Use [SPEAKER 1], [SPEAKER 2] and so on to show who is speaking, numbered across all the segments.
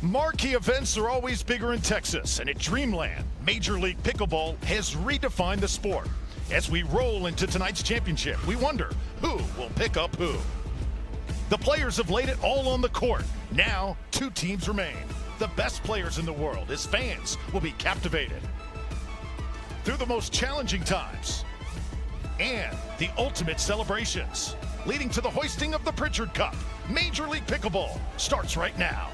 [SPEAKER 1] Marquee events are always bigger in Texas, and at Dreamland, Major League Pickleball has redefined the sport. As we roll into tonight's championship, we wonder who will pick up who. The players have laid it all on the court. Now, two teams remain. The best players in the world, as fans will be captivated through the most challenging times and the ultimate celebrations, leading to the hoisting of the Pritchard Cup. Major League Pickleball starts right now.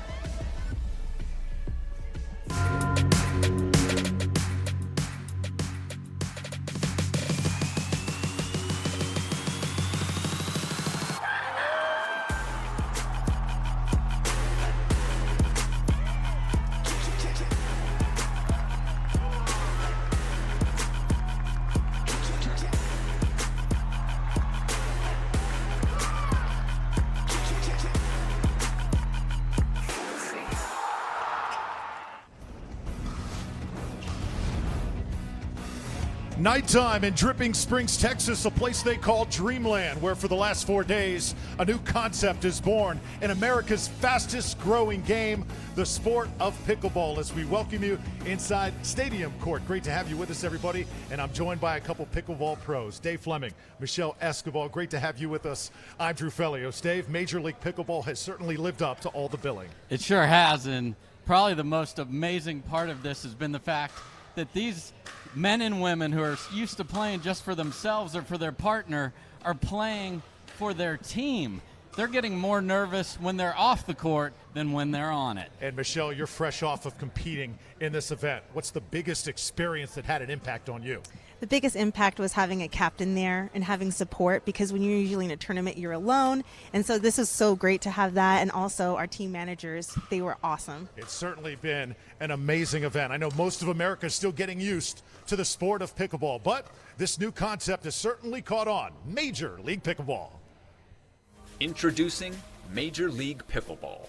[SPEAKER 1] Nighttime in Dripping Springs, Texas, a place they call Dreamland, where for the last 4 days, a new concept is born in America's fastest growing game, the sport of pickleball. As we welcome you inside Stadium Court. Great to have you with us, everybody. And I'm joined by a couple pickleball pros, Dave Fleming, Michelle Escobar. Great to have you with us. I'm Drew Felios. Dave, Major League Pickleball has certainly lived up to all the billing.
[SPEAKER 2] It sure has, and probably the most amazing part of this has been the fact that these men and women who are used to playing just for themselves or for their partner are playing for their team. They're getting more nervous when they're off the court than when they're on it.
[SPEAKER 1] And Michelle, you're fresh off of competing in this event. What's the biggest experience that had an impact on you?
[SPEAKER 3] The biggest impact was having a captain there and having support, because when you're usually in a tournament, you're alone. And so this is so great to have that. And also our team managers, they were awesome.
[SPEAKER 1] It's certainly been an amazing event. I know most of America is still getting used to the sport of pickleball, but this new concept has certainly caught on. Major League Pickleball.
[SPEAKER 4] Introducing Major League Pickleball.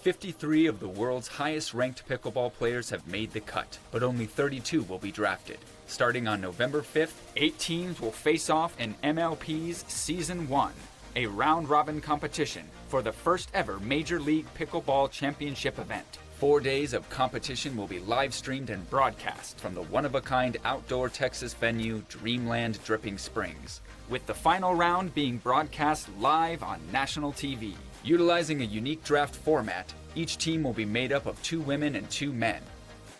[SPEAKER 4] 53 of the world's highest-ranked pickleball players have made the cut, but only 32 will be drafted. Starting on November 5th, 8 teams will face off in MLP's Season 1, a round-robin competition for the first-ever Major League Pickleball Championship event. 4 days of competition will be live-streamed and broadcast from the one-of-a-kind outdoor Texas venue, Dreamland Dripping Springs, with the final round being broadcast live on national TV. Utilizing a unique draft format, each team will be made up of 2 women and 2 men.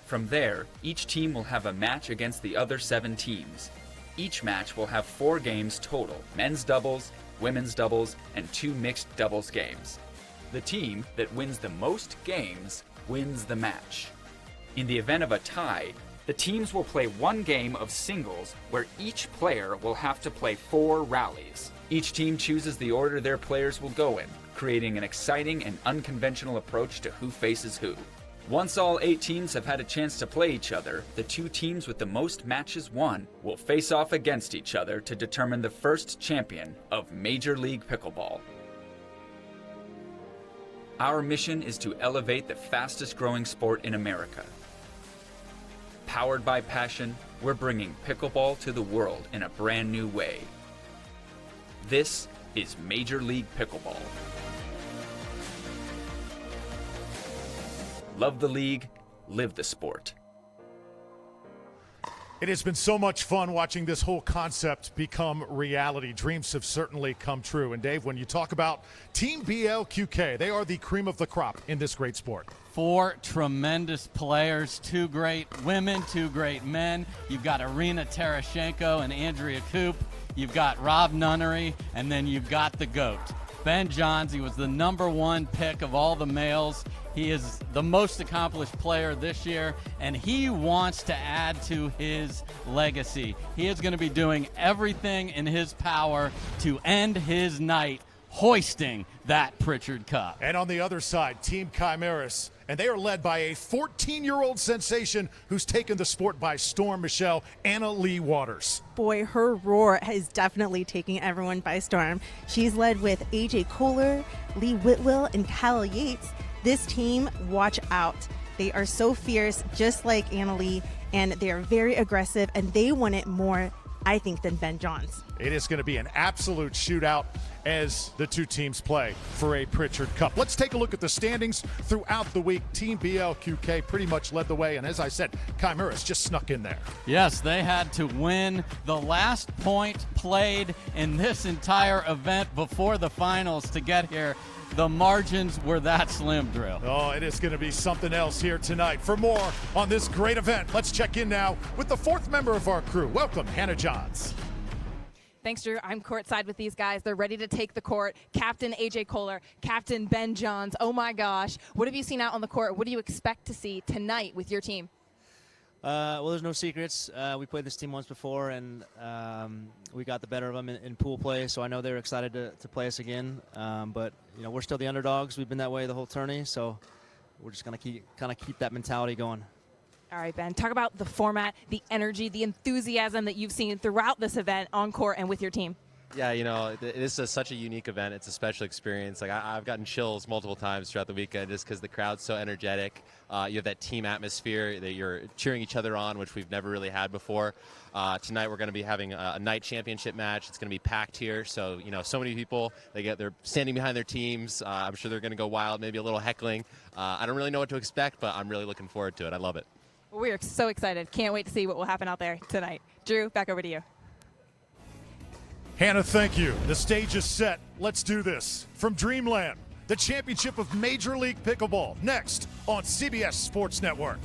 [SPEAKER 4] From there, each team will have a match against the other 7 teams. Each match will have 4 games total: men's doubles, women's doubles, and 2 mixed doubles games. The team that wins the most games wins the match. In the event of a tie, the teams will play 1 game of singles where each player will have to play 4 rallies. Each team chooses the order their players will go in, creating an exciting and unconventional approach to who faces who. Once all 8 teams have had a chance to play each other, the 2 teams with the most matches won will face off against each other to determine the first champion of Major League Pickleball. Our mission is to elevate the fastest growing sport in America. Powered by passion, we're bringing pickleball to the world in a brand new way. This is Major League Pickleball. Love the league, live the sport.
[SPEAKER 1] It has been so much fun watching this whole concept become reality. Dreams have certainly come true. And Dave, when you talk about Team BLQK, they are the cream of the crop in this great sport.
[SPEAKER 2] 4 tremendous players, 2 great women, 2 great men. You've got Irina Terashenko and Andrea Koop. You've got Rob Nunnery, and then you've got the GOAT, Ben Johns. He was the #1 pick of all the males. He is the most accomplished player this year, and he wants to add to his legacy. He is going to be doing everything in his power to end his night hoisting that Pritchard Cup.
[SPEAKER 1] And on the other side, Team Chimeras, and they are led by a 14-year-old sensation who's taken the sport by storm, Michelle, Anna Lee Waters.
[SPEAKER 3] Boy, her roar is definitely taking everyone by storm. She's led with AJ Kohler, Lee Whitwell, and Kyle Yates. This team, watch out. They are so fierce, just like Anna Lee, and they are very aggressive, and they want it more, I think, than Ben Johns.
[SPEAKER 1] It is going to be an absolute shootout as the two teams play for a Pritchard Cup. Let's take a look at the standings throughout the week. Team BLQK pretty much led the way, and as I said, Chimeras just snuck in there.
[SPEAKER 2] Yes, they had to win the last point played in this entire event before the finals to get here. The margins were that slim, Drew.
[SPEAKER 1] Oh, it is going to be something else here tonight. For more on this great event, let's check in now with the fourth member of our crew. Welcome, Hannah Johns.
[SPEAKER 5] Thanks, Drew. I'm courtside with these guys. They're ready to take the court. Captain AJ Kohler, Captain Ben Johns. Oh my gosh. What have you seen out on the court? What do you expect to see tonight with your team?
[SPEAKER 6] Well, there's no secrets. We played this team once before, and we got the better of them in pool play, so I know they're excited to play us again. But, you know, we're still the underdogs. We've been that way the whole tourney, so we're just going to kind of keep that mentality going.
[SPEAKER 5] All right, Ben, talk about the format, the energy, the enthusiasm that you've seen throughout this event on court and with your team.
[SPEAKER 7] Yeah, you know, this is such a unique event. It's a special experience. Like I've gotten chills multiple times throughout the weekend just because the crowd's so energetic. You have that team atmosphere that you're cheering each other on, which we've never really had before. Tonight we're going to be having a night championship match. It's going to be packed here, so you know, so many people. They're standing behind their teams. I'm sure they're going to go wild, maybe a little heckling. I don't really know what to expect, but I'm really looking forward to it. I love it.
[SPEAKER 5] Well, we are so excited. Can't wait to see what will happen out there tonight. Drew, back over to you.
[SPEAKER 1] Hannah, thank you. The stage is set. Let's do this. From Dreamland, the championship of Major League Pickleball, next on CBS Sports Network.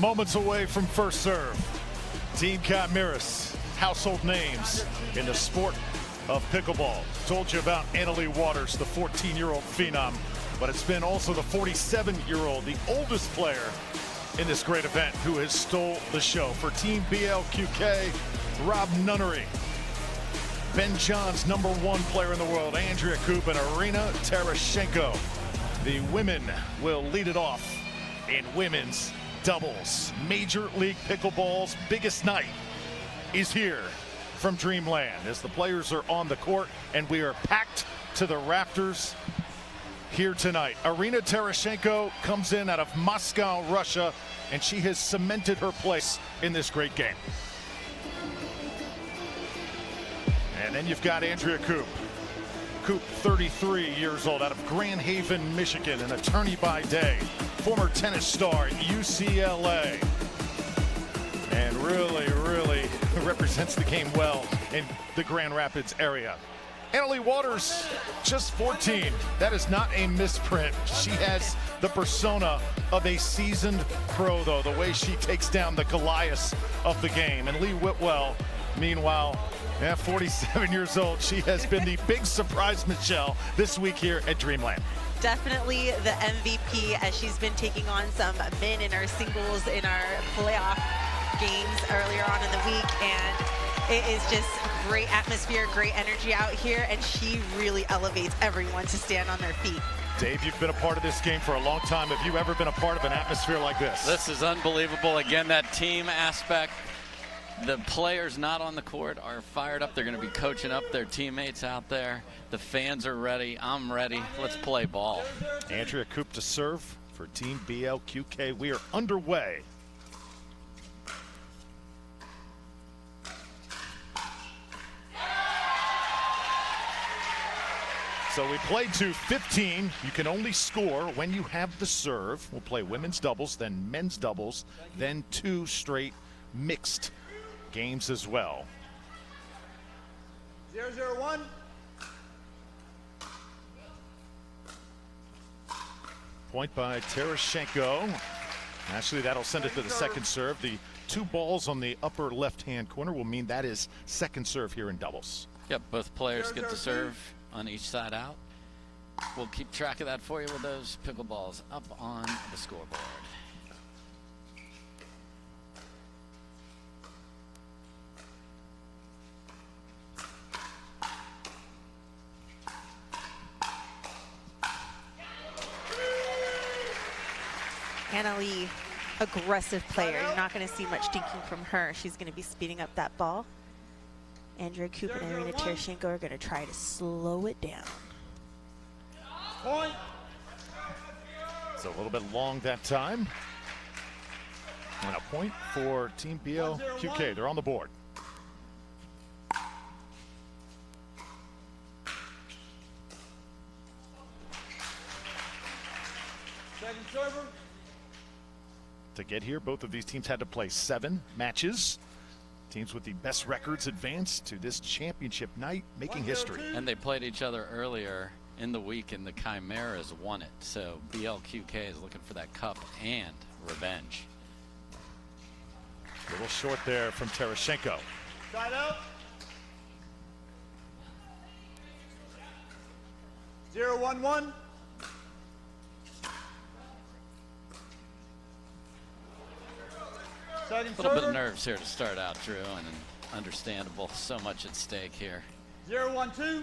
[SPEAKER 1] Moments away from first serve. Team Chimeras, household names in the sport of pickleball. Told you about Annalie Waters, the 14-year-old phenom, but it's been also the 47-year-old, the oldest player in this great event, who has stole the show. For Team BLQK, Rob Nunnery, Ben Johns, #1 player in the world, Andrea Koop, and Irina Terashenko. The women will lead it off in women's doubles. Major League Pickleball's biggest night is here from Dreamland as the players are on the court, and we are packed to the rafters here tonight. Irina Terashenko comes in out of Moscow, Russia, and she has cemented her place in this great game. And then you've got Andrea Koop. Koop, 33 years old, out of Grand Haven, Michigan, an attorney by day, former tennis star at UCLA, and really represents the game well in the Grand Rapids area. Annalie Waters, just 14. That is not a misprint. She has the persona of a seasoned pro, though, the way she takes down the Goliaths of the game. And Lee Whitwell, meanwhile, 47 years old. She has been the big surprise, Michelle, this week here at Dreamland.
[SPEAKER 8] Definitely the MVP, as she's been taking on some men in our singles in our playoff games earlier on in the week, and it is just great atmosphere, great energy out here, and she really elevates everyone to stand on their feet.
[SPEAKER 1] Dave, you've been a part of this game for a long time. Have you ever been a part of an atmosphere like this?
[SPEAKER 2] This is unbelievable. Again, that team aspect. The players not on the court are fired up. They're going to be coaching up their teammates out there. The fans are ready. I'm ready. Let's play ball.
[SPEAKER 1] Andrea Koop to serve for Team BLQK. We are underway. So we play to 15. You can only score when you have the serve. We'll play women's doubles, then men's doubles, then 2 straight mixed games as well.
[SPEAKER 9] 0-0-1.
[SPEAKER 1] Point by Terashenko. Actually, that'll send it to the second serve. The 2 balls on the upper left-hand corner will mean that is second serve here in doubles.
[SPEAKER 2] Yep, both players get to serve on each side out. We'll keep track of that for you with those pickleballs up on the scoreboard.
[SPEAKER 8] Annalie, aggressive player. You're not going to see much dinking from her. She's going to be speeding up that ball. Andrea Koop and Irina Tereshchenko are going to try to slow it down.
[SPEAKER 1] Point. It's a little bit long that time. And a point for Team BLQK. They're on the board.
[SPEAKER 9] Second server.
[SPEAKER 1] To get here, both of these teams had to play 7 matches. Teams with the best records advance to this championship night, making history.
[SPEAKER 2] And they played each other earlier in the week, and the Chimeras won it. So BLQK is looking for that cup and revenge.
[SPEAKER 1] A little short there from Tereshchenko.
[SPEAKER 9] Side out. 0-1-1.
[SPEAKER 2] A little bit of nerves here to start out, Drew, and understandable. So much at stake here.
[SPEAKER 9] 0-1-2.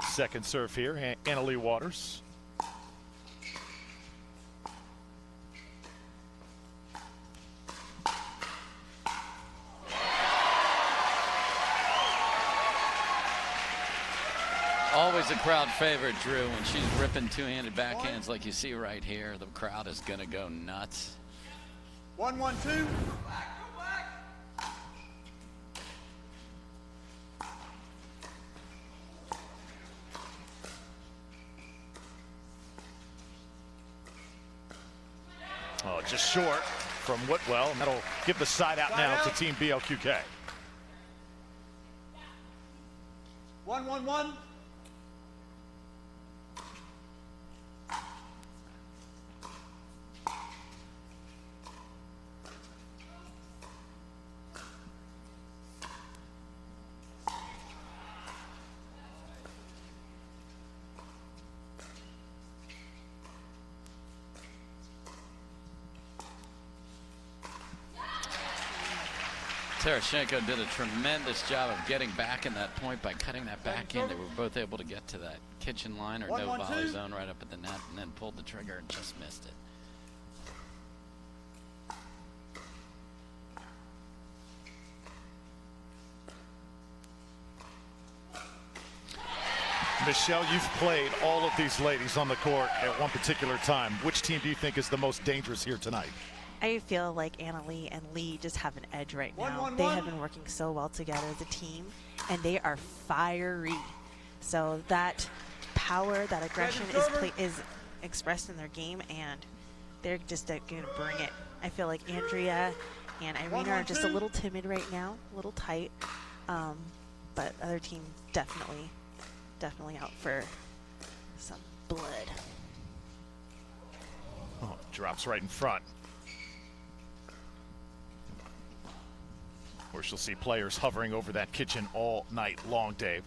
[SPEAKER 1] Second serve here, Annalie Waters.
[SPEAKER 2] Always a crowd favorite, Drew. When she's ripping two-handed backhands like you see right here, the crowd is going to go nuts.
[SPEAKER 9] 1-1-2.
[SPEAKER 1] Oh, just short from Whitwell, and that'll give the side out now to Team BLQK.
[SPEAKER 9] 1-1-1.
[SPEAKER 2] Tereshchenko did a tremendous job of getting back in that point by cutting that backhand. They were both able to get to that kitchen line or no volley zone right up at the net, and then pulled the trigger and just missed it.
[SPEAKER 1] Michelle, you've played all of these ladies on the court at one particular time. Which team do you think is the most dangerous here tonight?
[SPEAKER 8] I feel like Annalie and Lee just have an edge right now. They have been working so well together as a team, and they are fiery. So that power, that aggression is expressed in their game, and they're just going to bring it. I feel like Andrea and Irina are just a little timid right now, a little tight, but other team definitely out for some blood.
[SPEAKER 1] Oh, drops right in front. Of course, you'll see players hovering over that kitchen all night long, Dave.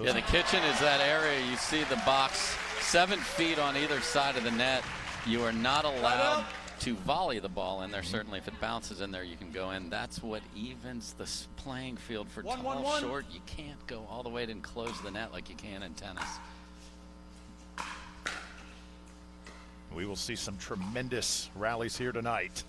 [SPEAKER 2] Yeah, the kitchen is that area. You see the box 7 feet on either side of the net. You are not allowed to volley the ball in there. Certainly, if it bounces in there, you can go in. That's what evens the playing field for tall, short. You can't go all the way to close the net like you can in tennis.
[SPEAKER 1] We will see some tremendous rallies here tonight.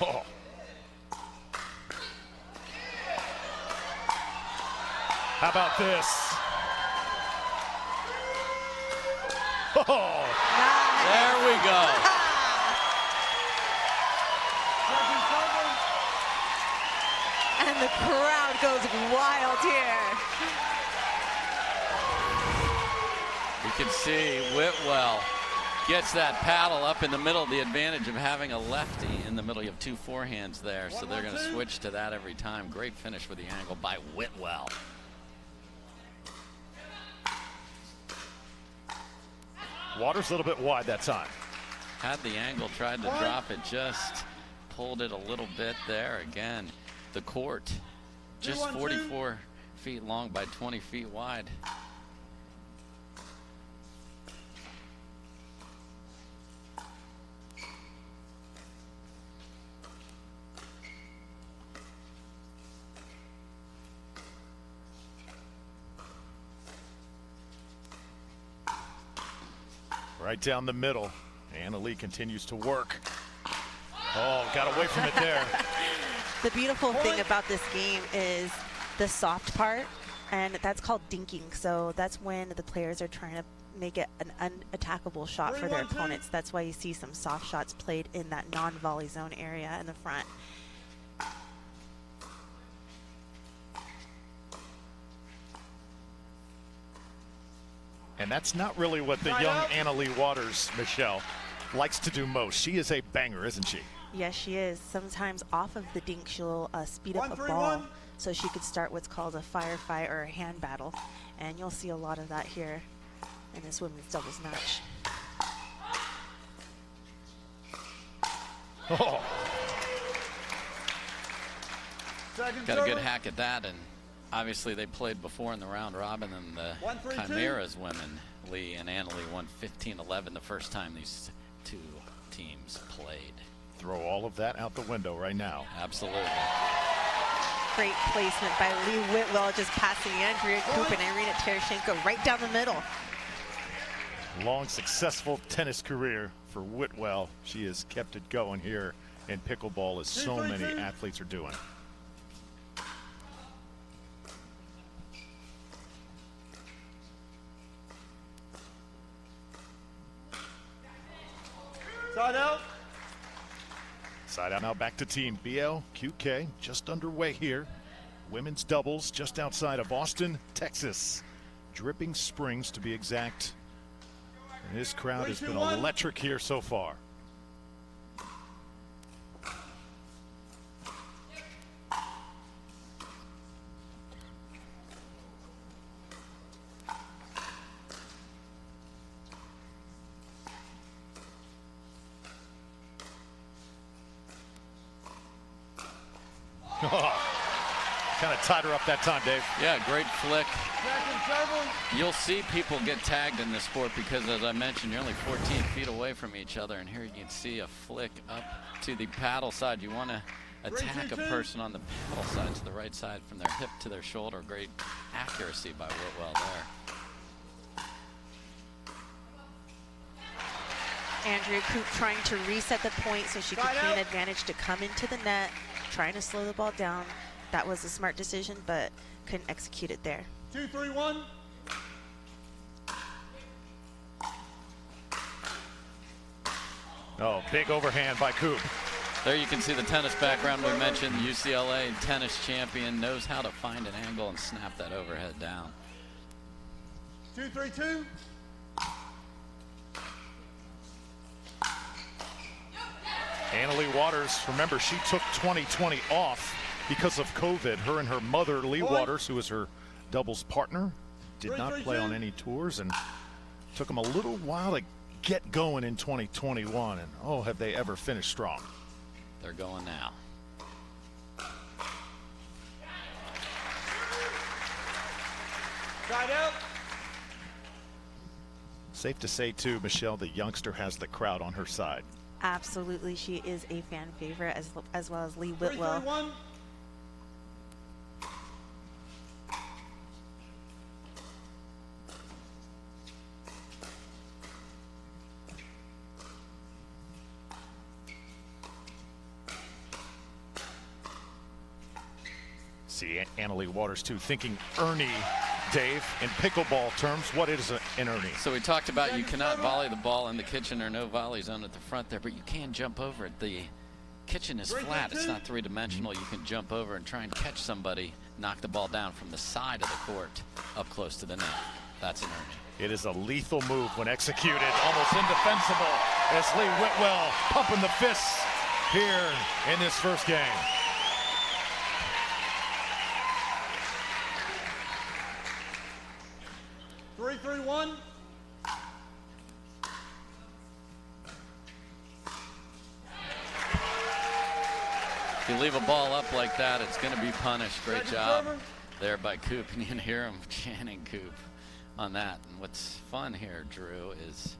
[SPEAKER 1] Oh. How about this? Oh.
[SPEAKER 2] There we go.
[SPEAKER 8] And the crowd goes wild here.
[SPEAKER 2] You can see Whitwell gets that paddle up in the middle. The advantage of having a lefty in the middle. You have 2 forehands there, so they're going to switch to that every time. Great finish with the angle by Whitwell.
[SPEAKER 1] Waters a little bit wide that time.
[SPEAKER 2] Had the angle, tried to drop it, just pulled it a little bit there. Again, the court just 44 feet long by 20 feet wide.
[SPEAKER 1] Right down the middle. Anna Lee continues to work. Oh, got away from it there.
[SPEAKER 8] The beautiful thing about this game is the soft part, and that's called dinking. So that's when the players are trying to make it an unattackable shot for their opponents. That's why you see some soft shots played in that non-volley zone area in the front.
[SPEAKER 1] And that's not really what the young Anna Lee Waters, Michelle, likes to do most. She is a banger, isn't she?
[SPEAKER 8] Yes, she is. Sometimes off of the dink, she'll speed up a ball so she could start what's called a firefight or a hand battle. And you'll see a lot of that here in this women's doubles match.
[SPEAKER 1] Oh.
[SPEAKER 2] Got a good hack at that, and obviously they played before in the round robin, and the Chimeras women, Lee and Anna Lee, won 15-11 the first time these two teams played.
[SPEAKER 1] Throw all of that out the window right now.
[SPEAKER 2] Absolutely.
[SPEAKER 8] Great placement by Lee Whitwell, just passing Andrea Koop and Irina Terashenko right down the middle.
[SPEAKER 1] Long, successful tennis career for Whitwell. She has kept it going here in pickleball, as so many athletes are doing.
[SPEAKER 9] Side out.
[SPEAKER 1] Side out now, back to team BLQK, just underway here. Women's doubles just outside of Austin, Texas. Dripping Springs, to be exact. And this crowd has been electric here so far. Kind of tied her up that time, Dave.
[SPEAKER 2] Yeah, great flick. You'll see people get tagged in this sport because, as I mentioned, you're only 14 feet away from each other, and here you can see a flick up to the paddle side. You want to attack a person on the paddle side, to the right side, from their hip to their shoulder. Great accuracy by Whitwell there.
[SPEAKER 8] Andrea Koop trying to reset the point so she could gain advantage to come into the net, trying to slow the ball down. That was a smart decision, but couldn't execute it there.
[SPEAKER 9] 2-3-1.
[SPEAKER 1] Oh, big overhand by Koop.
[SPEAKER 2] There you can see the tennis background we mentioned. UCLA tennis champion, knows how to find an angle and snap that overhead down.
[SPEAKER 9] 2-3-2.
[SPEAKER 1] Anna Lee Waters, remember, she took 2020 off because of COVID. Her and her mother, Lee Waters, who is her doubles partner, did not play on any tours, and took them a little while to get going in 2021. And oh, have they ever finished strong.
[SPEAKER 2] They're going now.
[SPEAKER 9] Side out.
[SPEAKER 1] Safe to say, too, Michelle, the youngster has the crowd on her side.
[SPEAKER 8] Absolutely, she is a fan favorite, as well as Lee Whitwell.
[SPEAKER 9] 3-3-1.
[SPEAKER 1] See, Anna Lee Waters, too, thinking Ernie, Dave, in pickleball terms. What is an Ernie?
[SPEAKER 2] So we talked about you cannot volley the ball in the kitchen, or no volley zone at the front there, but you can jump over it. The kitchen is flat. It's not three-dimensional. You can jump over and try and catch somebody, knock the ball down from the side of the court up close to the net. That's an Ernie.
[SPEAKER 1] It is a lethal move when executed, almost indefensible, as Lee Whitwell pumping the fists here in this first game.
[SPEAKER 9] One.
[SPEAKER 2] If you leave a ball up like that, it's going to be punished. Great job there by Koop, and you can hear him chanting Koop on that. And what's fun here, Drew, is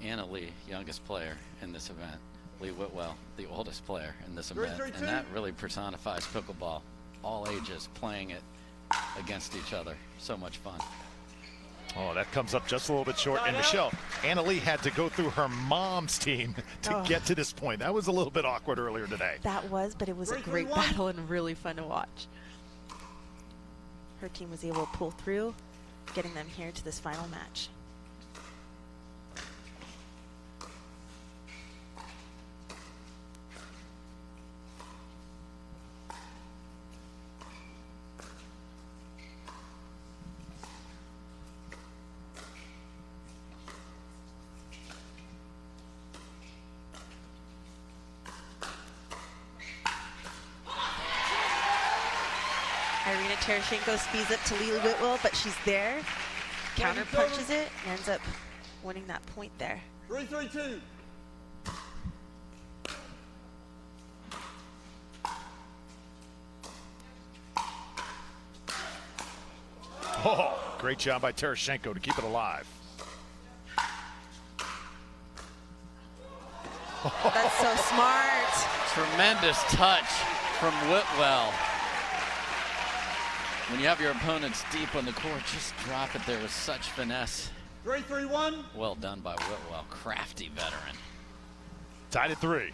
[SPEAKER 2] Anna Lee, youngest player in this event. Lee Whitwell, the oldest player in this event. And that really personifies pickleball. All ages playing it against each other. So much fun.
[SPEAKER 1] Oh, that comes up just a little bit short. And Michelle, Anna Lee had to go through her mom's team to get to this point. That was a little bit awkward earlier today.
[SPEAKER 3] That was, but it was a great battle and really fun to watch. Her team was able to pull through, getting them here to this final match. Terashenko speeds up to Lee Whitwell, but she's there. Counter punches it and ends up winning that point there.
[SPEAKER 9] 3-3-2.
[SPEAKER 1] Oh, great job by Terashenko to keep it alive.
[SPEAKER 3] That's so smart.
[SPEAKER 2] Tremendous touch from Whitwell. When you have your opponents deep on the court, just drop it there with such finesse.
[SPEAKER 9] 3-3-1.
[SPEAKER 2] Well done by Whitwell, crafty veteran.
[SPEAKER 1] Tied at 3.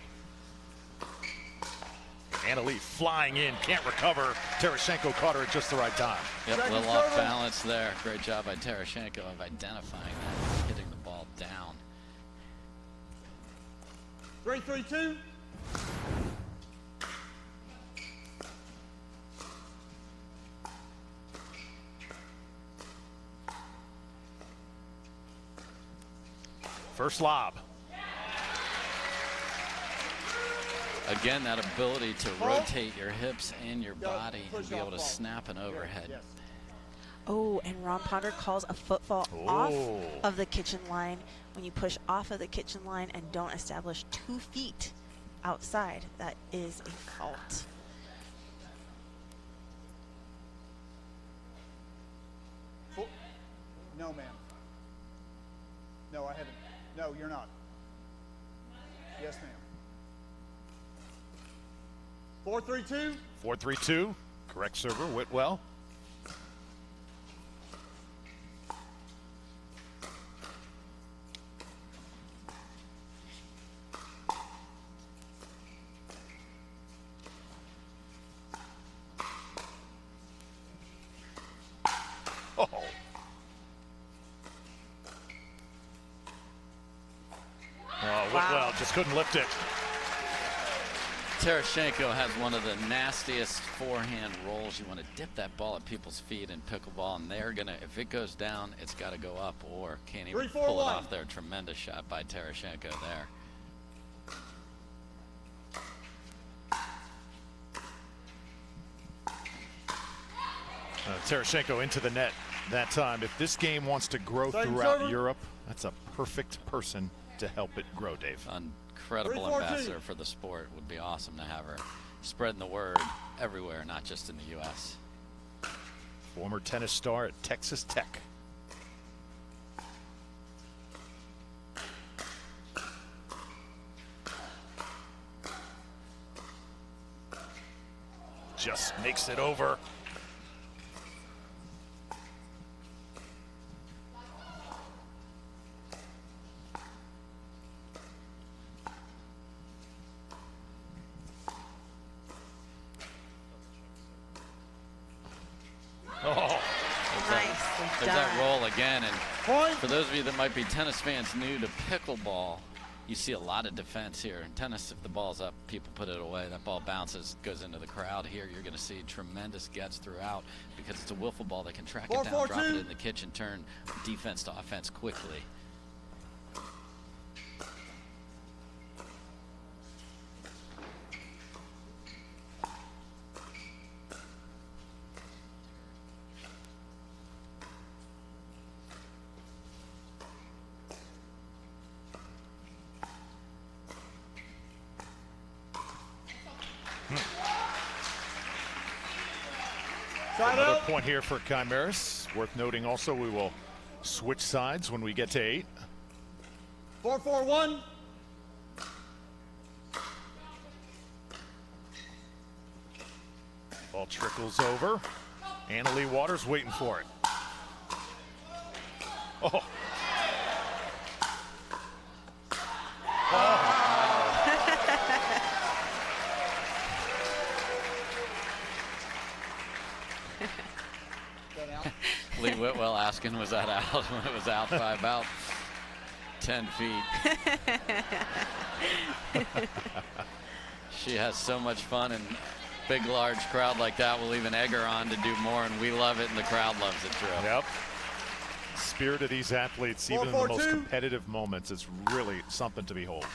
[SPEAKER 1] Anna Lee flying in, can't recover. Terashenko caught her at just the right time.
[SPEAKER 2] Yep, a little off balance there. Great job by Terashenko of identifying that, hitting the ball down.
[SPEAKER 9] 3-3-2.
[SPEAKER 1] First lob.
[SPEAKER 2] Again, that ability to rotate your hips and your body and be able to snap an overhead.
[SPEAKER 3] Oh, and Ron Ponder calls a footfall off of the kitchen line. When you push off of the kitchen line and don't establish 2 feet outside, that is a fault.
[SPEAKER 9] No, ma'am. No, I haven't. No, you're not. Yes, ma'am. 4-3-2.
[SPEAKER 1] 4-3-2. Correct server, Whitwell. Oh. Whitwell just couldn't lift it.
[SPEAKER 2] Terashenko has one of the nastiest forehand rolls. You want to dip that ball at people's feet in pickleball, and they're gonna, if it goes down, it's got to go up, or can't even pull it off there. Tremendous shot by Terashenko there.
[SPEAKER 1] Terashenko into the net that time. If this game wants to grow throughout Europe, that's a perfect person to help it grow, Dave.
[SPEAKER 2] Incredible ambassador for the sport. Would be awesome to have her spreading the word everywhere, not just in the U.S.
[SPEAKER 1] Former tennis star at Texas Tech. Just makes it over.
[SPEAKER 2] There's that roll again, and for those of you that might be tennis fans new to pickleball, you see a lot of defense here. In tennis, if the ball's up, people put it away. That ball bounces, goes into the crowd. Here, you're going to see tremendous gets throughout because it's a wiffle ball that can track it down, drop it in the kitchen, turn defense to offense quickly.
[SPEAKER 1] Another point here for Chimeras. Worth noting also, we will switch sides when we get to 8.
[SPEAKER 9] 4-4-1.
[SPEAKER 1] Ball trickles over. Anna Lee Waters waiting for it.
[SPEAKER 2] Lee Whitwell asking, was that out? When it was out by about 10 feet. She has so much fun, and big, large crowd like that will even egg her on to do more, and we love it, and the crowd loves it, Drew.
[SPEAKER 1] Yep. Spirit of these athletes, even in the most competitive moments, is really something to behold.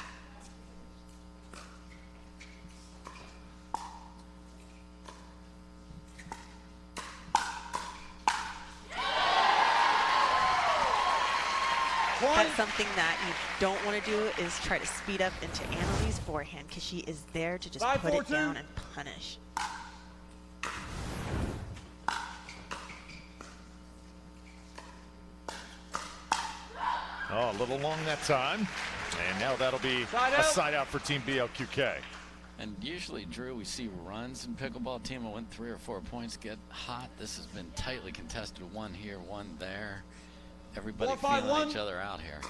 [SPEAKER 8] That's something that you don't want to do, is try to speed up into Annalie's forehand, because she is there to just put it down and punish.
[SPEAKER 1] Oh, a little long that time. And now that'll be a side out for Team BLQK.
[SPEAKER 2] And usually, Drew, we see runs in pickleball. Team will win 3 or 4 points, get hot. This has been tightly contested. One here, one there. Everybody feeling each other out here.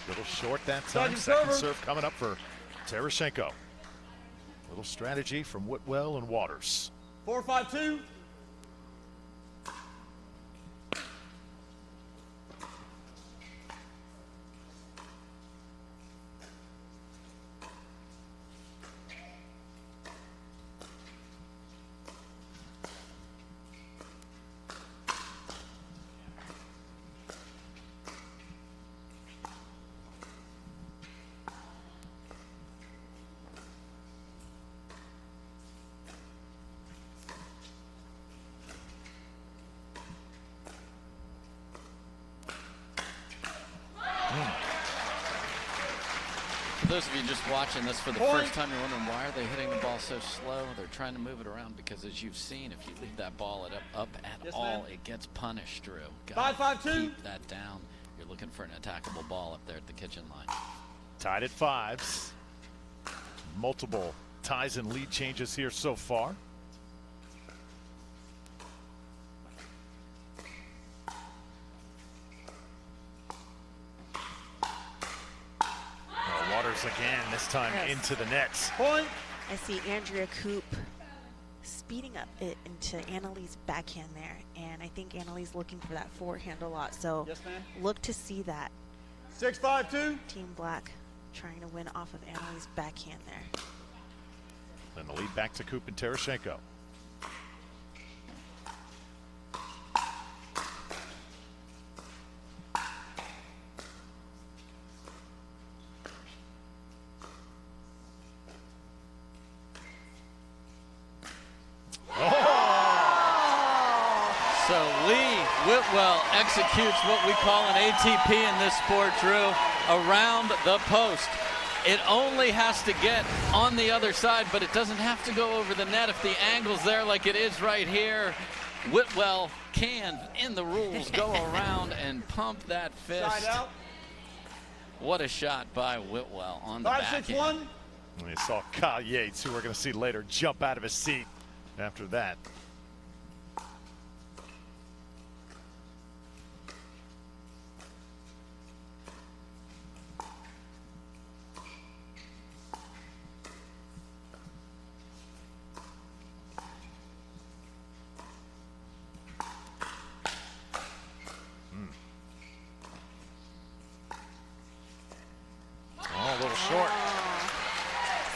[SPEAKER 1] Little short that time. Second serve coming up for Terashenko. Little strategy from Whitwell and Waters.
[SPEAKER 9] 4-5-2.
[SPEAKER 2] For those of you just watching this for the first time, you're wondering, why are they hitting the ball so slow? They're trying to move it around, because as you've seen, if you leave that ball up at all, it gets punished, Drew. Gotta keep that down. You're looking for an attackable ball up there at the kitchen line.
[SPEAKER 1] Tied at 5s. Multiple ties and lead changes here so far. Waters again, this time into the nets.
[SPEAKER 8] I see Andrea Coop speeding up it into Annalie's backhand there, and I think Annalie's looking for that forehand a lot, so look to see that.
[SPEAKER 9] 6-5-2.
[SPEAKER 8] Team Black trying to win off of Annalie's backhand there.
[SPEAKER 1] Then the lead back to Coop and Terashenko.
[SPEAKER 2] So Lee Whitwell executes what we call an ATP in this sport, Drew, around the post. It only has to get on the other side, but it doesn't have to go over the net if the angle's there like it is right here. Whitwell can, in the rules, go around and pump that fist. What a shot by Whitwell on the backhand.
[SPEAKER 1] We saw Kyle Yates, who we're going to see later, jump out of his seat after that. A little short.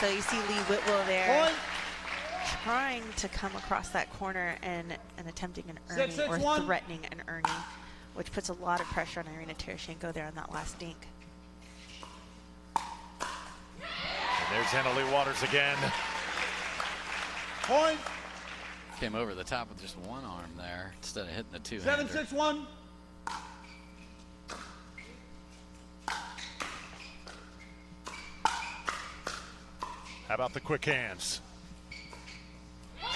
[SPEAKER 8] So you see Lee Whitwell there trying to come across that corner and attempting an Ernie or threatening an Ernie, which puts a lot of pressure on Irina Terashenko there on that last dink.
[SPEAKER 1] And there's Annalie Waters again.
[SPEAKER 2] Came over the top with just one arm there instead of hitting the two-hander.
[SPEAKER 9] 7-6-1.
[SPEAKER 1] How about the quick hands?
[SPEAKER 8] And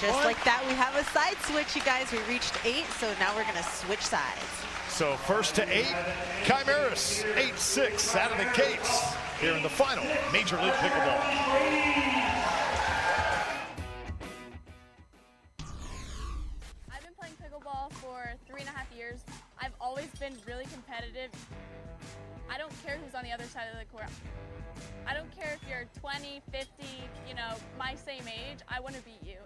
[SPEAKER 8] just like that, we have a side switch, you guys. We reached 8, so now we're going to switch sides.
[SPEAKER 1] So first to 8, Chimeras, 8-6 out of the gates here in the final Major League Pickleball.
[SPEAKER 10] I've been playing pickleball for 3.5 years. I've always been really competitive. I don't care who's on the other side of the court. I don't care if you're 20, 50, you know, my same age, I want to beat you.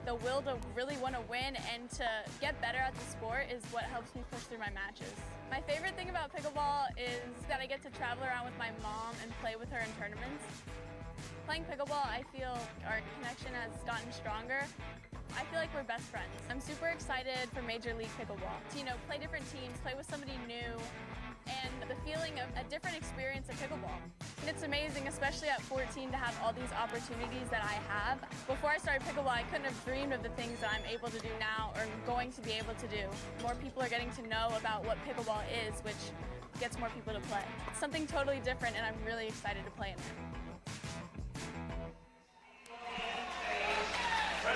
[SPEAKER 10] The will to really want to win and to get better at the sport is what helps me push through my matches. My favorite thing about pickleball is that I get to travel around with my mom and play with her in tournaments. Playing pickleball, I feel our connection has gotten stronger. I feel like we're best friends. I'm super excited for Major League Pickleball. To, you know, play different teams, play with somebody new, and the feeling of a different experience of pickleball. And it's amazing, especially at 14, to have all these opportunities that I have. Before I started pickleball, I couldn't have dreamed of the things that I'm able to do now or going to be able to do. More people are getting to know about what pickleball is, which gets more people to play. It's something totally different, and I'm really excited to play in it.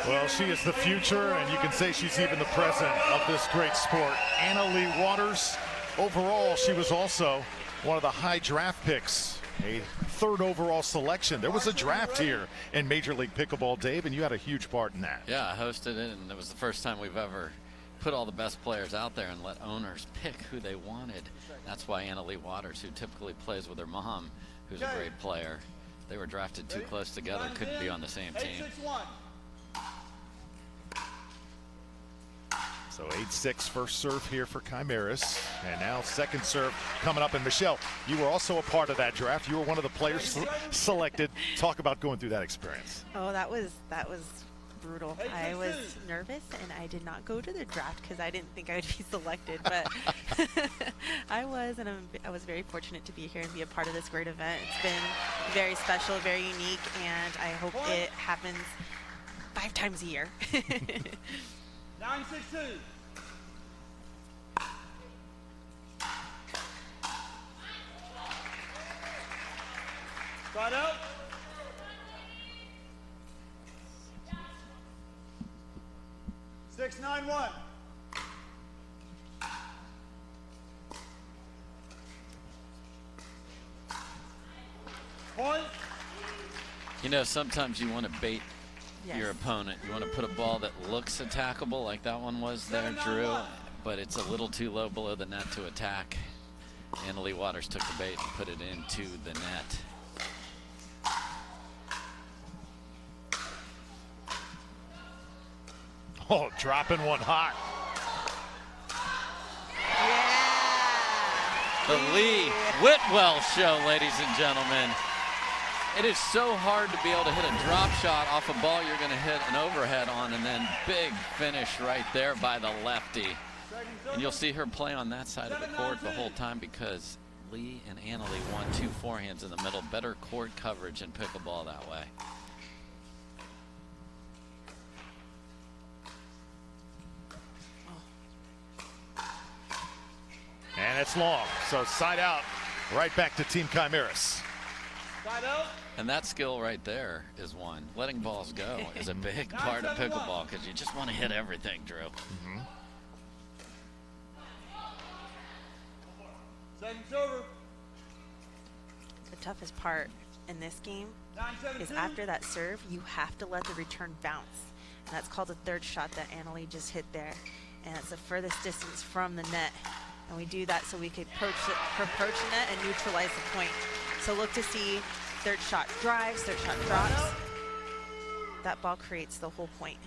[SPEAKER 1] Well, she is the future, and you can say she's even the present of this great sport. Anna Leigh Waters, overall, she was also one of the high draft picks, a 3rd overall selection. There was a draft here in Major League Pickleball, Dave, and you had a huge part in that.
[SPEAKER 2] Yeah, I hosted it, and it was the first time we've ever put all the best players out there and let owners pick who they wanted. That's why Anna Leigh Waters, who typically plays with her mom, who's a great player, they were drafted too close together, couldn't be on the same team.
[SPEAKER 1] So 8-6 first serve here for Chimeras, and now second serve coming up. And Michelle, you were also a part of that draft. You were one of the players selected. Talk about going through that experience.
[SPEAKER 3] Oh, that was brutal. I was nervous, and I did not go to the draft because I didn't think I would be selected, but I was, and I was very fortunate to be here and be a part of this great event. It's been very special, very unique, and I hope it happens 5 times a year.
[SPEAKER 9] 9-6-2. Side out. Six, 9-1. Point.
[SPEAKER 2] You know, sometimes you want to bait
[SPEAKER 3] Yes.
[SPEAKER 2] your opponent. You want to put a ball that looks attackable like that one was there, Drew, but it's a little too low below the net to attack. Anna Leigh Waters took the bait and put it into the net.
[SPEAKER 1] Oh, dropping one hot.
[SPEAKER 2] The Lee Whitwell show, ladies and gentlemen. It is so hard to be able to hit a drop shot off a ball you're going to hit an overhead on, and then big finish right there by the lefty. And you'll see her play on that side of the court the whole time because Lee and Anna Leigh won 2 forehands in the middle. Better court coverage in pickleball that way.
[SPEAKER 1] And it's long, so side out, right back to Team Chimeras.
[SPEAKER 9] Side out.
[SPEAKER 2] And that skill right there is one. Letting balls go is a big part of pickleball because you just want to hit everything, Drew.
[SPEAKER 9] Second server.
[SPEAKER 3] The toughest part in this game is after that serve, you have to let the return bounce. And that's called a 3rd shot that Anna Leigh just hit there. And it's the furthest distance from the net. And we do that so we could approach the net and neutralize the point. So look to see 3rd shot drives, 3rd shot drops. That ball creates the whole point.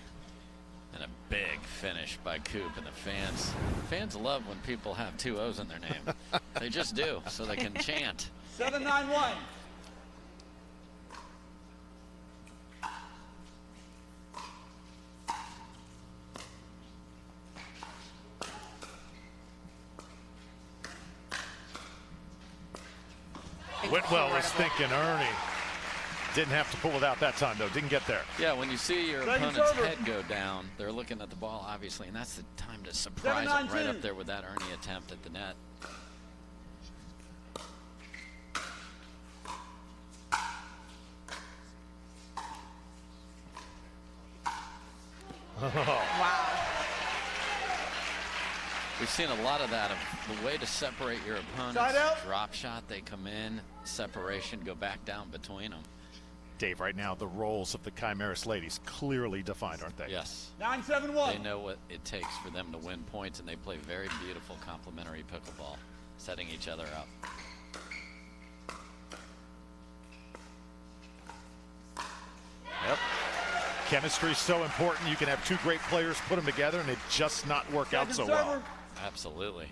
[SPEAKER 2] And a big finish by Coop, and the fans love when people have 2 O's in their name. They just do, so they can chant.
[SPEAKER 9] 7-9-1.
[SPEAKER 1] Whitwell was thinking Ernie. Didn't have to pull it out that time, though. Didn't get there.
[SPEAKER 2] Yeah, when you see your opponent's head go down, they're looking at the ball, obviously, and that's the time to surprise them right up there with that Ernie attempt at the net.
[SPEAKER 3] Wow.
[SPEAKER 2] We've seen a lot of that. The way to separate your opponent's drop shot, they come in, separation, go back down between them.
[SPEAKER 1] Dave, right now, the roles of the Chimeras ladies clearly defined, aren't they?
[SPEAKER 2] Yes.
[SPEAKER 9] 9-7-1.
[SPEAKER 2] They know what it takes for them to win points, and they play very beautiful complementary pickleball, setting each other up.
[SPEAKER 1] Yep. Chemistry is so important. You can have two great players, put them together, and it just not work out so well.
[SPEAKER 2] Absolutely.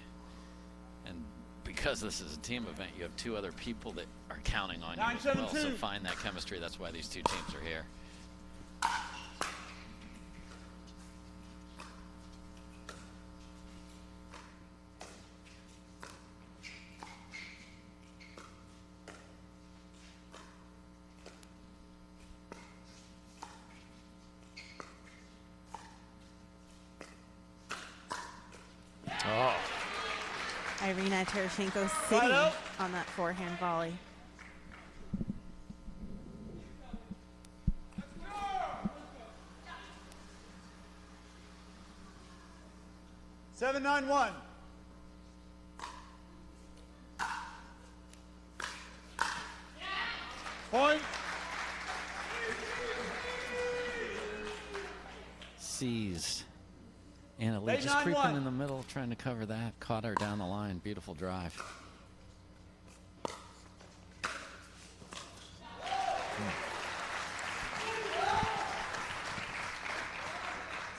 [SPEAKER 2] And because this is a team event, you have two other people that are counting on you as well. So find that chemistry. That's why these two teams are here.
[SPEAKER 1] Oh.
[SPEAKER 3] Irina Tereshchenko sitting on that forehand volley.
[SPEAKER 9] Seven, 9-1. Point.
[SPEAKER 2] Seized. Annalee just creeping in the middle, trying to cover that. Caught her down the line. Beautiful drive.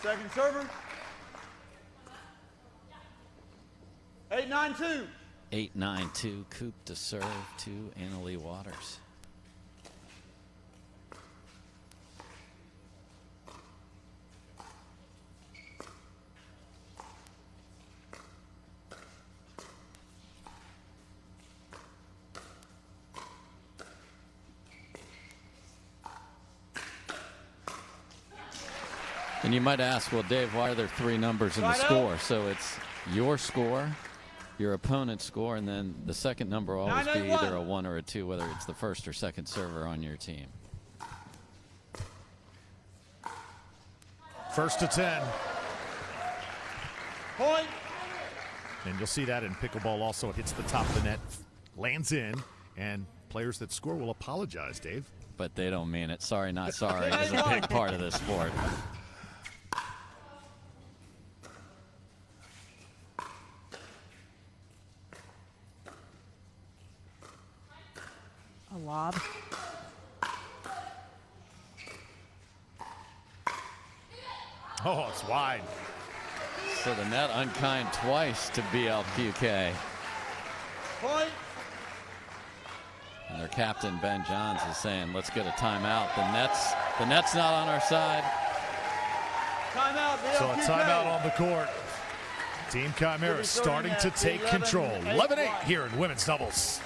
[SPEAKER 9] Second server. 8-9-2.
[SPEAKER 2] 8-9-2. Coop to serve to Annalee Waters. And you might ask, well, Dave, why are there three numbers in the score? So it's your score, your opponent's score, and then the second number will always be either a 1 or a 2, whether it's the first or second server on your team.
[SPEAKER 1] First to 10.
[SPEAKER 9] Point.
[SPEAKER 1] And you'll see that in pickleball also. It hits the top of the net, lands in, and players that score will apologize, Dave.
[SPEAKER 2] But they don't mean it. Sorry, not sorry is a big part of this sport.
[SPEAKER 3] A lob.
[SPEAKER 1] Oh, it's wide.
[SPEAKER 2] So the net unkind twice to BLQK.
[SPEAKER 9] Point.
[SPEAKER 2] And their captain, Ben Johns, is saying, let's get a timeout. The net's not on our side.
[SPEAKER 9] Timeout, BLQK.
[SPEAKER 1] So a timeout on the court. Team Chimeras starting to take control. 11-8 here in women's doubles.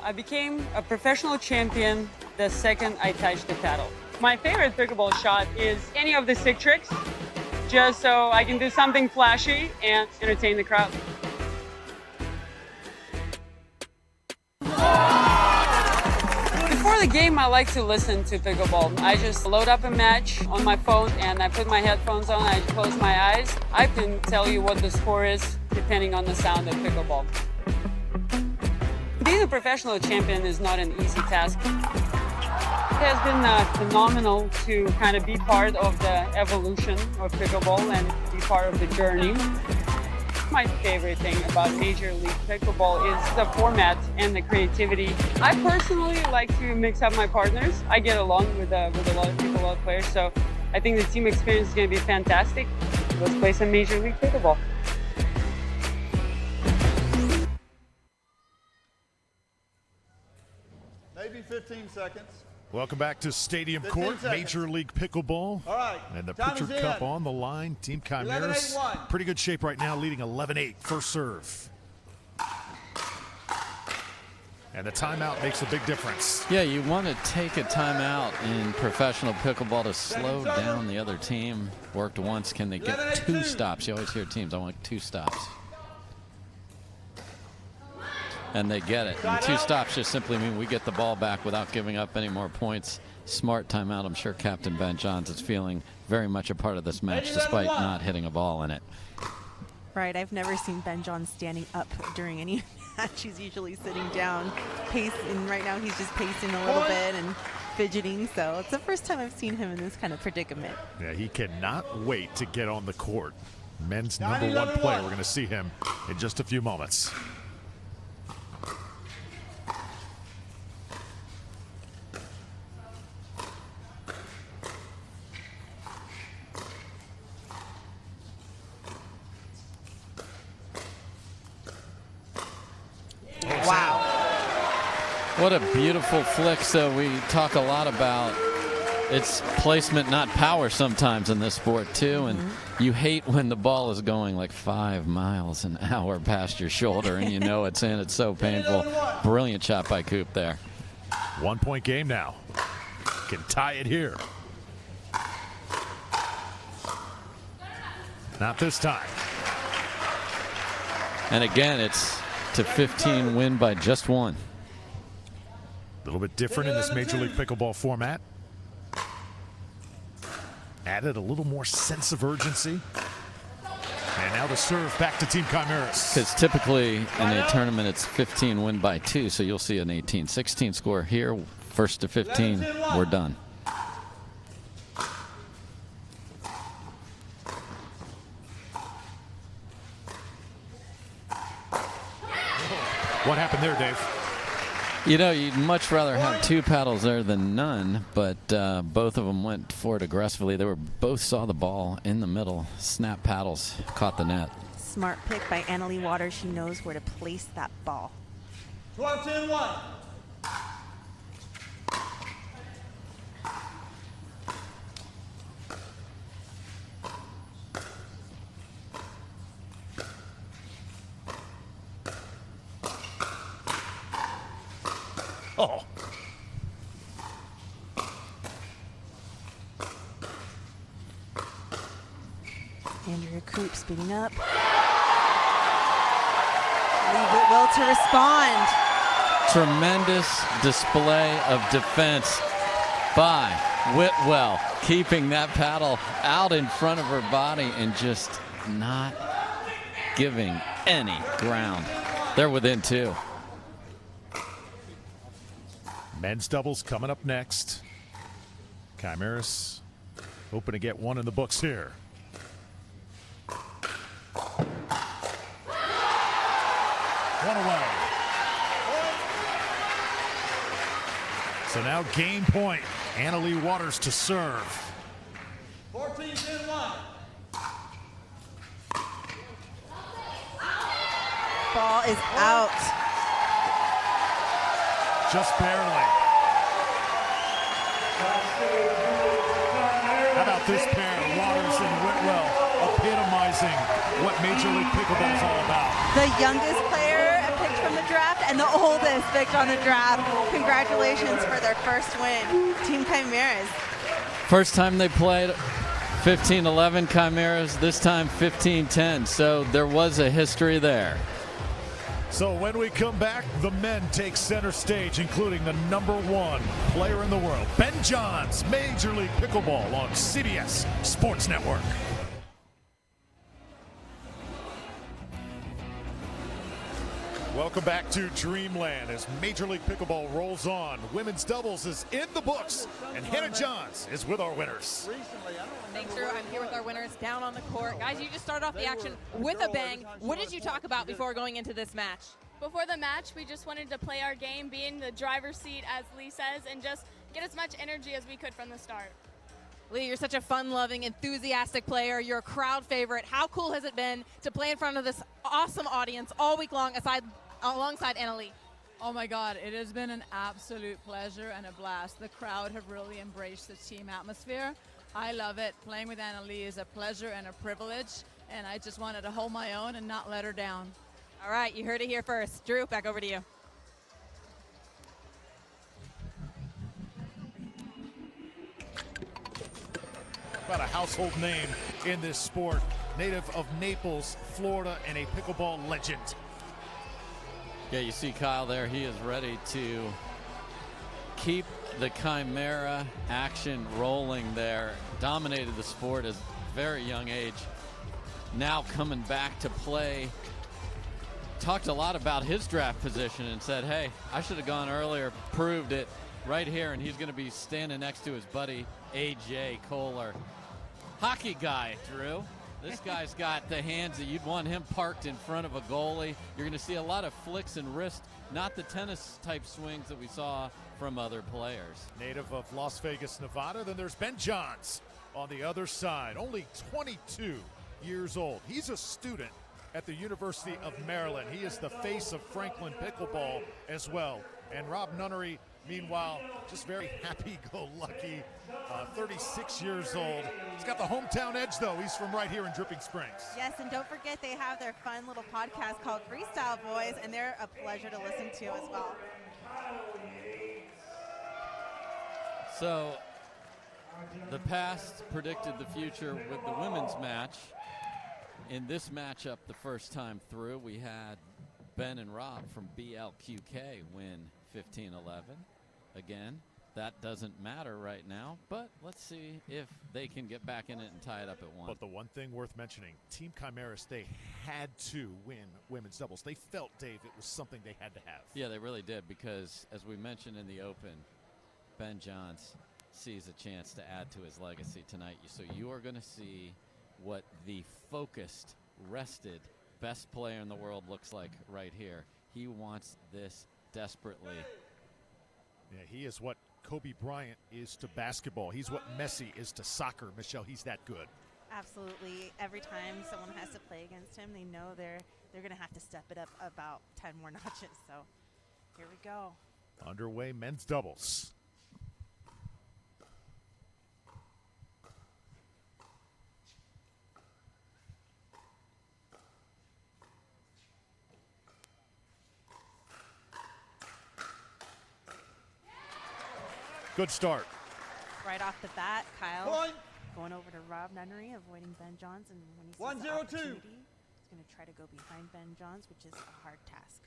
[SPEAKER 11] I became a professional champion the second I touched the paddle. My favorite pickleball shot is any of the stick tricks, just so I can do something flashy and entertain the crowd. Before the game, I like to listen to pickleball. I just load up a match on my phone and I put my headphones on, I close my eyes. I can tell you what the score is depending on the sound of pickleball. Being a professional champion is not an easy task. It has been phenomenal to kind of be part of the evolution of pickleball and be part of the journey. My favorite thing about Major League Pickleball is the format and the creativity. I personally like to mix up my partners. I get along with a lot of people, a lot of players, so I think the team experience is going to be fantastic. Let's play some Major League Pickleball.
[SPEAKER 9] Maybe 15 seconds.
[SPEAKER 1] Welcome back to Stadium Court, Major League Pickleball.
[SPEAKER 9] All right.
[SPEAKER 1] And the Pritchard Cup on the line. Team Chimeras, pretty good shape right now, leading 11-8, first serve. And the timeout makes a big difference.
[SPEAKER 2] Yeah, you want to take a timeout in professional pickleball to slow down the other team. Worked once, can they get 2 stops? You always hear teams, I want 2 stops. And they get it. And 2 stops just simply mean we get the ball back without giving up any more points. Smart timeout. I'm sure Captain Ben Johns is feeling very much a part of this match despite not hitting a ball in it.
[SPEAKER 3] Right, I've never seen Ben Johns standing up during any match. He's usually sitting down, and right now he's just pacing a little bit and fidgeting. So it's the first time I've seen him in this kind of predicament.
[SPEAKER 1] Yeah, he cannot wait to get on the court. Men's #1 player. We're going to see him in just a few moments.
[SPEAKER 2] What a beautiful flick. So we talk a lot about its placement, not power sometimes in this sport too. And you hate when the ball is going like 5 miles an hour past your shoulder and you know it's in. It's so painful. Brilliant shot by Coop there.
[SPEAKER 1] 1 point game now. Can tie it here. Not this time.
[SPEAKER 2] And again, it's to 15 win by just one.
[SPEAKER 1] A little bit different in this Major League Pickleball format. Added a little more sense of urgency. And now the serve back to Team Chimeras.
[SPEAKER 2] Because typically in a tournament it's 15 win by 2, so you'll see an 18-16 score here. First to 15, we're done.
[SPEAKER 1] What happened there, Dave?
[SPEAKER 2] You know, you'd much rather have 2 paddles there than none, but both of them went for it aggressively. They both saw the ball in the middle. Snap paddles, caught the net.
[SPEAKER 3] Smart pick by Annalie Waters. She knows where to place that ball.
[SPEAKER 12] 12-10-1.
[SPEAKER 1] Oh.
[SPEAKER 3] Andrea Coop speeding up. Lee Whitwell to respond.
[SPEAKER 2] Tremendous display of defense by Whitwell, keeping that paddle out in front of her body and just not giving any ground. They're within 2.
[SPEAKER 1] Men's doubles coming up next. Chimeras hoping to get one in the books here. One away. So now game point. Annalie Waters to serve.
[SPEAKER 12] 14-10-1.
[SPEAKER 3] Ball is out.
[SPEAKER 1] Just barely. How about this pair, Waters and Whitwell, epitomizing what Major League Pickleball is all about.
[SPEAKER 3] The youngest player picked from the draft and the oldest picked on the draft. Congratulations for their first win, Team Chimeras.
[SPEAKER 2] First time they played 15-11 Chimeras, this time 15-10. So there was a history there.
[SPEAKER 1] So when we come back, the men take center stage, including the #1 player in the world, Ben Johns, Major League Pickleball on CBS Sports Network. Welcome back to Dreamland as Major League Pickleball rolls on. Women's doubles is in the books, and Hannah Johns is with our winners.
[SPEAKER 5] Thanks, Drew. I'm here with our winners down on the court. Guys, you just started off the action with a bang. What did you talk about before going into this match?
[SPEAKER 10] Before the match, we just wanted to play our game, be in the driver's seat, as Lee says, and just get as much energy as we could from the start.
[SPEAKER 5] Lee, you're such a fun-loving, enthusiastic player. You're a crowd favorite. How cool has it been to play in front of this awesome audience all week long alongside Annalie?
[SPEAKER 13] Oh my God, it has been an absolute pleasure and a blast. The crowd have really embraced the team atmosphere. I love it. Playing with Annalie is a pleasure and a privilege, and I just wanted to hold my own and not let her down.
[SPEAKER 5] All right, you heard it here first. Drew, back over to you.
[SPEAKER 1] About a household name in this sport, native of Naples, Florida, and a pickleball legend.
[SPEAKER 2] Yeah, you see Kyle there. He is ready to keep the Chimera action rolling there. Dominated the sport at a very young age. Now coming back to play. Talked a lot about his draft position and said, hey, I should have gone earlier, proved it right here, and he's going to be standing next to his buddy A.J. Kohler. Hockey guy, Drew. This guy's got the hands that you'd want him parked in front of a goalie. You're going to see a lot of flicks and wrist, not the tennis-type swings that we saw from other players.
[SPEAKER 1] Native of Las Vegas, Nevada. Then there's Ben Johns on the other side, only 22 years old. He's a student at the University of Maryland. He is the face of Franklin Pickleball as well. And Rob Nunnery, meanwhile, just very happy-go-lucky, 36 years old. He's got the hometown edge, though. He's from right here in Dripping Springs.
[SPEAKER 3] Yes, and don't forget they have their fun little podcast called Freestyle Boys, and they're a pleasure to listen to as well.
[SPEAKER 2] So the past predicted the future with the women's match. In this matchup, the first time through, we had Ben and Rob from BLQK win 15-11. Again, that doesn't matter right now, but let's see if they can get back in it and tie it up at 1.
[SPEAKER 1] But the one thing worth mentioning, Team Chimeras, they had to win women's doubles. They felt, Dave, it was something they had to have.
[SPEAKER 2] Yeah, they really did, because as we mentioned in the open, Ben Johns sees a chance to add to his legacy tonight. So you are going to see what the focused, rested, best player in the world looks like right here. He wants this desperately.
[SPEAKER 1] Yeah, he is what Kobe Bryant is to basketball. He's what Messi is to soccer. Michelle, he's that good.
[SPEAKER 3] Absolutely. Every time someone has to play against him, they know they're going to have to step it up about 10 more notches. So here we go.
[SPEAKER 1] Underway men's doubles. Good start.
[SPEAKER 3] Right off the bat, Kyle
[SPEAKER 12] Point.
[SPEAKER 3] going over to Rob Nunnery, avoiding Ben Johns, and when he sees
[SPEAKER 12] 1-0-2.
[SPEAKER 3] the opportunity, he's going to try to go behind Ben Johns, which is a hard task.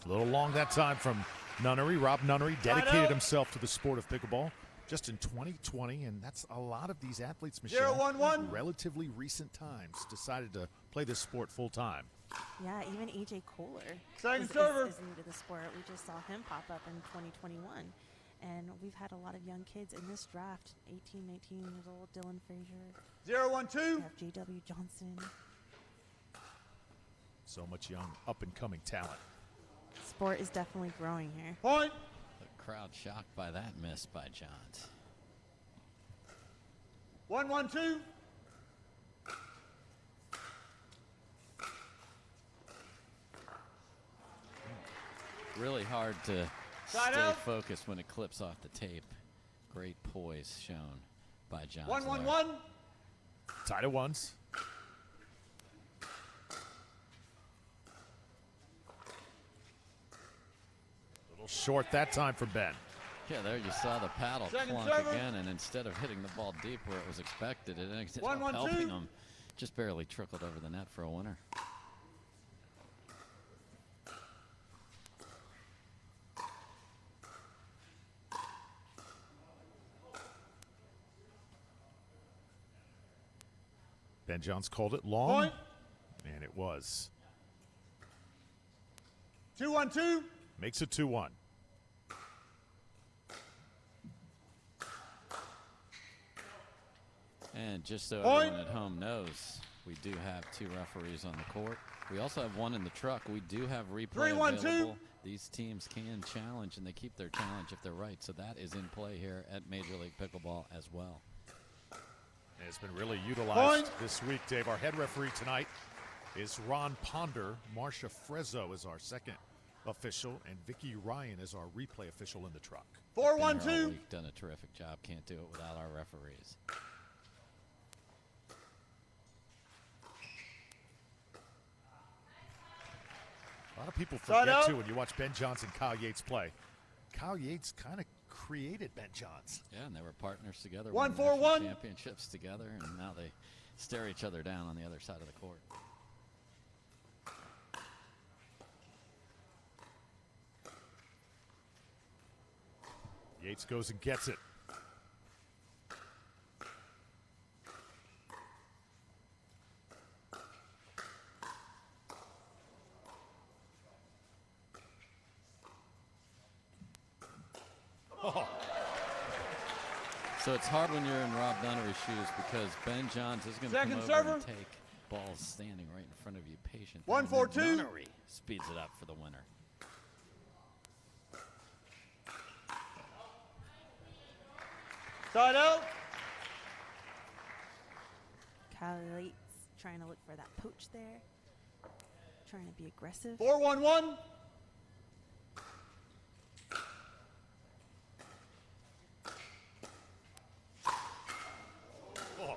[SPEAKER 1] A little long that time from Nunnery. Rob Nunnery dedicated himself to the sport of pickleball just in 2020, and that's a lot of these athletes, Michelle,
[SPEAKER 12] 0-1-1.
[SPEAKER 1] relatively recent times, decided to play this sport full time.
[SPEAKER 3] Yeah, even AJ Kohler
[SPEAKER 12] Second
[SPEAKER 3] is
[SPEAKER 12] server.
[SPEAKER 3] new to the sport. We just saw him pop up in 2021. And we've had a lot of young kids in this draft, 18, 19 years old, Dylan Frazier.
[SPEAKER 12] 0-1-2.
[SPEAKER 3] We have J.W. Johnson.
[SPEAKER 1] So much young, up-and-coming talent.
[SPEAKER 3] Sport is definitely growing here.
[SPEAKER 12] Point.
[SPEAKER 2] The crowd shocked by that miss by Johns.
[SPEAKER 12] 1-1-2.
[SPEAKER 2] Really hard to
[SPEAKER 12] Side
[SPEAKER 2] stay
[SPEAKER 12] out.
[SPEAKER 2] focused when it clips off the tape. Great poise shown by Johns.
[SPEAKER 12] 1-1-1.
[SPEAKER 1] Tied at ones. Little short that time for Ben.
[SPEAKER 2] Yeah, there you saw the paddle
[SPEAKER 12] Second
[SPEAKER 2] clunk
[SPEAKER 12] server.
[SPEAKER 2] again, and instead of hitting the ball deep where it was expected, it ended up
[SPEAKER 12] 1-1-2.
[SPEAKER 2] helping him. Just barely trickled over the net for a winner.
[SPEAKER 1] Ben Johns called it long,
[SPEAKER 12] Point.
[SPEAKER 1] and it was.
[SPEAKER 12] 2-1-2.
[SPEAKER 1] Makes it 2-1.
[SPEAKER 2] And just so
[SPEAKER 12] Point.
[SPEAKER 2] everyone at home knows, we do have 2 referees on the court. We also have 1 in the truck. We do have replay
[SPEAKER 12] 3-1-2.
[SPEAKER 2] available. These teams can challenge, and they keep their challenge if they're right. So that is in play here at Major League Pickleball as well.
[SPEAKER 1] And it's been really utilized
[SPEAKER 12] Point.
[SPEAKER 1] this week, Dave. Our head referee tonight is Ron Ponder. Marcia Frezzo is our second official, and Vicky Ryan is our replay official in the truck.
[SPEAKER 2] Been here all
[SPEAKER 12] 4-1-2.
[SPEAKER 2] week, done a terrific job. Can't do it without our referees.
[SPEAKER 1] A lot of people
[SPEAKER 12] Side
[SPEAKER 1] forget,
[SPEAKER 12] out.
[SPEAKER 1] too, when you watch Ben Johns and Kyle Yates play. Kyle Yates kind of created Ben Johns.
[SPEAKER 2] Yeah, and they were partners together.
[SPEAKER 12] 1-4-1.
[SPEAKER 2] won national championships together, and now they stare each other down on the other side of the court.
[SPEAKER 1] Yates goes and gets it. Oh.
[SPEAKER 2] So it's hard when you're in Rob Nunnery's shoes because Ben Johns is going to come
[SPEAKER 12] Second
[SPEAKER 2] over
[SPEAKER 12] server.
[SPEAKER 2] and take balls standing right in front of you, patient.
[SPEAKER 12] 1-4-2.
[SPEAKER 2] Nunnery speeds it up for the winner.
[SPEAKER 12] Side out.
[SPEAKER 3] Callie trying to look for that poach there. Trying to be aggressive.
[SPEAKER 12] 4-1-1.
[SPEAKER 1] Oh.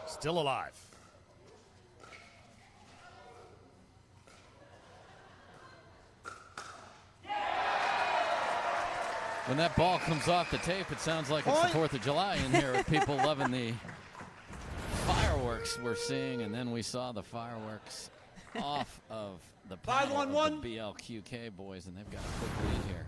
[SPEAKER 1] Still alive.
[SPEAKER 2] When that ball comes off the tape, it sounds like it's the 4th of July in here with people loving the fireworks we're seeing. And then we saw the fireworks off of the paddle of the BLQK boys, and they've got a quick lead here.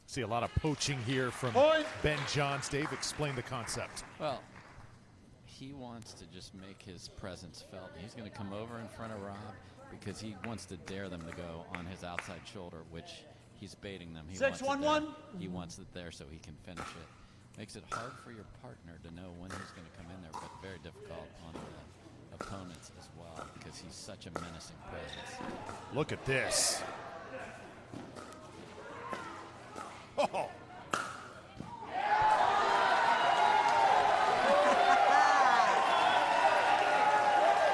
[SPEAKER 1] See a lot of poaching here from Ben Johns. Dave, explain the concept.
[SPEAKER 2] Well, he wants to just make his presence felt. He's going to come over in front of Rob because he wants to dare them to go on his outside shoulder, which he's baiting them. He wants it there so he can finish it. Makes it hard for your partner to know when he's going to come in there, but very difficult on the opponents as well because he's such a menacing presence.
[SPEAKER 1] Look at this. Oh.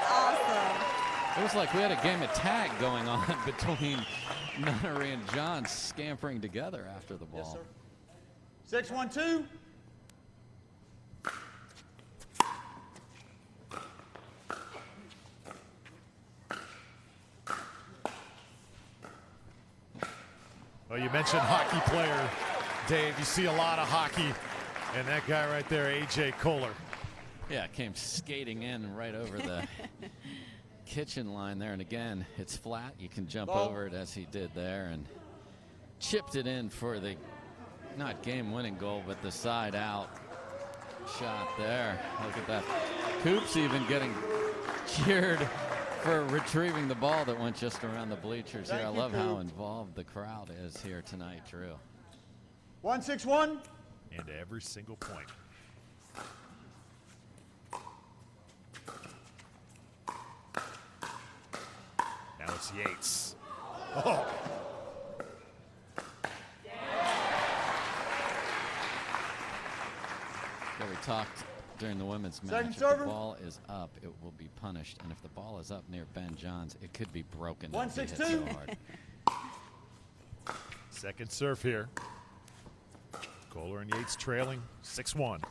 [SPEAKER 3] Awesome.
[SPEAKER 2] It was like we had a game of tag going on between Nunnery and John scampering together after the ball.
[SPEAKER 12] Yes, sir. 6-1-2.
[SPEAKER 1] Well, you mentioned hockey player, Dave. You see a lot of hockey. And that guy right there, A.J. Kohler.
[SPEAKER 2] Yeah, came skating in right over the kitchen line there. And again, it's flat. You can jump over it as he did there and chipped it in for the, not game-winning goal, but the side-out shot there. Look at that. Coops even getting cheered for retrieving the ball that went just around the bleachers here. I love how involved the crowd is here tonight, Drew.
[SPEAKER 12] 1-6-1.
[SPEAKER 1] And every single point. Now it's Yates. Oh.
[SPEAKER 2] Yeah, we talked during the women's match. If the ball is up, it will be punished. And if the ball is up near Ben Johns, it could be broken.
[SPEAKER 12] 1-6-2.
[SPEAKER 2] So hard.
[SPEAKER 1] Second serve here. Kohler and Yates trailing 6-1.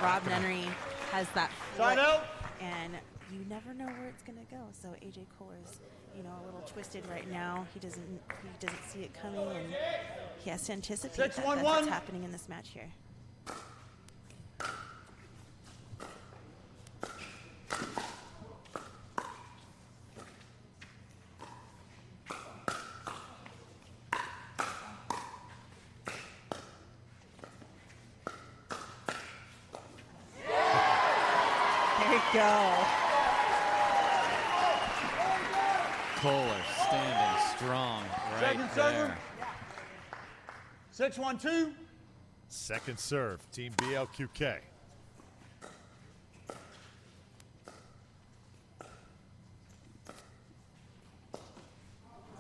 [SPEAKER 3] Rob Nunnery has that
[SPEAKER 12] Side out.
[SPEAKER 3] And you never know where it's going to go. So A.J. Kohler's, you know, a little twisted right now. He doesn't see it coming, and he has to anticipate that's what's happening in this match here. There you go.
[SPEAKER 2] Kohler standing strong right there.
[SPEAKER 12] 6-1-2.
[SPEAKER 1] Second serve, Team BLQK.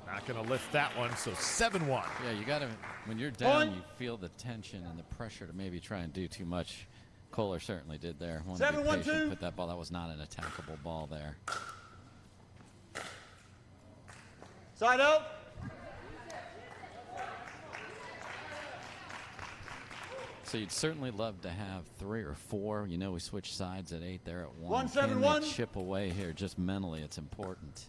[SPEAKER 1] Not going to lift that one, so 7-1.
[SPEAKER 2] Yeah, you got to, when you're down, you feel the tension and the pressure to maybe try and do too much. Kohler certainly did there. Wanted to be patient, put that ball. That was not an attackable ball there.
[SPEAKER 12] Side out.
[SPEAKER 2] So you'd certainly love to have 3 or 4. You know, we switched sides at 8 there at 1.
[SPEAKER 12] 1-7-1.
[SPEAKER 2] Can they chip away here just mentally? It's important.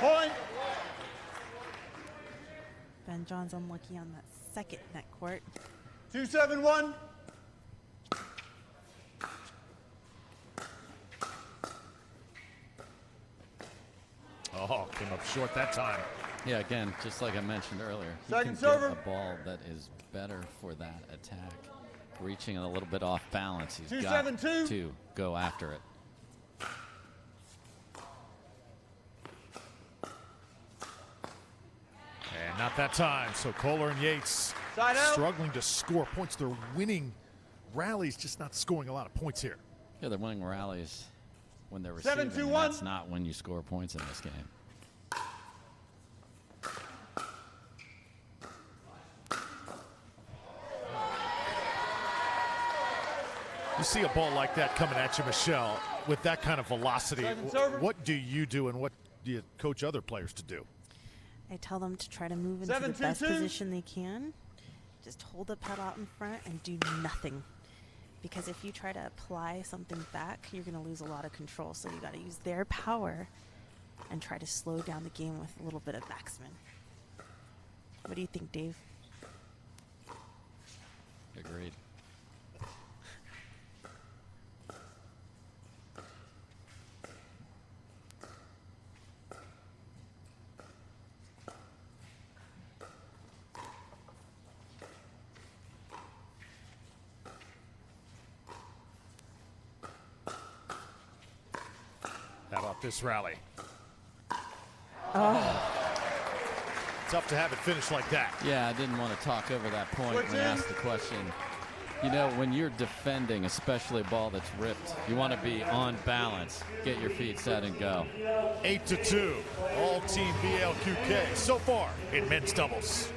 [SPEAKER 12] Point.
[SPEAKER 3] Ben Johns unlucky on that second net court.
[SPEAKER 12] 2-7-1.
[SPEAKER 1] Oh, came up short that time.
[SPEAKER 2] Yeah, again, just like I mentioned earlier, he
[SPEAKER 12] Second
[SPEAKER 2] can
[SPEAKER 12] server.
[SPEAKER 2] get a ball that is better for that attack reaching a little bit off balance. He's
[SPEAKER 12] 272.
[SPEAKER 2] got to go after it.
[SPEAKER 1] And not that time. So Kohler and Yates
[SPEAKER 12] Side out.
[SPEAKER 1] struggling to score points. They're winning rallies, just not scoring a lot of points here.
[SPEAKER 2] Yeah, they're winning rallies when they're receiving.
[SPEAKER 12] 7-2-1.
[SPEAKER 2] That's not when you score points in this game.
[SPEAKER 1] You see a ball like that coming at you, Michelle, with that kind of velocity. What do you do, and what do you coach other players to do?
[SPEAKER 3] I tell them to try to move into the best position they can. Just hold the pedal out in front and do nothing. Because if you try to apply something back, you're going to lose a lot of control. So you got to use their power and try to slow down the game with a little bit of backspin. What do you think, Dave?
[SPEAKER 2] Agreed.
[SPEAKER 1] How about this rally?
[SPEAKER 3] Oh.
[SPEAKER 1] Tough to have it finish like that.
[SPEAKER 2] Yeah, I didn't want to talk over that point when I asked the question. You know, when you're defending, especially a ball that's ripped, you want to be on balance, get your feet set and go.
[SPEAKER 1] 8-2, all team BLQK so far in men's doubles.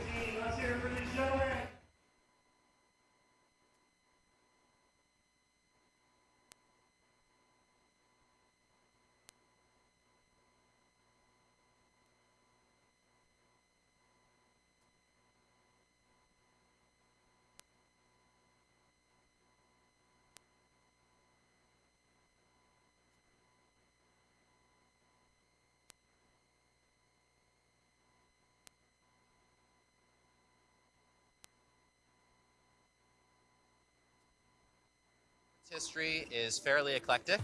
[SPEAKER 14] History is fairly eclectic.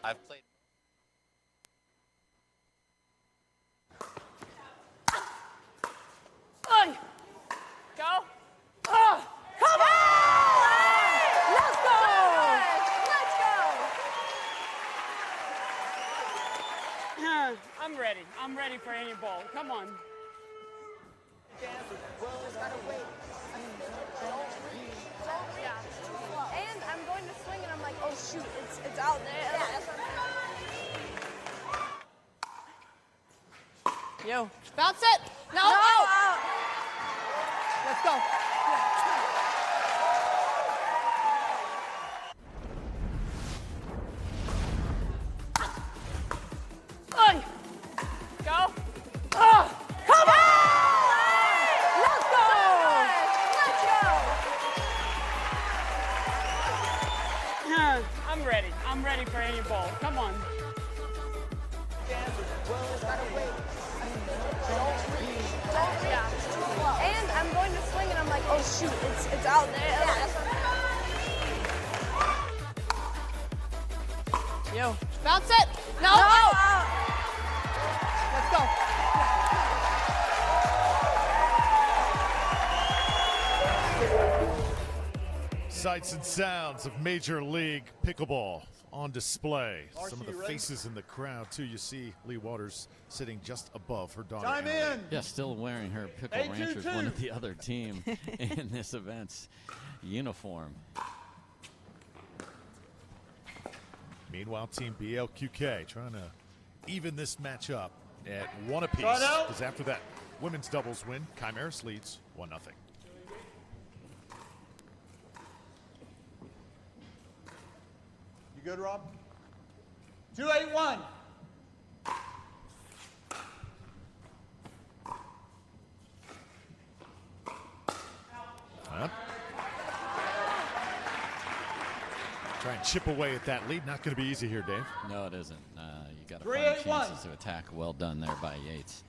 [SPEAKER 14] I've played.
[SPEAKER 10] Oi! Go! Oh! Come on! Let's go! Let's go!
[SPEAKER 11] I'm ready. I'm ready for any ball. Come on.
[SPEAKER 10] Yeah. And I'm going to swing and I'm like, oh shoot, it's out there. Yeah, that's what I'm
[SPEAKER 5] Yo, bounce it. No,
[SPEAKER 10] No,
[SPEAKER 5] out.
[SPEAKER 10] out.
[SPEAKER 5] Let's go.
[SPEAKER 10] Oi! Go! Oh! Come on! Let's go! Let's go!
[SPEAKER 11] I'm ready. I'm ready for any ball. Come on.
[SPEAKER 10] Yeah. And I'm going to swing and I'm like, oh shoot, it's out there. Yeah, that's what
[SPEAKER 5] Yo, bounce it. No,
[SPEAKER 10] No,
[SPEAKER 5] out.
[SPEAKER 10] out.
[SPEAKER 5] Let's go.
[SPEAKER 1] Sights and sounds of Major League Pickleball on display. Some of the faces in the crowd, too. You see Lee Waters sitting just above her daughter.
[SPEAKER 12] Time
[SPEAKER 1] Emily.
[SPEAKER 12] in.
[SPEAKER 2] Yeah, still wearing her Pickle
[SPEAKER 12] 8-2-2.
[SPEAKER 2] Ranchers, one of the other team in this event's uniform.
[SPEAKER 1] Meanwhile, Team BLQK trying to even this match up at one apiece.
[SPEAKER 12] Side out.
[SPEAKER 1] Because after that women's doubles win, Chimeras leads 1-0.
[SPEAKER 12] You good, Rob? 281.
[SPEAKER 1] Huh? Try and chip away at that lead. Not going to be easy here, Dave.
[SPEAKER 2] No, it isn't. You got to find
[SPEAKER 12] 3-8-1.
[SPEAKER 2] chances to attack. Well done there by Yates.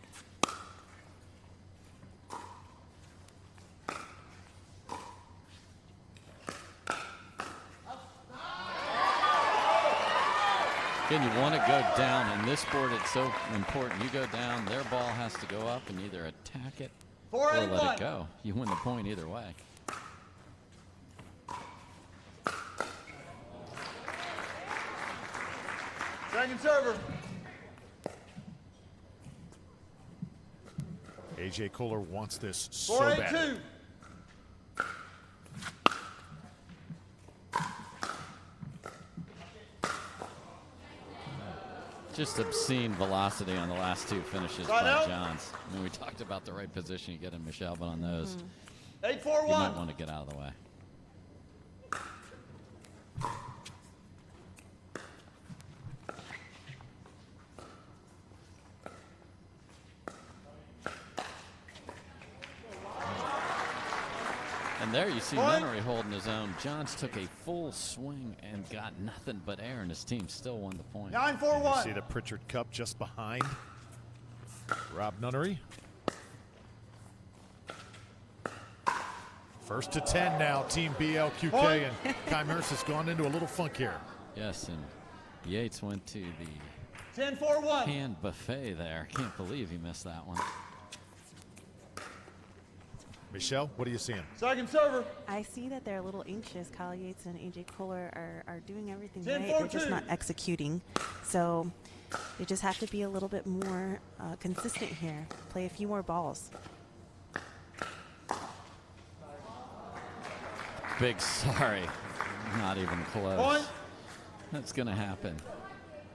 [SPEAKER 2] Again, you want to go down. In this sport, it's so important. You go down, their ball has to go up and either attack it or let
[SPEAKER 12] 481.
[SPEAKER 2] it go. You win the point either way.
[SPEAKER 12] Second server.
[SPEAKER 1] AJ Kohler wants this so bad.
[SPEAKER 12] 4-8-2.
[SPEAKER 2] Just obscene velocity on the last two finishes by Johns. I mean, we talked about the right position you get in Michelle, but on those,
[SPEAKER 12] 8-4-1.
[SPEAKER 2] you might want to get out of the way. And there you see Nunnery holding his own. Johns took a full swing and got nothing but air, and his team still won the point.
[SPEAKER 12] 9-4-1.
[SPEAKER 1] You see the Pritchard Cup just behind Rob Nunnery. First to 10 now, Team BLQK, and Chimeras has gone into a little funk here.
[SPEAKER 2] Yes, and Yates went to the
[SPEAKER 12] 10-4-1.
[SPEAKER 2] hand buffet there. Can't believe he missed that one.
[SPEAKER 1] Michelle, what are you seeing?
[SPEAKER 12] Second server.
[SPEAKER 3] I see that they're a little anxious. Kyle Yates and AJ Kohler are doing everything
[SPEAKER 12] 10-4-2.
[SPEAKER 3] right. They're just not executing. So they just have to be a little bit more consistent here. Play a few more balls.
[SPEAKER 2] Big sorry. Not even close. That's going to happen.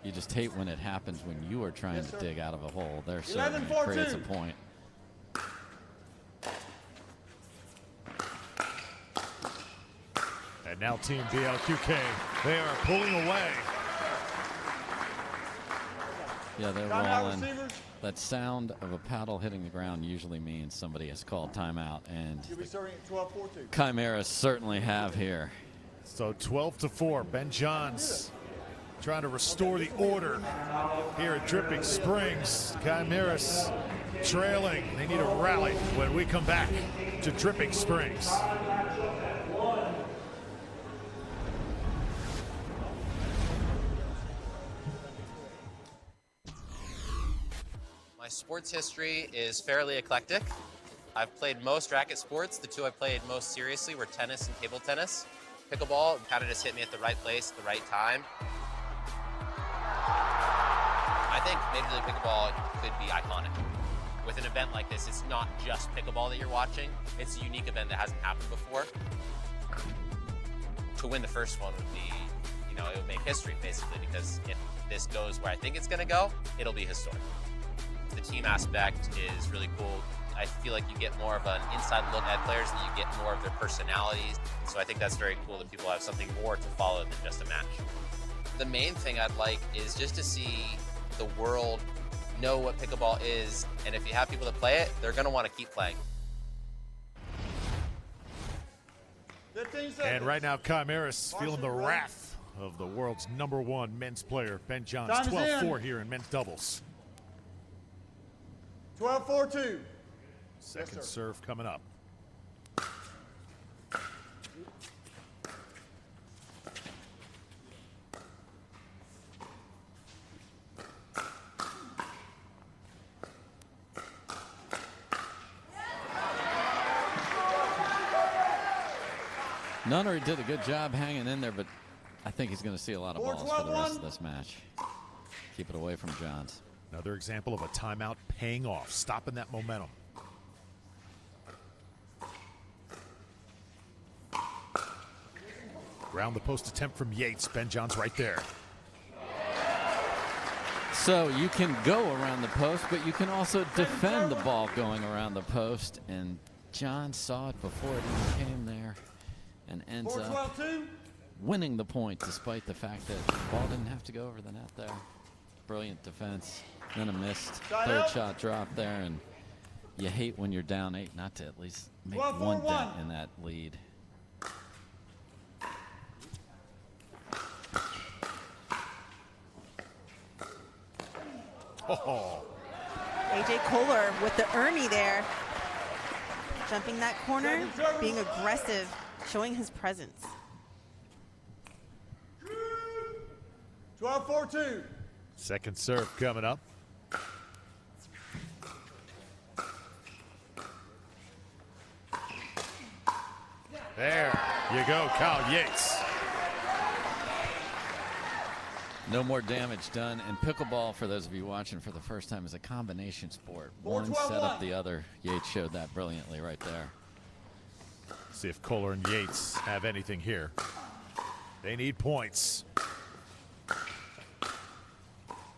[SPEAKER 2] You just hate when it happens when you are trying to dig out of a hole. There certainly creates a point.
[SPEAKER 1] And now Team BLQK, they are pulling away.
[SPEAKER 2] Yeah, they're rolling. That sound of a paddle hitting the ground usually means somebody has called timeout, and Chimeras certainly have here.
[SPEAKER 1] So 12-4, Ben Johns trying to restore the order here at Dripping Springs. Chimeras trailing. They need a rally when we come back to Dripping Springs.
[SPEAKER 14] My sports history is fairly eclectic. I've played most racket sports. The two I played most seriously were tennis and table tennis. Pickleball kind of just hit me at the right place at the right time. I think Major League Pickleball could be iconic. With an event like this, it's not just pickleball that you're watching. It's a unique event that hasn't happened before. To win the first one would be, you know, it would make history basically, because if this goes where I think it's gonna go, it'll be historic. The team aspect is really cool. I feel like you get more of an inside look at players and you get more of their personalities. So I think that's very cool that people have something more to follow than just a match. The main thing I'd like is just to see the world know what pickleball is, and if you have people that play it, they're gonna want to keep playing.
[SPEAKER 1] And right now, Chimeras feeling the wrath of the world's #1 men's player, Ben Johns. 12-4 here in men's doubles.
[SPEAKER 12] 12-4-2.
[SPEAKER 1] Second serve coming up.
[SPEAKER 2] Nunnery did a good job hanging in there, but I think he's going to see a lot of balls for the rest of this match. Keep it away from Johns.
[SPEAKER 1] Another example of a timeout paying off, stopping that momentum. Round the post attempt from Yates. Ben Johns right there.
[SPEAKER 2] So you can go around the post, but you can also defend the ball going around the post. And John saw it before it even came there and ends up winning the point despite the fact that the ball didn't have to go over the net there. Brilliant defense. Then a missed third shot drop there, and you hate when you're down 8 not to at least make one dent in that lead.
[SPEAKER 3] AJ Kohler with the Ernie there. Jumping that corner, being aggressive, showing his presence.
[SPEAKER 12] 12-4-2.
[SPEAKER 1] Second serve coming up. There you go, Kyle Yates.
[SPEAKER 2] No more damage done. And pickleball, for those of you watching for the first time, is a combination sport. One set up the other. Yates showed that brilliantly right there.
[SPEAKER 1] See if Kohler and Yates have anything here. They need points.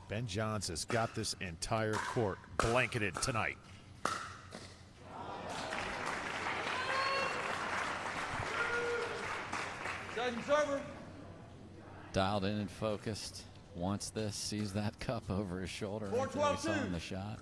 [SPEAKER 1] Ben Johns has got this entire court blanketed tonight.
[SPEAKER 12] Second server.
[SPEAKER 2] Dialed in and focused. Wants this, sees that cup over his shoulder. Right there we saw in the shot.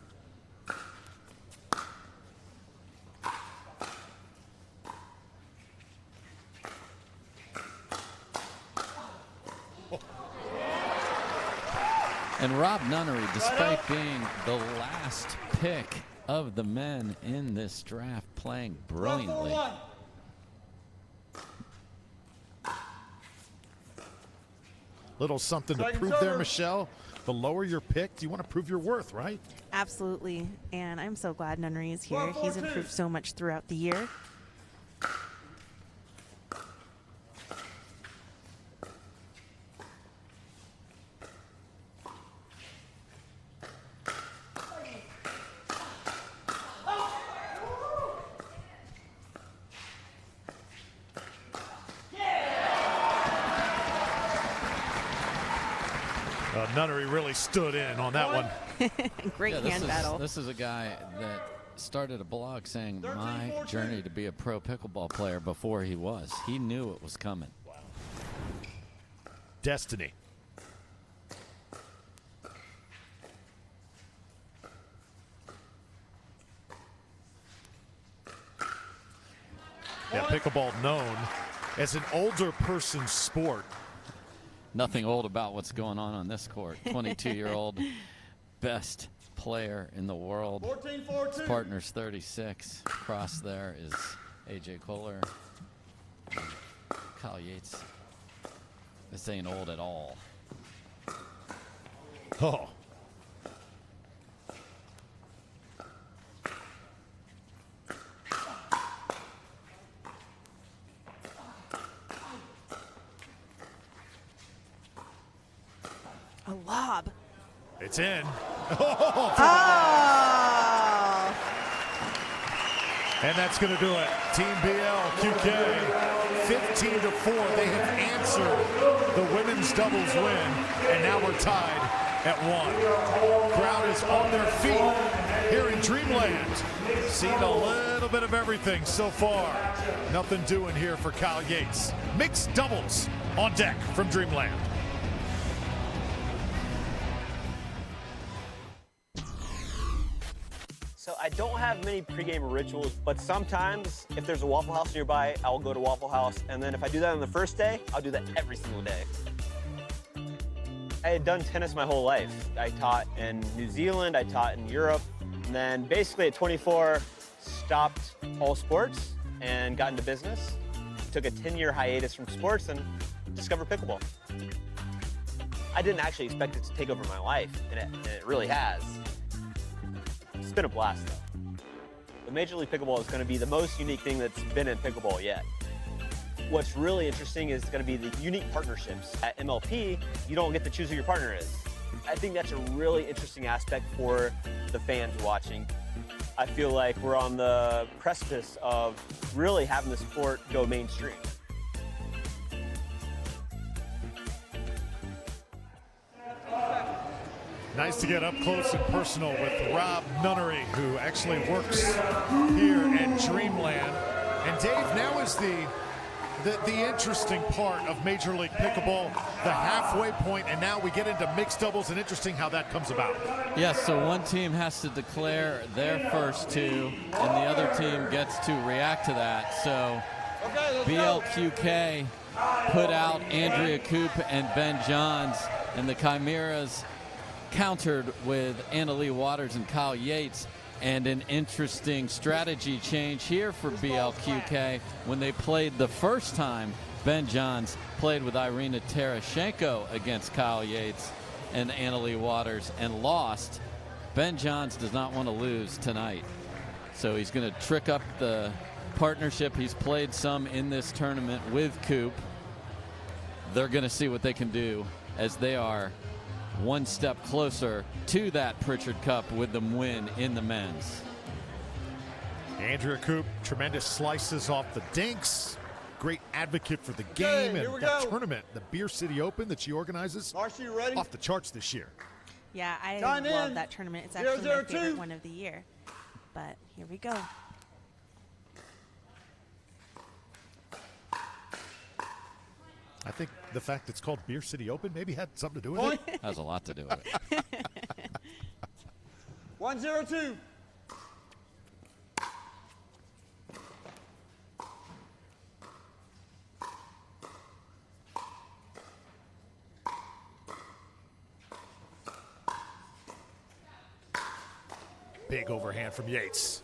[SPEAKER 2] And Rob Nunnery, despite being the last pick of the men in this draft, playing brilliantly.
[SPEAKER 1] Little something to prove there, Michelle. The lower you're picked, you want to prove your worth, right?
[SPEAKER 3] Absolutely. And I'm so glad Nunnery is here. He's improved so much throughout the year.
[SPEAKER 1] Nunnery really stood in on that one.
[SPEAKER 3] Great hand battle.
[SPEAKER 2] This is a guy that started a blog saying my journey to be a pro pickleball player before he was. He knew it was coming.
[SPEAKER 1] Destiny. Yeah, pickleball known as an older person's sport.
[SPEAKER 2] Nothing old about what's going on this court. 22-year-old best player in the world.
[SPEAKER 12] 14-14.
[SPEAKER 2] His partner's 36. Across there is AJ Kohler. Kyle Yates. This ain't old at all.
[SPEAKER 1] Oh.
[SPEAKER 3] A lob.
[SPEAKER 1] It's in.
[SPEAKER 3] Oh!
[SPEAKER 1] And that's going to do it. Team BLQK, 15-4. They have answered the women's doubles win, and now we're tied at 1. Crowd is on their feet here in Dreamland. Seen a little bit of everything so far. Nothing doing here for Kyle Yates. Mixed doubles on deck from Dreamland.
[SPEAKER 15] So I don't have many pregame rituals, but sometimes if there's a Waffle House nearby, I'll go to Waffle House. And then if I do that on the first day, I'll do that every single day. I had done tennis my whole life. I taught in New Zealand, I taught in Europe. And then basically at 24, stopped all sports and got into business. Took a 10-year hiatus from sports and discovered pickleball. I didn't actually expect it to take over my life, and it really has. It's been a blast, though. The Major League Pickleball is going to be the most unique thing that's been in pickleball yet. What's really interesting is going to be the unique partnerships. At MLP, you don't get to choose who your partner is. I think that's a really interesting aspect for the fans watching. I feel like we're on the precipice of really having the sport go mainstream.
[SPEAKER 1] Nice to get up close and personal with Rob Nunnery, who actually works here at Dreamland. And Dave, now is the interesting part of Major League Pickleball, the halfway point, and now we get into mixed doubles, and interesting how that comes about.
[SPEAKER 2] Yes, so one team has to declare their first two, and the other team gets to react to that. So BLQK put out Andrea Coop and Ben Johns, and the Chimeras countered with Annalie Waters and Kyle Yates. And an interesting strategy change here for BLQK. When they played the first time, Ben Johns played with Irina Terashenko against Kyle Yates and Annalie Waters and lost. Ben Johns does not want to lose tonight. So he's going to trick up the partnership. He's played some in this tournament with Coop. They're going to see what they can do as they are one step closer to that Pritchard Cup with them win in the men's.
[SPEAKER 1] Andrea Coop, tremendous slices off the dinks. Great advocate for the game and that tournament, the Beer City Open that she organizes,
[SPEAKER 12] Marcy, you ready?
[SPEAKER 1] off the charts this year.
[SPEAKER 3] Yeah, I
[SPEAKER 12] Time
[SPEAKER 3] love
[SPEAKER 12] in.
[SPEAKER 3] that tournament. It's actually
[SPEAKER 12] 0-0-2.
[SPEAKER 3] my favorite one of the year. But here we go.
[SPEAKER 1] I think the fact it's called Beer City Open maybe had something to do with it.
[SPEAKER 2] Has a lot to do with it.
[SPEAKER 12] 1-0-2.
[SPEAKER 1] Big overhand from Yates.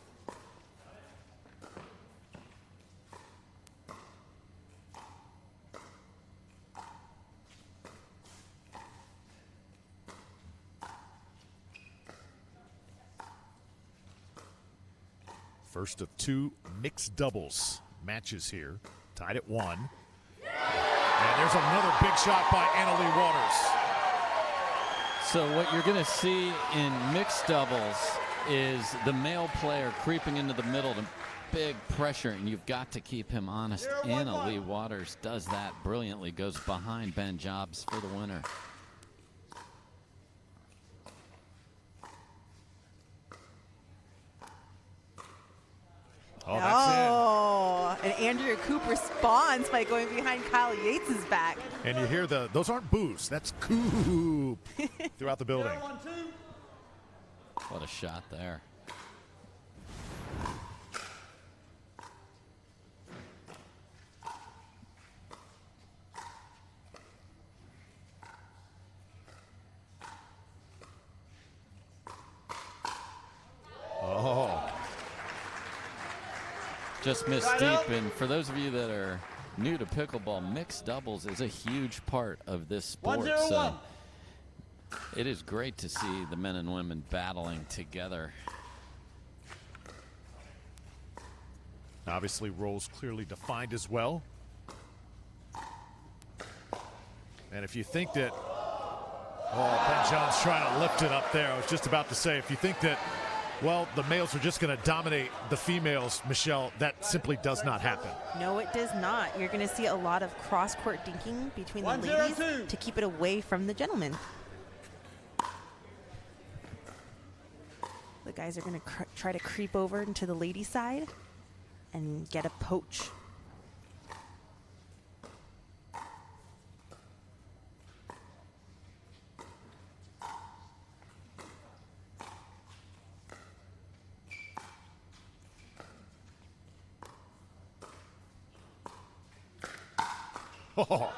[SPEAKER 1] First of two mixed doubles matches here, tied at 1. And there's another big shot by Annalie Waters.
[SPEAKER 2] So what you're going to see in mixed doubles is the male player creeping into the middle to big pressure, and you've got to keep him honest. Annalie Waters does that brilliantly, goes behind Ben Jobs for the winner.
[SPEAKER 1] Oh, that's
[SPEAKER 3] and Andrea Coop responds by going behind Kyle Yates' back.
[SPEAKER 1] in. And you hear those aren't boos, that's Coop throughout the building.
[SPEAKER 2] What a shot there.
[SPEAKER 1] Oh.
[SPEAKER 2] Just missed deep, and for those of you that are new to pickleball, mixed doubles is a huge part of this sport.
[SPEAKER 12] 1-0-1.
[SPEAKER 2] So it is great to see the men and women battling together.
[SPEAKER 1] Obviously, roles clearly defined as well. And if you think that, Ben John's trying to lift it up there. I was just about to say, if you think that, well, the males are just going to dominate the females, Michelle, that simply does not happen.
[SPEAKER 3] No, it does not. You're going to see a lot of cross-court dinking between the ladies to keep it away from the gentlemen. The guys are going to try to creep over into the lady side and get a poach.
[SPEAKER 1] Oh,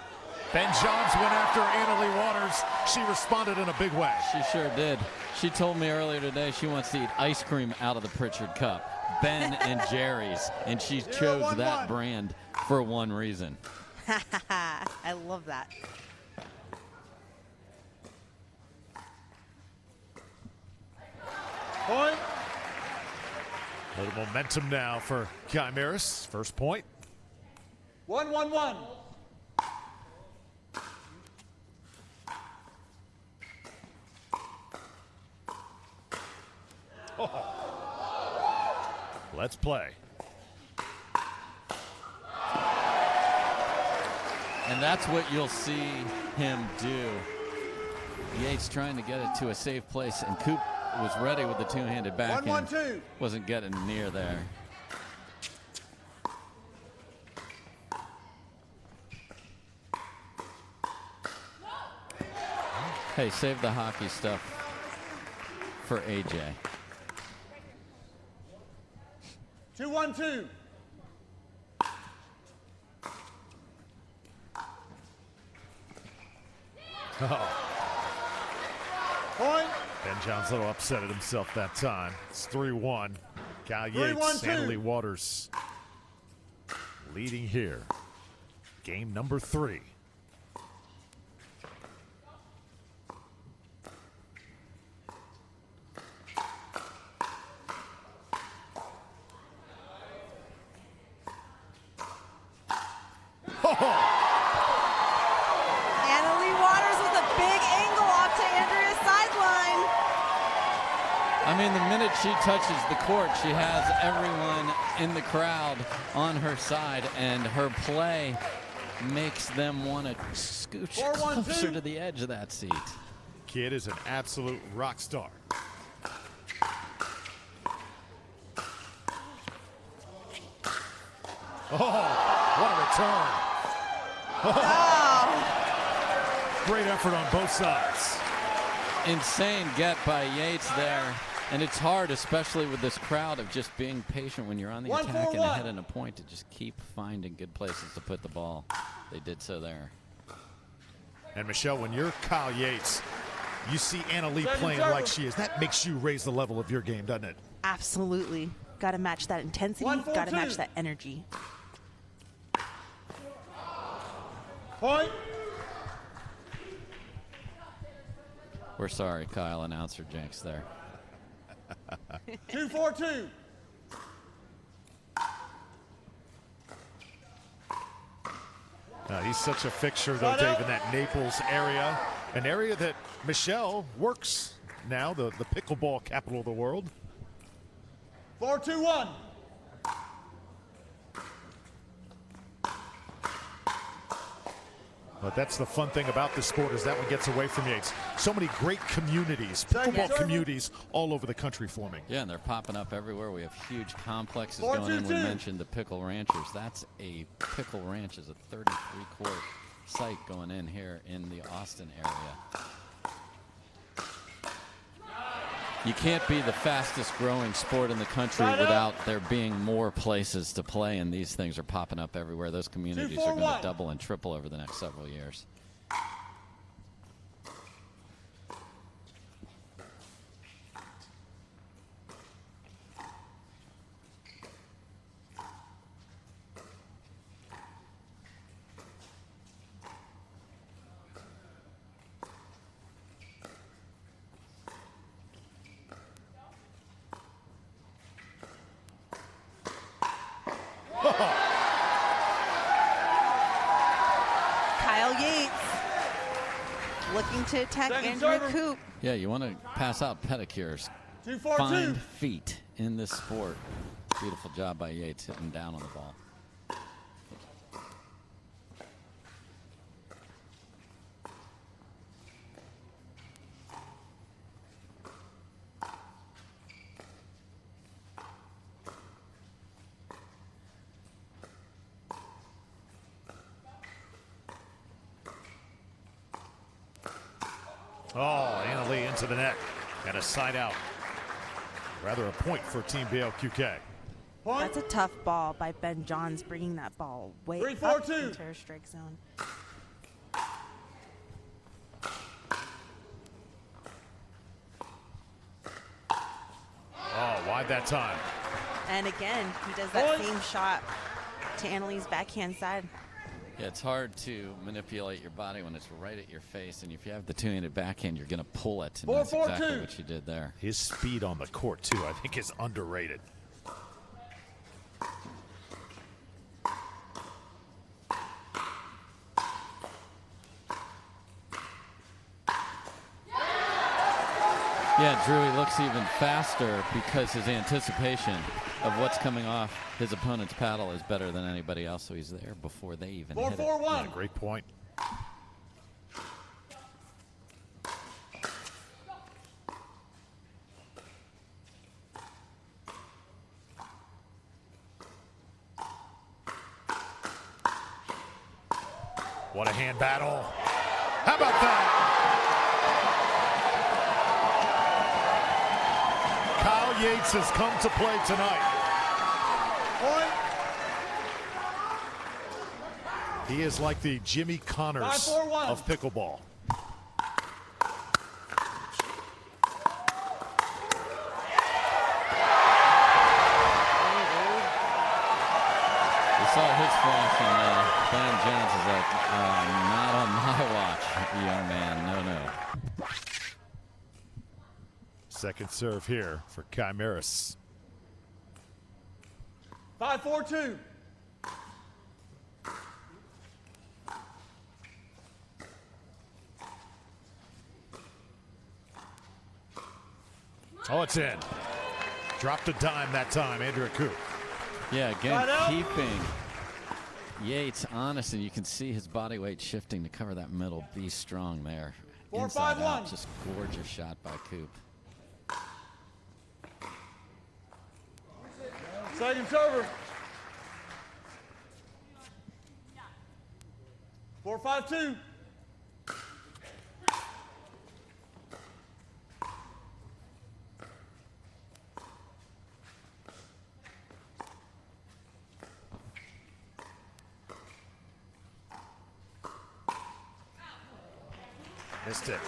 [SPEAKER 1] Ben Johns went after Annalie Waters. She responded in a big way.
[SPEAKER 2] She sure did. She told me earlier today she wants to eat ice cream out of the Pritchard Cup, Ben and Jerry's, and she chose that brand for one reason.
[SPEAKER 3] I love that.
[SPEAKER 12] Point.
[SPEAKER 1] A little momentum now for Chimeras. First point.
[SPEAKER 12] 1-1-1.
[SPEAKER 1] Let's play.
[SPEAKER 2] And that's what you'll see him do. Yates trying to get it to a safe place, and Coop was ready with the two-handed backhand.
[SPEAKER 12] 1-1-2.
[SPEAKER 2] Wasn't getting near there. Hey, save the hockey stuff for AJ.
[SPEAKER 12] 2-1-2. Point.
[SPEAKER 1] Ben John's a little upset at himself that time. It's 3-1. Kyle Yates,
[SPEAKER 12] 3-1-2.
[SPEAKER 1] Annalie Waters leading here. Game number 3.
[SPEAKER 3] Annalie Waters with a
[SPEAKER 2] I mean, the minute she touches the court, she has everyone in the crowd on her side, and her play makes them want to scooch closer to the edge of that seat.
[SPEAKER 1] Kid is an absolute rock star. Oh, what a return. Oh. Great effort on both sides.
[SPEAKER 2] Insane get by Yates there. And it's hard, especially with this crowd, of just being patient when you're on the attack and ahead in a point, to just keep finding good places to put the ball. They did so there.
[SPEAKER 1] And Michelle, when you're Kyle Yates, you see Anna Lee playing like she is. That makes you raise the level of your game, doesn't it?
[SPEAKER 3] Absolutely. Got to match that intensity. Got to match that energy.
[SPEAKER 12] Point.
[SPEAKER 2] We're sorry, Kyle, announcer Jenks there.
[SPEAKER 12] 2-4-2.
[SPEAKER 1] He's such a fixture, though, Dave, in that Naples area. An area that Michelle works now, the pickleball capital of the world.
[SPEAKER 12] 4-2-1.
[SPEAKER 1] But that's the fun thing about this sport, is that one gets away from Yates. So many great communities, pickleball communities all over the country forming.
[SPEAKER 2] Yeah, and they're popping up everywhere. We have huge complexes going in. We mentioned the Pickle Ranchers. That's a Pickle Ranch is a 33-court site going in here in the Austin area. You can't be the fastest growing sport in the country without there being more places to play, and these things are popping up everywhere. Those communities are going to double and triple over the next several years.
[SPEAKER 3] Kyle Yates looking to attack Andrea Coop.
[SPEAKER 2] Yeah, you want to pass out pedicures.
[SPEAKER 12] 2-4-2.
[SPEAKER 2] Find feet in this sport. Beautiful job by Yates hitting down on the ball.
[SPEAKER 1] Oh, Anna Lee into the net and a side out. Rather a point for Team BLQK.
[SPEAKER 3] That's a tough ball by Ben Johns, bringing that ball way up into her strike zone.
[SPEAKER 1] Oh, wide that time.
[SPEAKER 3] And again, he does that same shot to Annalie's backhand side.
[SPEAKER 2] Yeah, it's hard to manipulate your body when it's right at your face, and if you have the two-handed backhand, you're going to pull it, and that's exactly what you did there.
[SPEAKER 1] His speed on the court, too, I think is underrated.
[SPEAKER 2] Yeah, Drew, he looks even faster because his anticipation of what's coming off his opponent's paddle is better than anybody else, so he's there before they even hit it.
[SPEAKER 12] 4-4-1.
[SPEAKER 1] Yeah, great point. What a hand battle. How about that? Kyle Yates has come to play tonight. He is like the Jimmy Connors of pickleball.
[SPEAKER 2] We saw his flash, and Ben Jones is like, not on my watch, young man. No, no.
[SPEAKER 1] Second serve here for Chimeras.
[SPEAKER 12] 5-4-2.
[SPEAKER 1] Oh, it's in. Dropped a dime that time, Andrea Coop.
[SPEAKER 2] Yeah, again, keeping Yates honest, and you can see his body weight shifting to cover that middle. Be strong there.
[SPEAKER 12] 4,
[SPEAKER 2] Inside
[SPEAKER 12] 5,
[SPEAKER 2] out,
[SPEAKER 12] 1.
[SPEAKER 2] just gorgeous shot by Coop.
[SPEAKER 12] Second server. 4, 5, 2.
[SPEAKER 1] Missed it.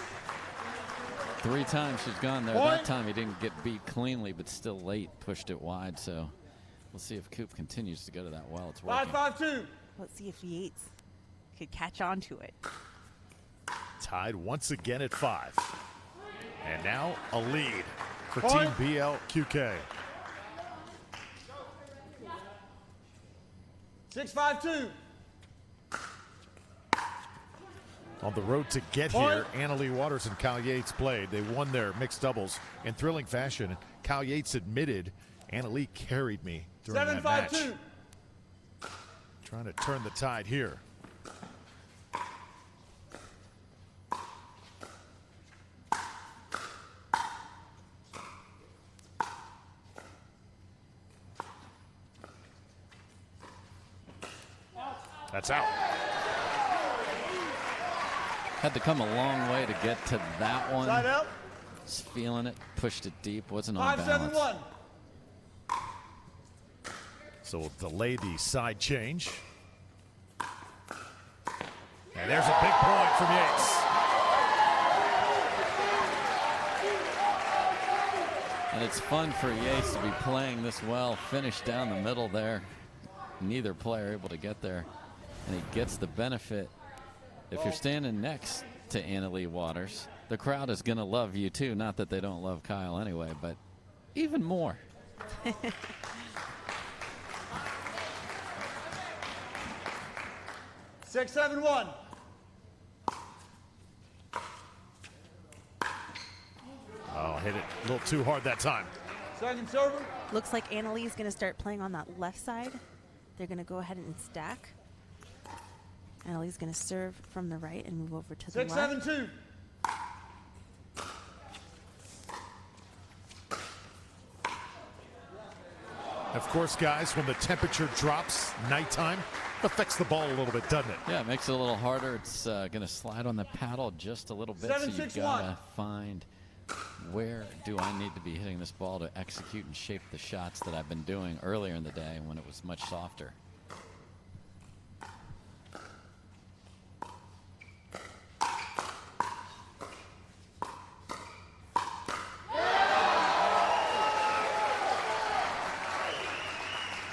[SPEAKER 2] 3 times she's gone there.
[SPEAKER 12] Point.
[SPEAKER 2] That time he didn't get beat cleanly, but still late, pushed it wide. So we'll see if Coop continues to go to that well. It's working.
[SPEAKER 12] 5, 5, 2.
[SPEAKER 3] Let's see if Yates could catch on to it.
[SPEAKER 1] Tied once again at 5. And now a lead for
[SPEAKER 12] Point.
[SPEAKER 1] Team BLQK.
[SPEAKER 12] 6, 5, 2.
[SPEAKER 1] On the road to get
[SPEAKER 12] Point.
[SPEAKER 1] here, Annalee Waters and Kyle Yates played. They won their mixed doubles in thrilling fashion. Kyle Yates admitted, Annalee carried me during
[SPEAKER 12] 7,
[SPEAKER 1] that
[SPEAKER 12] 5,
[SPEAKER 1] match.
[SPEAKER 12] 2.
[SPEAKER 1] Trying to turn the tide here. That's out.
[SPEAKER 2] Had to come a long way to get to that one.
[SPEAKER 12] Side out.
[SPEAKER 2] Just feeling it, pushed it deep, wasn't on
[SPEAKER 12] 5, 7,
[SPEAKER 2] balance.
[SPEAKER 12] 1.
[SPEAKER 1] So we'll delay the side change. And there's a big point from Yates.
[SPEAKER 2] And it's fun for Yates to be playing this well. Finish down the middle there. Neither player able to get there. And he gets the benefit. If you're standing next to Annalee Waters, the crowd is going to love you too. Not that they don't love Kyle anyway, but even more.
[SPEAKER 12] 6, 7, 1.
[SPEAKER 1] Oh, hit it a little too hard that time.
[SPEAKER 12] Second server.
[SPEAKER 3] Looks like Annalee is going to start playing on that left side. They're going to go ahead and stack. Annalee's going to serve from the right and move over to the
[SPEAKER 12] 6,
[SPEAKER 3] left.
[SPEAKER 12] 7, 2.
[SPEAKER 1] Of course, guys, when the temperature drops nighttime, affects the ball a little bit, doesn't it?
[SPEAKER 2] Yeah, it makes it a little harder. It's going to slide on the paddle just a little bit.
[SPEAKER 12] 7,
[SPEAKER 2] So you've
[SPEAKER 12] 6,
[SPEAKER 2] got
[SPEAKER 12] 1.
[SPEAKER 2] to find where do I need to be hitting this ball to execute and shape the shots that I've been doing earlier in the day when it was much softer.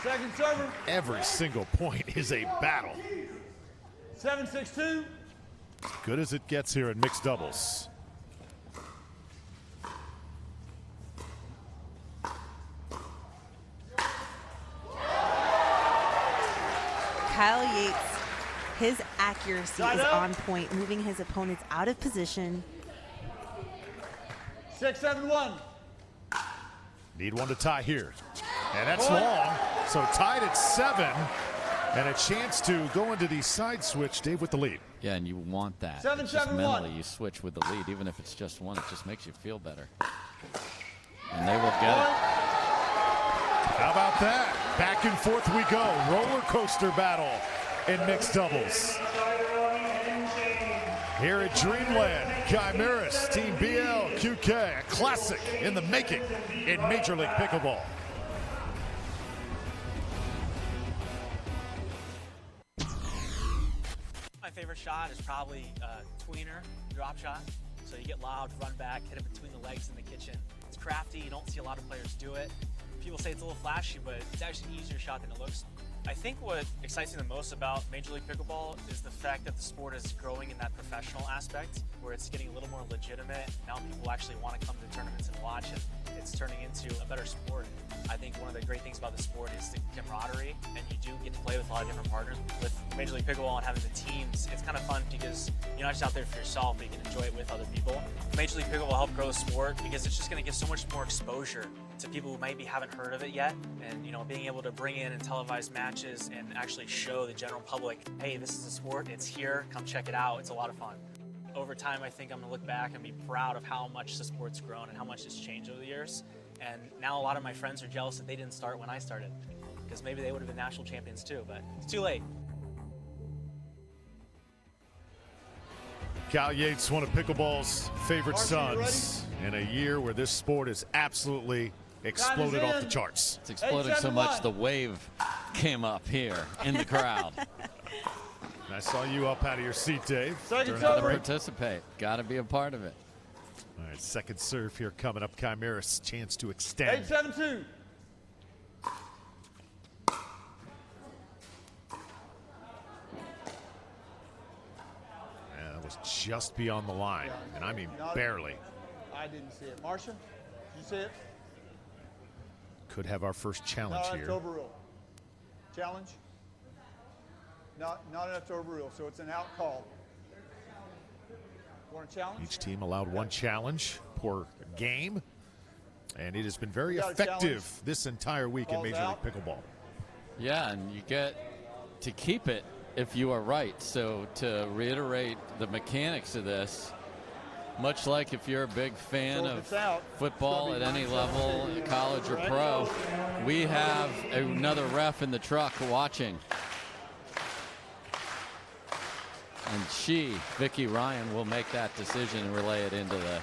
[SPEAKER 12] Second server.
[SPEAKER 1] Every single point is a battle.
[SPEAKER 12] 7, 6, 2.
[SPEAKER 1] Good as it gets here in mixed doubles.
[SPEAKER 3] Kyle Yates, his accuracy
[SPEAKER 12] Side
[SPEAKER 3] is
[SPEAKER 12] out.
[SPEAKER 3] on point, moving his opponents out of position.
[SPEAKER 12] 6, 7, 1.
[SPEAKER 1] Need one to tie here. And that's
[SPEAKER 12] Point.
[SPEAKER 1] long. So tied at 7. And a chance to go into the side switch, Dave, with the lead.
[SPEAKER 2] Yeah, and you want that.
[SPEAKER 12] 7,
[SPEAKER 2] It's just
[SPEAKER 12] 7,
[SPEAKER 2] mentally
[SPEAKER 12] 1.
[SPEAKER 2] you switch with the lead, even if it's just one. It just makes you feel better. And they will get it.
[SPEAKER 1] How about that? Back and forth we go. Roller coaster battle in mixed doubles. Here at Dreamland, Chimeras, Team BLQK, a classic in the making in Major League Pickleball.
[SPEAKER 16] My favorite shot is probably tweener, drop shot. So you get loud, run back, hit it between the legs in the kitchen. It's crafty, you don't see a lot of players do it. People say it's a little flashy, but it's actually an easier shot than it looks. I think what excites me the most about Major League Pickleball is the fact that the sport is growing in that professional aspect, where it's getting a little more legitimate. Now people actually want to come to tournaments and watch it. It's turning into a better sport. I think one of the great things about the sport is the camaraderie, and you do get to play with a lot of different partners. With Major League Pickleball and having the teams, it's kind of fun because you're not just out there for yourself, but you can enjoy it with other people. Major League Pickleball helped grow the sport because it's just going to give so much more exposure to people who maybe haven't heard of it yet, and being able to bring in and televise matches and actually show the general public, hey, this is a sport, it's here, come check it out, it's a lot of fun. Over time, I think I'm going to look back and be proud of how much the sport's grown and how much it's changed over the years. And now a lot of my friends are jealous that they didn't start when I started, because maybe they would have been national champions too, but it's too late.
[SPEAKER 1] Cal Yates, one of pickleball's favorite sons, in a year where this sport has absolutely exploded off the charts.
[SPEAKER 2] It's exploded so much the wave came up here in the crowd.
[SPEAKER 1] I saw you up out of your seat, Dave.
[SPEAKER 2] Got to participate. Got to be a part of it.
[SPEAKER 1] All right, second serve here coming up. Chimeras, chance to extend.
[SPEAKER 12] 8-7-2.
[SPEAKER 1] That was just beyond the line, and I mean barely.
[SPEAKER 12] I didn't see it. Marcia, did you see it?
[SPEAKER 1] Could have our first challenge
[SPEAKER 12] No,
[SPEAKER 1] here.
[SPEAKER 12] it's overruled. Challenge? Not enough to overrule, so it's an out call. Want a challenge?
[SPEAKER 1] Each team allowed one challenge per game, and it has been very
[SPEAKER 12] We got a
[SPEAKER 1] effective
[SPEAKER 12] challenge.
[SPEAKER 1] this entire week in
[SPEAKER 12] Ball's
[SPEAKER 1] Major
[SPEAKER 12] out.
[SPEAKER 1] League Pickleball.
[SPEAKER 2] Yeah, and you get to keep it if you are right. So to reiterate the mechanics of this, much like if you're a big fan
[SPEAKER 12] So if
[SPEAKER 2] of
[SPEAKER 12] it's out,
[SPEAKER 2] football
[SPEAKER 12] it's
[SPEAKER 2] at
[SPEAKER 12] gonna be
[SPEAKER 2] any
[SPEAKER 12] 9-7
[SPEAKER 2] level,
[SPEAKER 12] to you.
[SPEAKER 2] college or
[SPEAKER 12] Right?
[SPEAKER 2] pro, we have another ref in the truck watching. And Vicky Ryan, will make that decision and relay it into the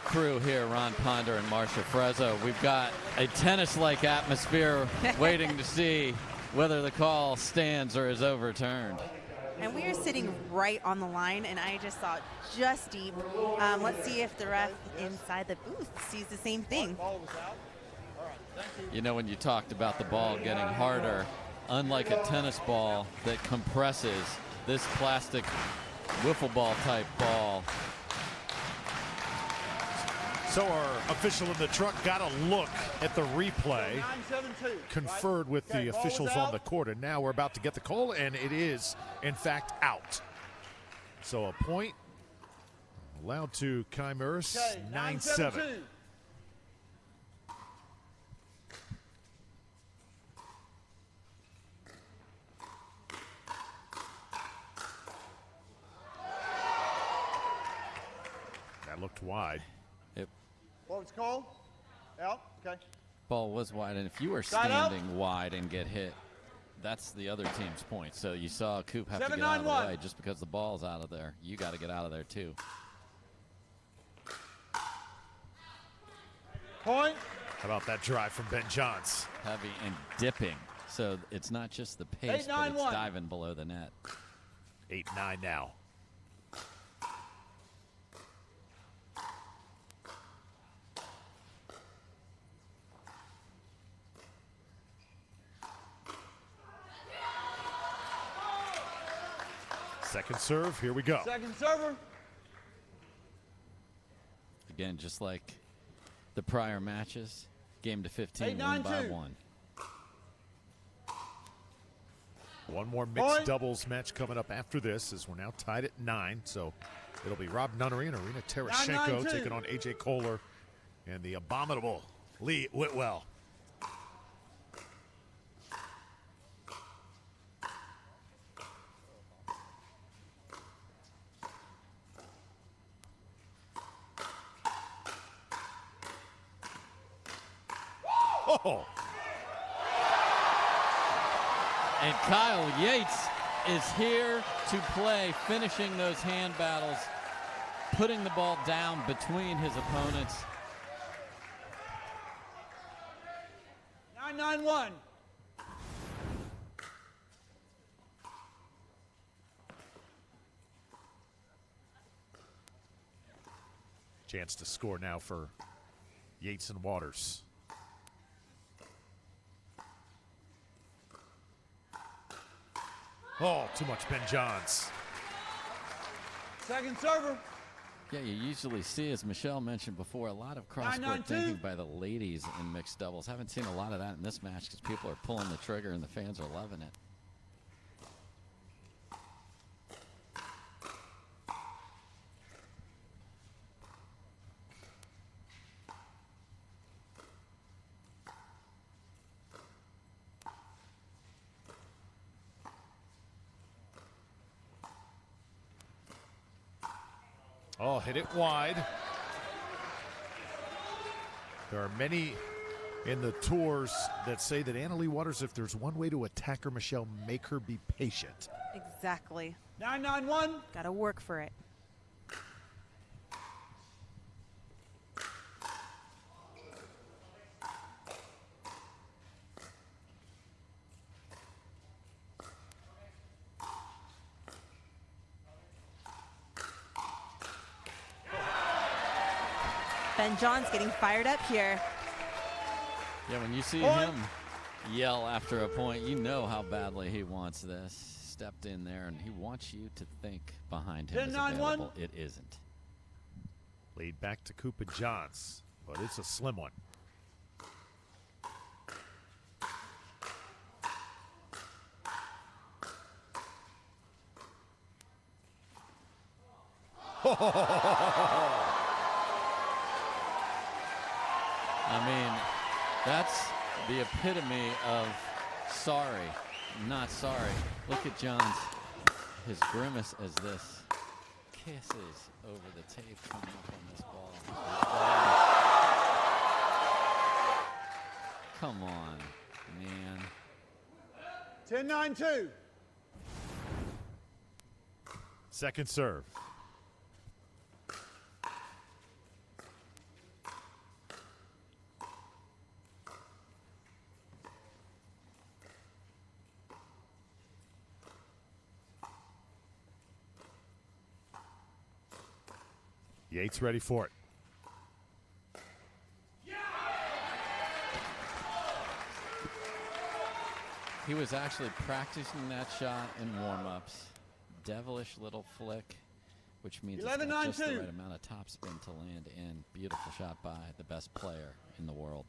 [SPEAKER 2] crew here, Ron Ponder and Marcia Frezzo. We've got a tennis-like atmosphere waiting to see whether the call stands or is overturned.
[SPEAKER 3] And we are sitting right on the line, and I just saw it just deep. Let's see if the ref inside the booth sees the same thing.
[SPEAKER 2] You know, when you talked about the ball getting harder, unlike a tennis ball that compresses, this plastic wiffle ball type ball.
[SPEAKER 1] So our official in the truck got a look at the replay,
[SPEAKER 12] 9-7-2.
[SPEAKER 1] conferred with
[SPEAKER 12] Okay,
[SPEAKER 1] the
[SPEAKER 12] ball
[SPEAKER 1] officials
[SPEAKER 12] is
[SPEAKER 1] on
[SPEAKER 12] out.
[SPEAKER 1] the court, and now we're about to get the call, and it is, in fact, out. So a point allowed to Chimeras,
[SPEAKER 12] Okay,
[SPEAKER 1] 9-7.
[SPEAKER 12] 9-7-2.
[SPEAKER 1] That looked wide.
[SPEAKER 2] Yep.
[SPEAKER 12] What was called? Out? Okay.
[SPEAKER 2] Ball was wide, and if you were
[SPEAKER 12] Side out.
[SPEAKER 2] standing wide and get hit, that's the other team's point. So you saw Coop have to
[SPEAKER 12] 7,
[SPEAKER 2] get out of
[SPEAKER 12] 9,
[SPEAKER 2] the
[SPEAKER 12] 1.
[SPEAKER 2] way just because the ball's out of there. You got to get out of there too.
[SPEAKER 12] Point.
[SPEAKER 1] How about that drive from Ben Johns?
[SPEAKER 2] Heavy and dipping. So it's not just the pace,
[SPEAKER 12] 8,
[SPEAKER 2] but
[SPEAKER 12] 9,
[SPEAKER 2] it's
[SPEAKER 12] 1.
[SPEAKER 2] diving below the net.
[SPEAKER 1] 8-9 now. Second serve, here we go.
[SPEAKER 12] Second server.
[SPEAKER 2] Again, just like the prior matches, game to 15,
[SPEAKER 12] 8, 9,
[SPEAKER 2] one by
[SPEAKER 12] 2.
[SPEAKER 2] one.
[SPEAKER 1] One more mixed
[SPEAKER 12] Point.
[SPEAKER 1] doubles match coming up after this, as we're now tied at 9. So it'll be Rob Nunnery and Irina Terashenko
[SPEAKER 12] 9-9-2.
[SPEAKER 1] taking on AJ Kohler and the abominable Lee Whitwell. Oh,
[SPEAKER 2] And Kyle Yates is here to play, finishing those hand battles, putting the ball down between his opponents.
[SPEAKER 12] 9-9-1.
[SPEAKER 1] chance to score now for Yates and Waters. Oh, too much Ben Johns.
[SPEAKER 12] Second server.
[SPEAKER 2] Yeah, you usually see, as Michelle mentioned before, a lot of cross-court thinking by the ladies in mixed doubles. Haven't seen a lot of that in this match because people are pulling the trigger and the fans are loving it.
[SPEAKER 1] Oh, hit it wide. There are many in the tours that say that Anna Leigh Waters, if there's one way to attack her, Michelle, make her be patient.
[SPEAKER 3] Exactly.
[SPEAKER 12] 991.
[SPEAKER 3] Got to work for it. Ben John's getting fired up here.
[SPEAKER 2] Yeah, when you see him yell after a point, you know how badly he wants this. Stepped in there, and he wants you to think behind him is available. It isn't.
[SPEAKER 1] Lead back to Cooper Johns, but it's a slim one.
[SPEAKER 2] I mean, that's the epitome of sorry, not sorry. Look at John's, his grimace as this kisses over the tape coming up on this ball. Come on, man.
[SPEAKER 12] 10-9-2.
[SPEAKER 1] Second serve. Yates ready for it.
[SPEAKER 2] He was actually practicing that shot in warm-ups. Devilish little flick, which means it's got just the right amount of topspin to land in. Beautiful shot by the best player in the world.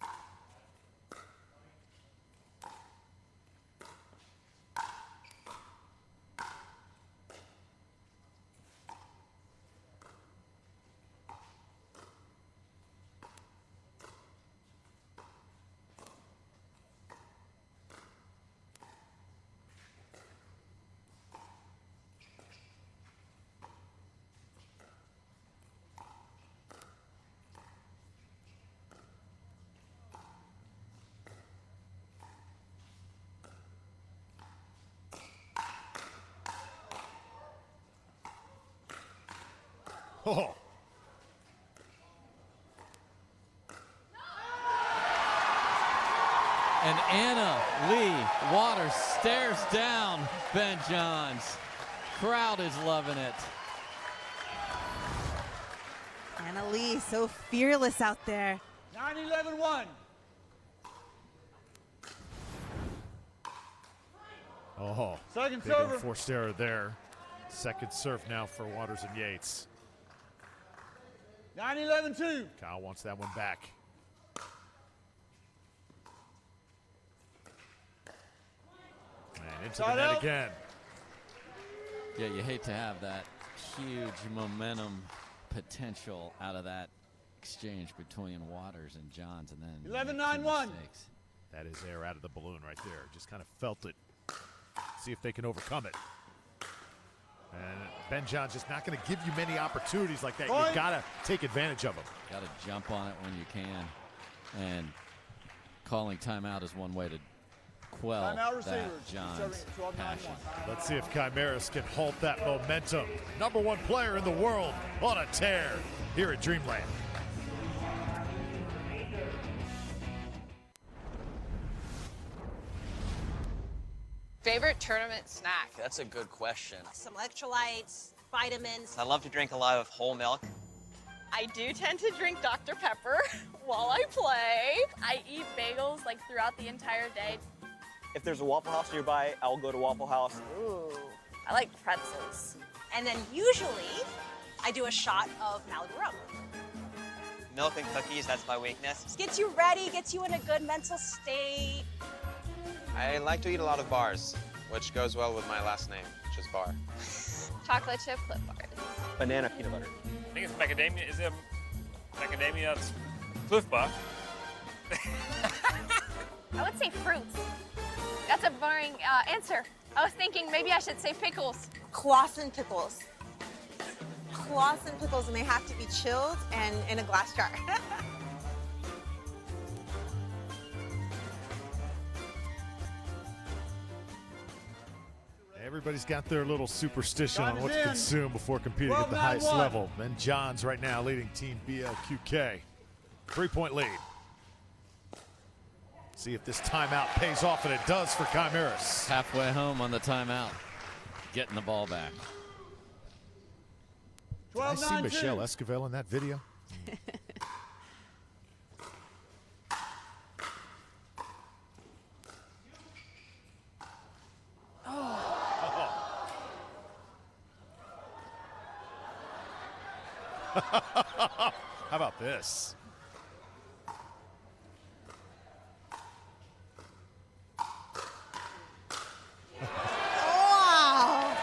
[SPEAKER 1] Oh.
[SPEAKER 2] And Anna Leigh Waters stares down Ben Johns. Crowd is loving it.
[SPEAKER 3] Anna Leigh, so fearless out there.
[SPEAKER 12] 9-11-1.
[SPEAKER 1] Oh,
[SPEAKER 12] second
[SPEAKER 1] big
[SPEAKER 12] server.
[SPEAKER 1] Forced error there. Second serve now for Waters and Yates.
[SPEAKER 12] 9-11-2.
[SPEAKER 1] Kyle wants that one back. And into the net again.
[SPEAKER 2] Yeah, you hate to have that huge momentum potential out of that exchange between Waters and Johns, and then
[SPEAKER 12] 11-9-1.
[SPEAKER 1] That is air out of the balloon right there. Just kind of felt it. See if they can overcome it. And Ben Johns just not going to give you many opportunities like that. You got to take advantage of them.
[SPEAKER 2] Got to jump on it when you can. And calling timeout is one way to quell that Johns passion.
[SPEAKER 1] Let's see if Chimeras can halt that momentum. Number one player in the world on a tear here at Dreamland.
[SPEAKER 17] Favorite tournament snack?
[SPEAKER 18] That's a good question.
[SPEAKER 17] Some electrolytes, vitamins.
[SPEAKER 18] I love to drink a lot of whole milk.
[SPEAKER 10] I do tend to drink Dr. Pepper while I play. I eat bagels like throughout the entire day.
[SPEAKER 15] If there's a Waffle House nearby, I'll go to Waffle House.
[SPEAKER 10] Ooh. I like pretzels.
[SPEAKER 17] And then usually I do a shot of Malibu rum.
[SPEAKER 18] Milk and cookies, that's my weakness.
[SPEAKER 17] Just gets you ready, gets you in a good mental state.
[SPEAKER 19] I like to eat a lot of bars, which goes well with my last name, which is Bar.
[SPEAKER 10] Chocolate chip Clif bars.
[SPEAKER 15] Banana peanut butter.
[SPEAKER 20] I think it's macadamia. Is it macadamia Clif Bar?
[SPEAKER 10] I would say fruits. That's a boring answer. I was thinking maybe I should say pickles.
[SPEAKER 8] Clausen pickles. Clausen pickles, and they have to be chilled and in a glass jar.
[SPEAKER 1] Everybody's got their little superstition
[SPEAKER 12] Time
[SPEAKER 1] on what
[SPEAKER 12] is
[SPEAKER 1] to
[SPEAKER 12] in.
[SPEAKER 1] consume before competing at the
[SPEAKER 12] 12-9-1.
[SPEAKER 1] highest level. Ben Johns right now leading Team BLQK. 3-point lead. See if this timeout pays off, and it does for Chimeras.
[SPEAKER 2] Halfway home on the timeout, getting the ball back.
[SPEAKER 1] Did I see Michelle Esquivel in that video? How about this?
[SPEAKER 8] Wow!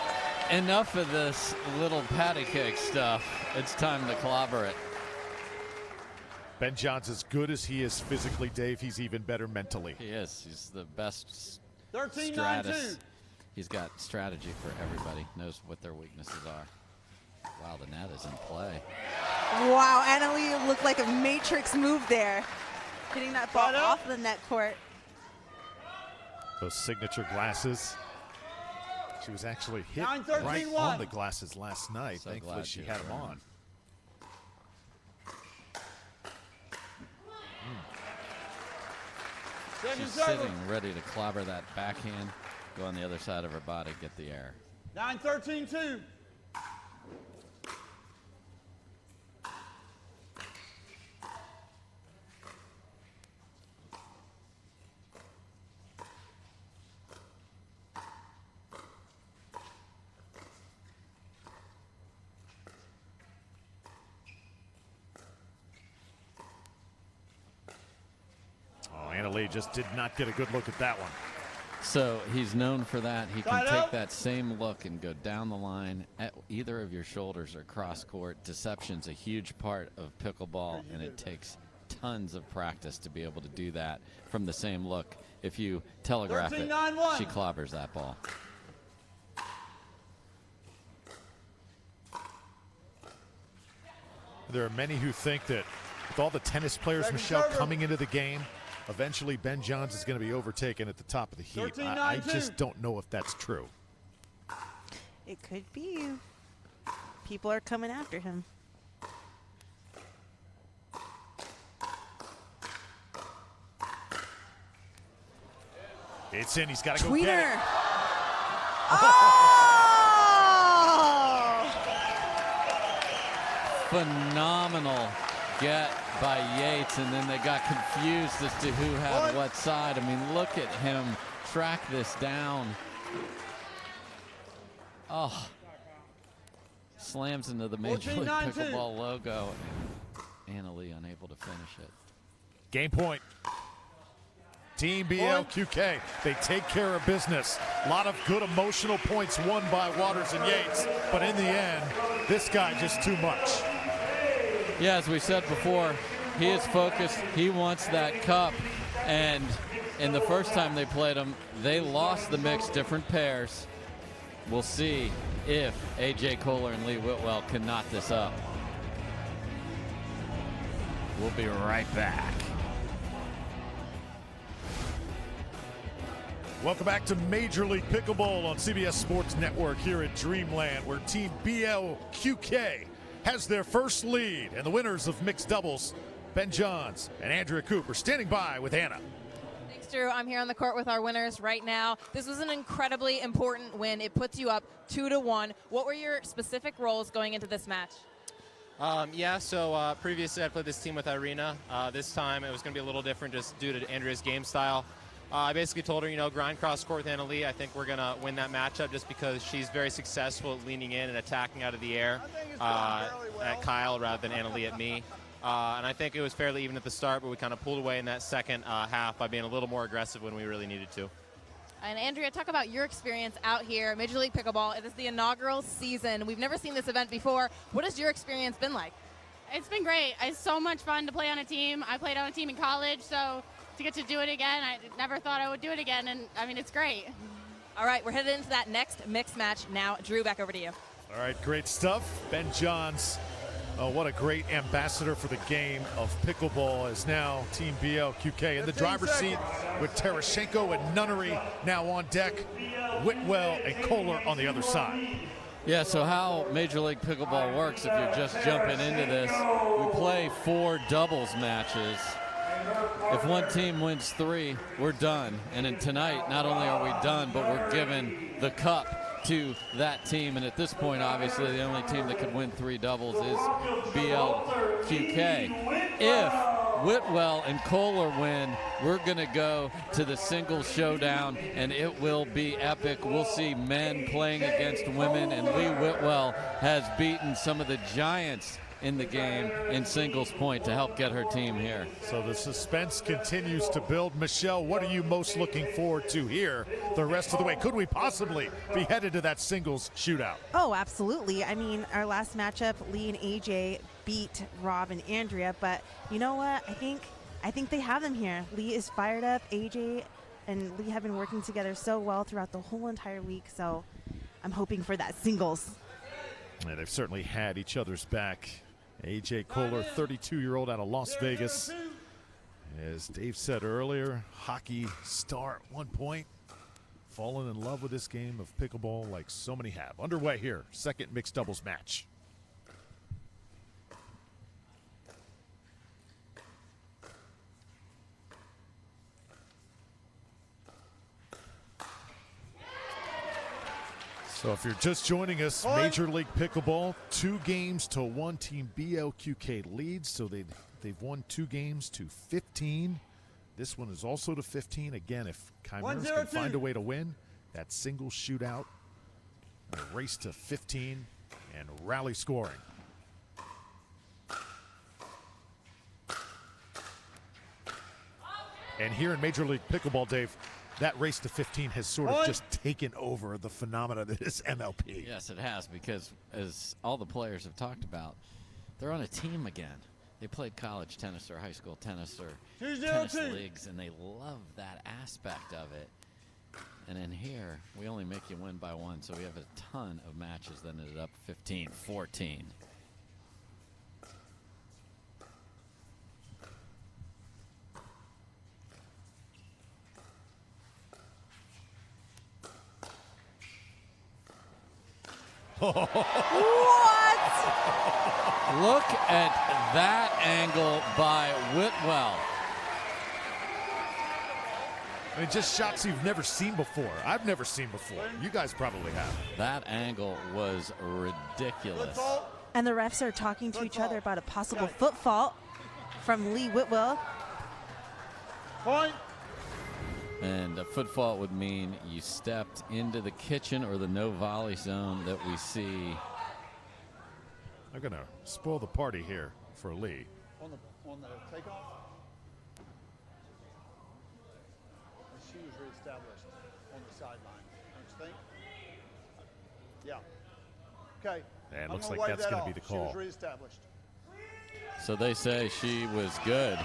[SPEAKER 2] Enough of this little patty cake stuff. It's time to clobber it.
[SPEAKER 1] Ben Johns, as good as he is physically, Dave, he's even better mentally.
[SPEAKER 2] He is. He's the best
[SPEAKER 12] 13-9-2.
[SPEAKER 2] stratus. He's got strategy for everybody. Knows what their weaknesses are. Wow, the net is in play.
[SPEAKER 3] Wow, Annalie looked like a Matrix move there. Hitting that ball off the net court.
[SPEAKER 1] Those signature glasses. She was actually hit
[SPEAKER 12] 9-13-1.
[SPEAKER 1] right on the glasses last night.
[SPEAKER 2] So
[SPEAKER 1] Thankfully,
[SPEAKER 2] glad
[SPEAKER 1] she
[SPEAKER 2] she
[SPEAKER 1] had
[SPEAKER 2] was
[SPEAKER 1] them
[SPEAKER 2] around.
[SPEAKER 1] on.
[SPEAKER 2] She's sitting ready to clobber that backhand, go on the other side of her body, get the air.
[SPEAKER 12] 9-13-2.
[SPEAKER 1] Oh, Annalie just did not get a good look at that one.
[SPEAKER 2] So he's known for that. He can
[SPEAKER 12] Side
[SPEAKER 2] take
[SPEAKER 12] out.
[SPEAKER 2] that same look and go down the line at either of your shoulders or cross court. Deception's a huge part of pickleball, and it takes tons of practice to be able to do that from the same look. If you telegraph it,
[SPEAKER 12] 13-9-1.
[SPEAKER 2] she clobbers that ball.
[SPEAKER 1] There are many who think that with all the tennis players,
[SPEAKER 12] Second
[SPEAKER 1] Michelle,
[SPEAKER 12] server.
[SPEAKER 1] coming into the game, eventually Ben Johns is going to be overtaken at the top of the heap. I
[SPEAKER 12] 13-9-2.
[SPEAKER 1] just don't know if that's true.
[SPEAKER 3] It could be. People are coming after him.
[SPEAKER 1] It's in. He's got to go get
[SPEAKER 3] Tweener.
[SPEAKER 1] it.
[SPEAKER 3] Oh!
[SPEAKER 2] Phenomenal get by Yates, and then they got confused as to who had what side. I mean, look at him track this down. Oh, slams into the Major League
[SPEAKER 12] 14-9-2.
[SPEAKER 2] Pickleball logo. Annalie unable to finish it.
[SPEAKER 1] Game point. Team BLQK, they take care of business. A lot of good emotional points won by Waters and Yates, but in the end, this guy just too much.
[SPEAKER 2] Yeah, as we said before, he is focused. He wants that cup. And in the first time they played him, they lost the mix, different pairs. We'll see if AJ Kohler and Lee Whitwell can knot this up. We'll be right back.
[SPEAKER 1] Welcome back to Major League Pickleball on CBS Sports Network here at Dreamland, where Team BLQK has their first lead. And the winners of mixed doubles, Ben Johns and Andrea Cooper, standing by with Anna.
[SPEAKER 5] Thanks, Drew. I'm here on the court with our winners right now. This was an incredibly important win. It puts you up 2-1. What were your specific roles going into this match?
[SPEAKER 7] So previously I played this team with Irina. This time it was going to be a little different just due to Andrea's game style. I basically told her, you know, grind cross court with Anna Lee. I think we're going to win that matchup just because she's very successful at leaning in and attacking out of the air at Kyle rather than Anna Lee at me. And I think it was fairly even at the start, but we kind of pulled away in that second half by being a little more aggressive when we really needed to.
[SPEAKER 5] And Andrea, talk about your experience out here, Major League Pickleball. It is the inaugural season. We've never seen this event before. What has your experience been like?
[SPEAKER 21] It's been great. It's so much fun to play on a team. I played on a team in college, so to get to do it again, I never thought I would do it again, and I mean, it's great.
[SPEAKER 5] All right, we're headed into that next mixed match now. Drew, back over to you.
[SPEAKER 1] All right, great stuff. Ben Johns, what a great ambassador for the game of pickleball, is now Team BLQK in the driver's seat with Terashenko and Nunnery now on deck, Whitwell and Kohler on the other side.
[SPEAKER 2] Yeah, so how Major League Pickleball works, if you're just jumping into this, we play 4 doubles matches. If one team wins 3, we're done. And then tonight, not only are we done, but we're given the cup to that team. And at this point, obviously, the only team that could win 3 doubles is BLQK. If Whitwell and Kohler win, we're going to go to the singles showdown, and it will be epic. We'll see men playing against women, and Lee Whitwell has beaten some of the giants in the game in singles point to help get her team here.
[SPEAKER 1] So the suspense continues to build. Michelle, what are you most looking forward to here the rest of the way? Could we possibly be headed to that singles shootout?
[SPEAKER 3] Oh, absolutely. I mean, our last matchup, Lee and AJ beat Rob and Andrea, but you know what? I think they have them here. Lee is fired up. AJ and Lee have been working together so well throughout the whole entire week, so I'm hoping for that singles.
[SPEAKER 1] Yeah, they've certainly had each other's back. AJ Kohler, 32-year-old out of Las Vegas. As Dave said earlier, hockey star at one point. Fallen in love with this game of pickleball like so many have. Underway here, second mixed doubles match. So if you're just joining us, Major League Pickleball, 2 games to 1. Team BLQK leads, so they've won 2 games to 15. This one is also to 15. Again, if Chimeras can find a way to win, that single shootout, a race to 15 and rally scoring. And here in Major League Pickleball, Dave, that race to 15 has sort of just taken over the phenomena that is MLP.
[SPEAKER 2] Yes, it has, because as all the players have talked about, they're on a team again. They played college tennis or high school tennis or tennis leagues, and they love that aspect of it. And in here, we only make you win by 1, so we have a ton of matches that ended up 15-14.
[SPEAKER 3] What?
[SPEAKER 2] Look at that angle by Whitwell.
[SPEAKER 1] I mean, just shots you've never seen before. I've never seen before. You guys probably have.
[SPEAKER 2] That angle was ridiculous.
[SPEAKER 3] And the refs are talking to each other about a possible foot fault from Lee Whitwell.
[SPEAKER 12] Point.
[SPEAKER 2] And a foot fault would mean you stepped into the kitchen or the no volley zone that we see.
[SPEAKER 1] They're going to spoil the party here for Lee.
[SPEAKER 12] On the takeoff. She was reestablished on the sideline, don't you think? Yeah. Okay.
[SPEAKER 1] And it looks like that's going to be the call.
[SPEAKER 12] She was reestablished.
[SPEAKER 2] So they say she was good.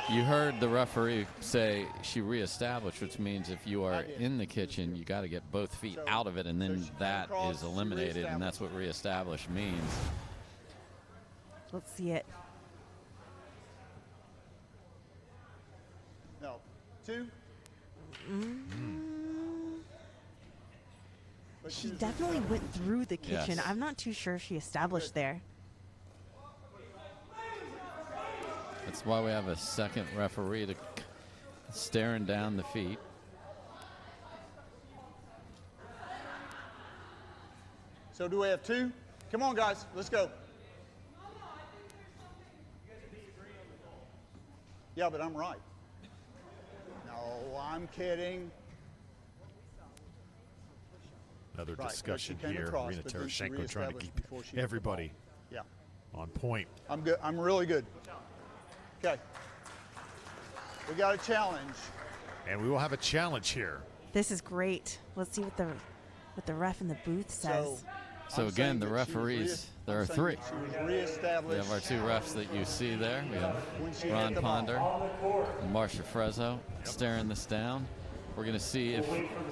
[SPEAKER 2] You heard the referee say she reestablished, which means if you are in the kitchen, you got to get both feet out of it, and then that is eliminated, and that's what reestablish means.
[SPEAKER 3] Let's see it.
[SPEAKER 12] No. 2.
[SPEAKER 3] She definitely went through the kitchen.
[SPEAKER 2] Yes.
[SPEAKER 3] I'm not too sure if she established there.
[SPEAKER 2] That's why we have a second referee to staring down the feet.
[SPEAKER 12] So do we have 2? Come on, guys. Let's go. Yeah, but I'm right. No. Oh, I'm kidding.
[SPEAKER 1] Another
[SPEAKER 12] Right,
[SPEAKER 1] discussion
[SPEAKER 12] she came
[SPEAKER 1] here.
[SPEAKER 12] across,
[SPEAKER 1] Rena
[SPEAKER 12] but then she
[SPEAKER 1] Tereshchenko trying to
[SPEAKER 12] reestablished
[SPEAKER 1] keep
[SPEAKER 12] before she hit the
[SPEAKER 1] everybody
[SPEAKER 12] Yeah.
[SPEAKER 1] on point.
[SPEAKER 12] I'm good. I'm really good. Okay. We got a challenge.
[SPEAKER 1] And we will have a challenge here.
[SPEAKER 3] This is great. Let's see what the ref in the booth says.
[SPEAKER 2] So again, the referees, there are three. We
[SPEAKER 12] Reestablished.
[SPEAKER 2] have our two refs that you see there. We have
[SPEAKER 12] When she
[SPEAKER 2] Ron
[SPEAKER 12] hit the ball.
[SPEAKER 2] Ponder and Marcia Frezzo staring this down. We're going to see if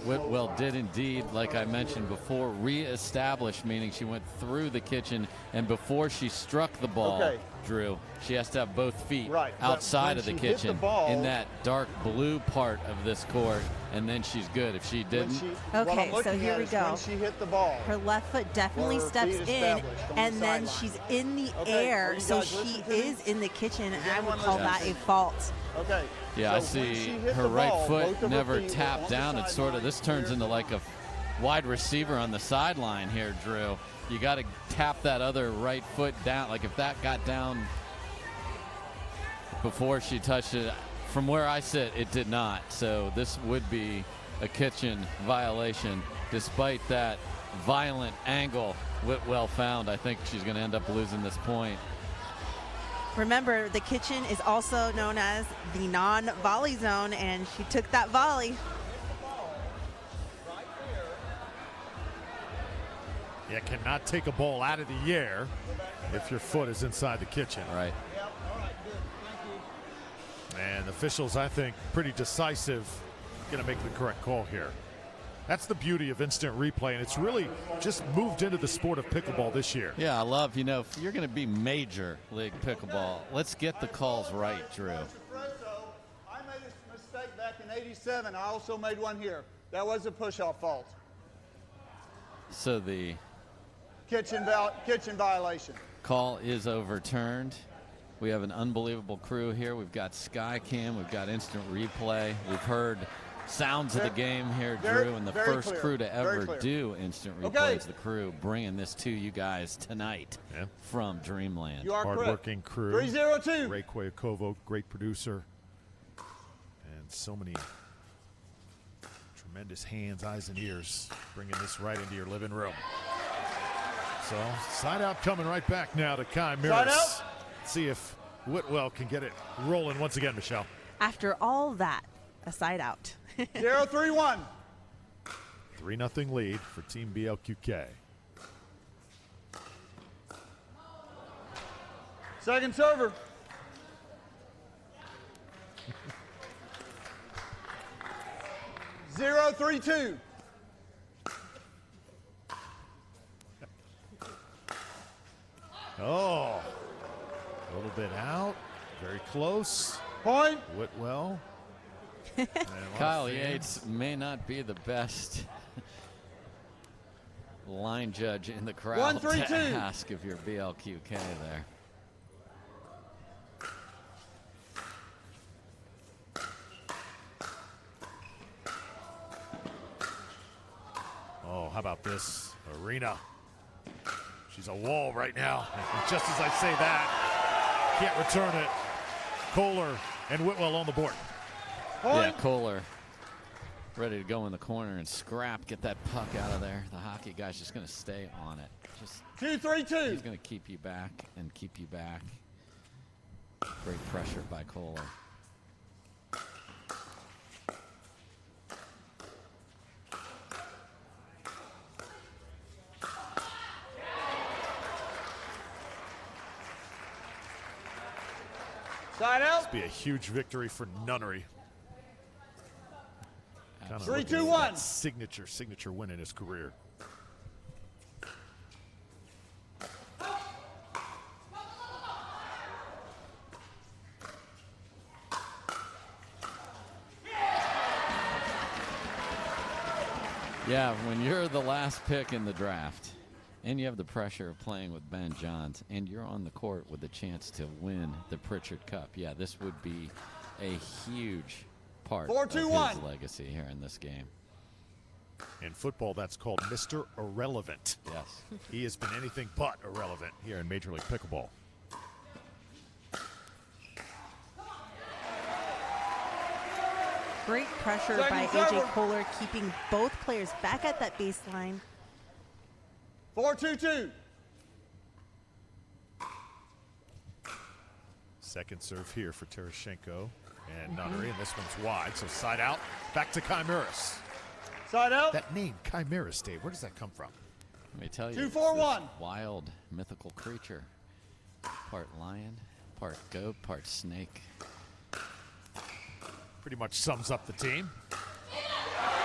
[SPEAKER 2] Whitwell did indeed, like I mentioned before, reestablish, meaning she went through the kitchen, and before she struck the ball,
[SPEAKER 12] Okay.
[SPEAKER 2] Drew, she has to have both feet
[SPEAKER 12] Right, but
[SPEAKER 2] outside
[SPEAKER 12] when
[SPEAKER 2] of the
[SPEAKER 12] she hit the
[SPEAKER 2] kitchen
[SPEAKER 12] ball-
[SPEAKER 2] in that dark blue part of this court, and then she's good. If she didn't,
[SPEAKER 3] Okay, so here we go.
[SPEAKER 12] When she hit the ball.
[SPEAKER 3] Her left foot definitely
[SPEAKER 12] Her
[SPEAKER 3] steps
[SPEAKER 12] feet
[SPEAKER 3] in,
[SPEAKER 12] established on
[SPEAKER 3] and
[SPEAKER 12] the
[SPEAKER 3] then
[SPEAKER 12] sideline.
[SPEAKER 3] she's in the
[SPEAKER 12] Okay, are
[SPEAKER 3] air,
[SPEAKER 12] you
[SPEAKER 3] so
[SPEAKER 12] guys
[SPEAKER 3] she
[SPEAKER 12] listening to me?
[SPEAKER 3] is in the kitchen, and I would
[SPEAKER 12] anyone
[SPEAKER 3] call
[SPEAKER 12] listening?
[SPEAKER 3] that a fault.
[SPEAKER 12] Okay.
[SPEAKER 2] yeah, I
[SPEAKER 12] So when she
[SPEAKER 2] see
[SPEAKER 12] hit
[SPEAKER 2] her
[SPEAKER 12] the
[SPEAKER 2] right
[SPEAKER 12] ball, both
[SPEAKER 2] foot
[SPEAKER 12] of her
[SPEAKER 2] never
[SPEAKER 12] feet were
[SPEAKER 2] tapped
[SPEAKER 12] on the
[SPEAKER 2] down. It's sort of, this turns into like a wide receiver on the sideline here, Drew. You got to tap that other right foot down. Like if that got down before she touched it, from where I sit, it did not. So this would be a kitchen violation. Despite that violent angle Whitwell found, I think she's going to end up losing this point.
[SPEAKER 3] Remember, the kitchen is also known as the non-volley zone, and she took that volley.
[SPEAKER 1] You cannot take a ball out of the air if your foot is inside the kitchen.
[SPEAKER 2] Right.
[SPEAKER 1] And the officials, I think, pretty decisive, going to make the correct call here. That's the beauty of instant replay, and it's really just moved into the sport of pickleball this year.
[SPEAKER 2] Yeah, I love, if you're going to be major league pickleball, let's get the calls right, Drew.
[SPEAKER 12] I made a mistake back in '87. I also made one here. That was a push-off fault.
[SPEAKER 2] So the
[SPEAKER 12] Kitchen violation.
[SPEAKER 2] call is overturned. We have an unbelievable crew here. We've got Skycam, we've got instant replay. We've heard sounds of the game here, Drew, and the first
[SPEAKER 12] clear,
[SPEAKER 2] crew to
[SPEAKER 12] very
[SPEAKER 2] ever
[SPEAKER 12] clear.
[SPEAKER 2] do instant replay
[SPEAKER 12] Okay.
[SPEAKER 2] is the crew bringing this to you guys tonight from Dreamland.
[SPEAKER 12] You are
[SPEAKER 1] Hardworking
[SPEAKER 12] correct.
[SPEAKER 1] crew.
[SPEAKER 12] 302.
[SPEAKER 1] Ray Koyakovo, great producer. And so many tremendous hands, eyes, and ears bringing this right into your living room. So, side out coming right back now to Chimeras.
[SPEAKER 12] Side out.
[SPEAKER 1] See if Whitwell can get it rolling once again, Michelle.
[SPEAKER 3] After all that, a side out.
[SPEAKER 12] 0-3-1.
[SPEAKER 1] 3-0 lead for Team BLQK.
[SPEAKER 12] Second server. Zero, 3-2.
[SPEAKER 1] Oh, a little bit out. Very close.
[SPEAKER 12] Point.
[SPEAKER 1] Whitwell.
[SPEAKER 2] Kyle Yates may not be the best line judge in the crowd
[SPEAKER 12] 1-3-2.
[SPEAKER 2] to ask if you're BLQK there.
[SPEAKER 1] Oh, how about this? Arena. She's a wall right now. And just as I say that, can't return it. Kohler and Whitwell on the board.
[SPEAKER 2] Yeah, Kohler ready to go in the corner and scrap, get that puck out of there. The hockey guy's just going to stay on it. Just
[SPEAKER 12] 2-3-2.
[SPEAKER 2] He's going to keep you back and keep you back. Great pressure by Kohler.
[SPEAKER 12] Side out.
[SPEAKER 1] This be a huge victory for Nunnery. Kind of
[SPEAKER 12] 3-2-1.
[SPEAKER 1] Signature win in his career.
[SPEAKER 2] Yeah, when you're the last pick in the draft and you have the pressure of playing with Ben Johns and you're on the court with a chance to win the Pritchard Cup, yeah, this would be a huge part of his legacy here in this game.
[SPEAKER 1] In football, that's called Mr. Irrelevant.
[SPEAKER 2] Yes.
[SPEAKER 1] He has been anything but irrelevant here in Major League Pickleball.
[SPEAKER 3] Great pressure by AJ Kohler, keeping both players back at that baseline.
[SPEAKER 12] 4-2-2.
[SPEAKER 1] Second serve here for Tereshchenko and Nunnery, and this one's wide, so side out, back to Chimeras.
[SPEAKER 12] Side out.
[SPEAKER 1] That name, Chimeras, Dave, where does that come from?
[SPEAKER 2] Let me tell you,
[SPEAKER 12] 2-4-1.
[SPEAKER 2] This wild, mythical creature. Part lion, part goat, part snake.
[SPEAKER 1] Pretty much sums up the team.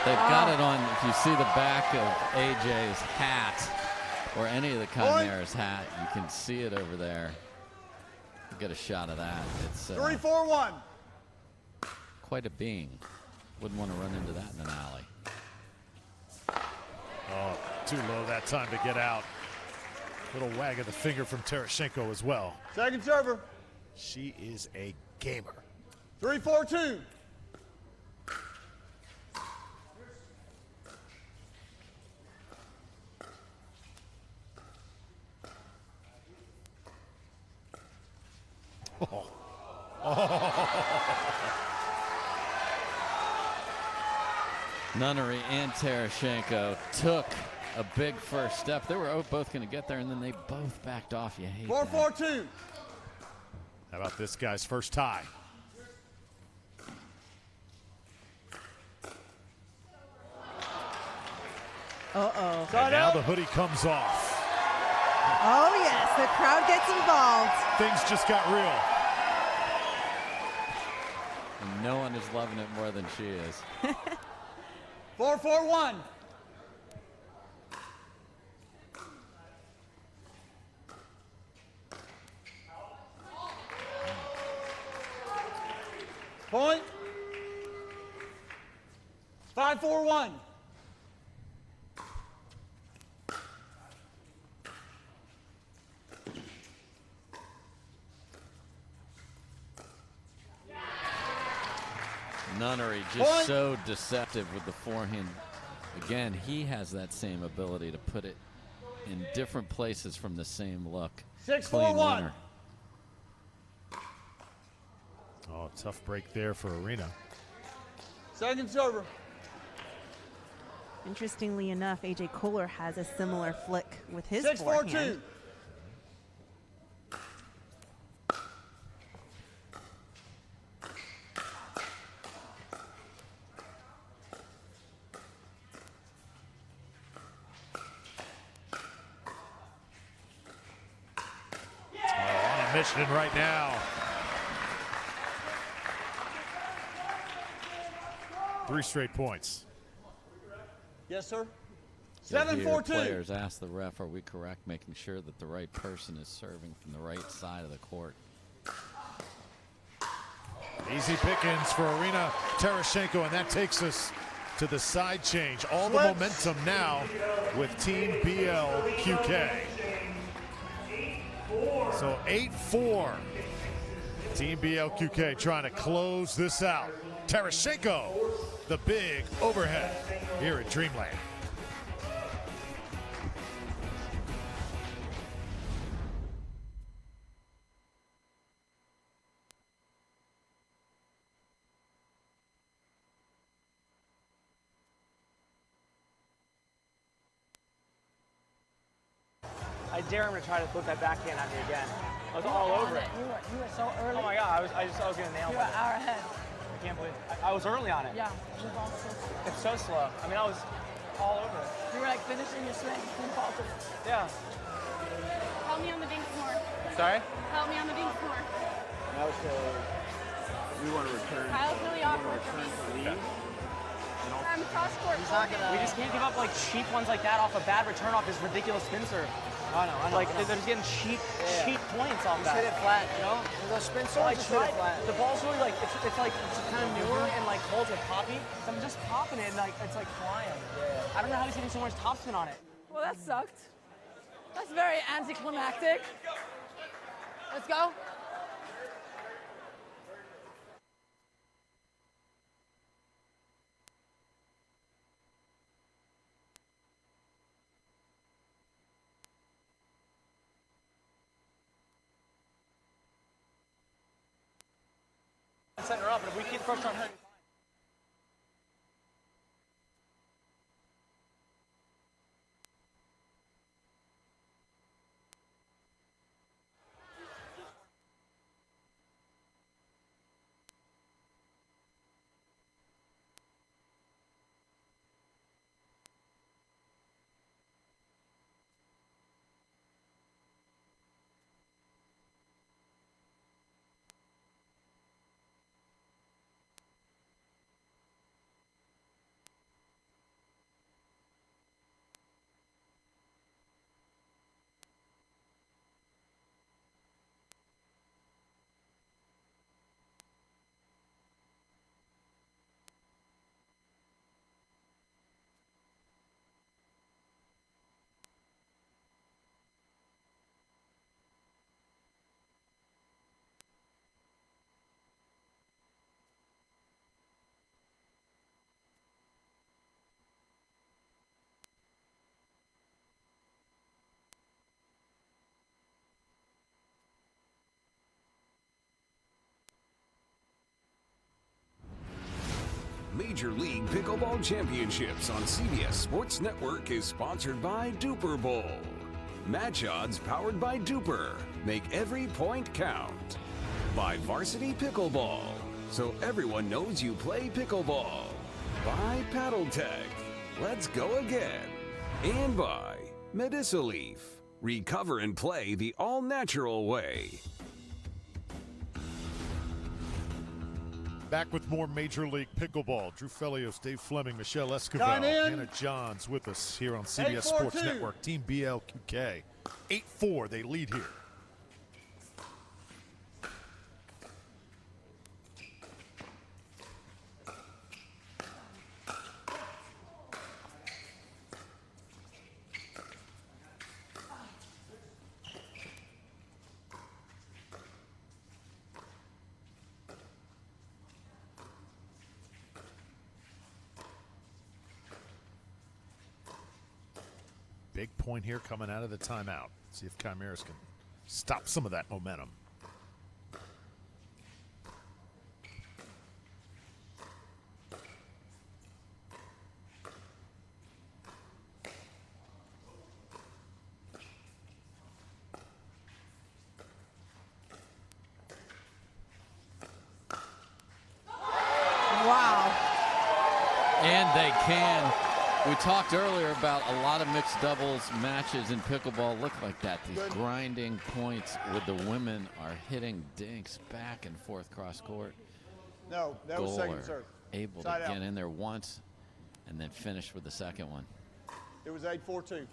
[SPEAKER 2] They've got it on, if you see the back of AJ's hat, or any of the Chimeras hat, you can see it over there. Get a shot of that. It's
[SPEAKER 12] 3-4-1.
[SPEAKER 2] Quite a being. Wouldn't want to run into that in an alley.
[SPEAKER 1] Oh, too low that time to get out. Little wag of the finger from Tereshchenko as well.
[SPEAKER 12] Second server.
[SPEAKER 1] She is a gamer.
[SPEAKER 12] 3-4-2.
[SPEAKER 1] Oh. Oh.
[SPEAKER 2] Nunnery and Tereshchenko took a big first step. They were both going to get there, and then they both backed off. You hate
[SPEAKER 12] 4-4-2.
[SPEAKER 1] How about this guy's first tie?
[SPEAKER 3] Uh-oh.
[SPEAKER 1] And now the hoodie comes off.
[SPEAKER 3] Oh, yes, the crowd gets involved.
[SPEAKER 1] Things just got real.
[SPEAKER 2] And no one is loving it more than she is.
[SPEAKER 12] 4-4-1. Point. 5-4-1.
[SPEAKER 2] Nunnery just so deceptive with the forehand. Again, he has that same ability to put it in different places from the same look.
[SPEAKER 12] 6-4-1.
[SPEAKER 2] Winner.
[SPEAKER 1] Oh, tough break there for Arena.
[SPEAKER 12] Second server.
[SPEAKER 3] Interestingly enough, AJ Kohler has a similar flick with his
[SPEAKER 12] 6-4-2.
[SPEAKER 3] forehand.
[SPEAKER 1] Mission right now. 3 straight points.
[SPEAKER 12] Yes, sir.
[SPEAKER 2] You'll hear
[SPEAKER 12] 7-4-2.
[SPEAKER 2] Players ask the ref, are we correct, making sure that the right person is serving from the right side of the court.
[SPEAKER 1] Easy pickings for Arena Tereshchenko, and that takes us to the side change. All the momentum now with Team BLQK. So 8-4. Team BLQK trying to close this out. Tereshchenko, the big overhead here at Dreamland.
[SPEAKER 4] I dare him to try to put that backhand at me again. I was all over it.
[SPEAKER 22] You were so early.
[SPEAKER 4] Oh my God, I was going to nail it.
[SPEAKER 22] You were an hour ahead.
[SPEAKER 4] I can't believe it. I was early on it.
[SPEAKER 22] Yeah, you're going so slow.
[SPEAKER 4] It's so slow. I mean, I was all over it.
[SPEAKER 22] You were like finishing your swing, couldn't falter.
[SPEAKER 4] Yeah.
[SPEAKER 21] Help me on the dinks more.
[SPEAKER 4] Sorry?
[SPEAKER 21] Help me on the dinks more.
[SPEAKER 23] Now so we want to return.
[SPEAKER 21] Kyle's really awkward for me. I'm cross court.
[SPEAKER 4] We just can't give up like cheap ones like that off a bad return off his ridiculous spin serve.
[SPEAKER 23] I know.
[SPEAKER 4] Like they're just getting cheap points off that.
[SPEAKER 23] Just hit it flat, you know? Those spin swords, just hit it flat.
[SPEAKER 4] The ball's really like it's kind of newer and like holds with poppy. So I'm just popping it and like it's like flying. Yeah. I don't know how he's hitting so much topspin on it.
[SPEAKER 22] Well, that sucked. That's very anticlimactic. Let's go.
[SPEAKER 4] Setting her up, but if we keep pressure on her.
[SPEAKER 6] Major League Pickleball Championships on CBS Sports Network is sponsored by Duper Bowl. Match odds powered by Duper. Make every point count. By Varsity Pickleball, so everyone knows you play pickleball. By Paddle Tech. Let's go again. And by Medicaleaf. Recover and play the all-natural way.
[SPEAKER 1] Back with more Major League Pickleball. Drew Felios, Dave Fleming, Michelle Escobar,
[SPEAKER 12] Time in.
[SPEAKER 1] Hannah Johns with us here on CBS Sports
[SPEAKER 12] 8-4-2.
[SPEAKER 1] Network. Team BLQK. 8-4, they lead here. Big point here coming out of the timeout. See if Chimeras can stop some of that momentum.
[SPEAKER 3] Wow.
[SPEAKER 2] And they can. We talked earlier about a lot of mixed doubles matches in pickleball look like that. These grinding points with the women are hitting dinks back and forth cross court.
[SPEAKER 12] No, that was second
[SPEAKER 2] Goaler
[SPEAKER 12] serve.
[SPEAKER 2] able
[SPEAKER 12] Side
[SPEAKER 2] to
[SPEAKER 12] out.
[SPEAKER 2] get in there once and then finish with the second one.
[SPEAKER 12] It was 8-4-2.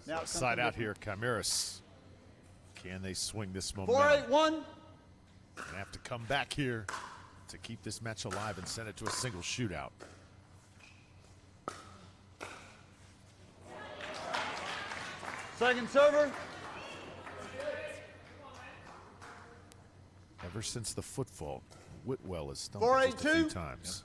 [SPEAKER 12] Now it's
[SPEAKER 1] Side
[SPEAKER 12] something
[SPEAKER 1] out here,
[SPEAKER 12] different.
[SPEAKER 1] Chimeras. Can they swing this momentum?
[SPEAKER 12] 4-8-1.
[SPEAKER 1] Gonna have to come back here to keep this match alive and send it to a single shootout.
[SPEAKER 12] Second server.
[SPEAKER 1] Ever since the foot fault, Whitwell has stumbled just a few
[SPEAKER 12] 4-8-2.
[SPEAKER 1] times.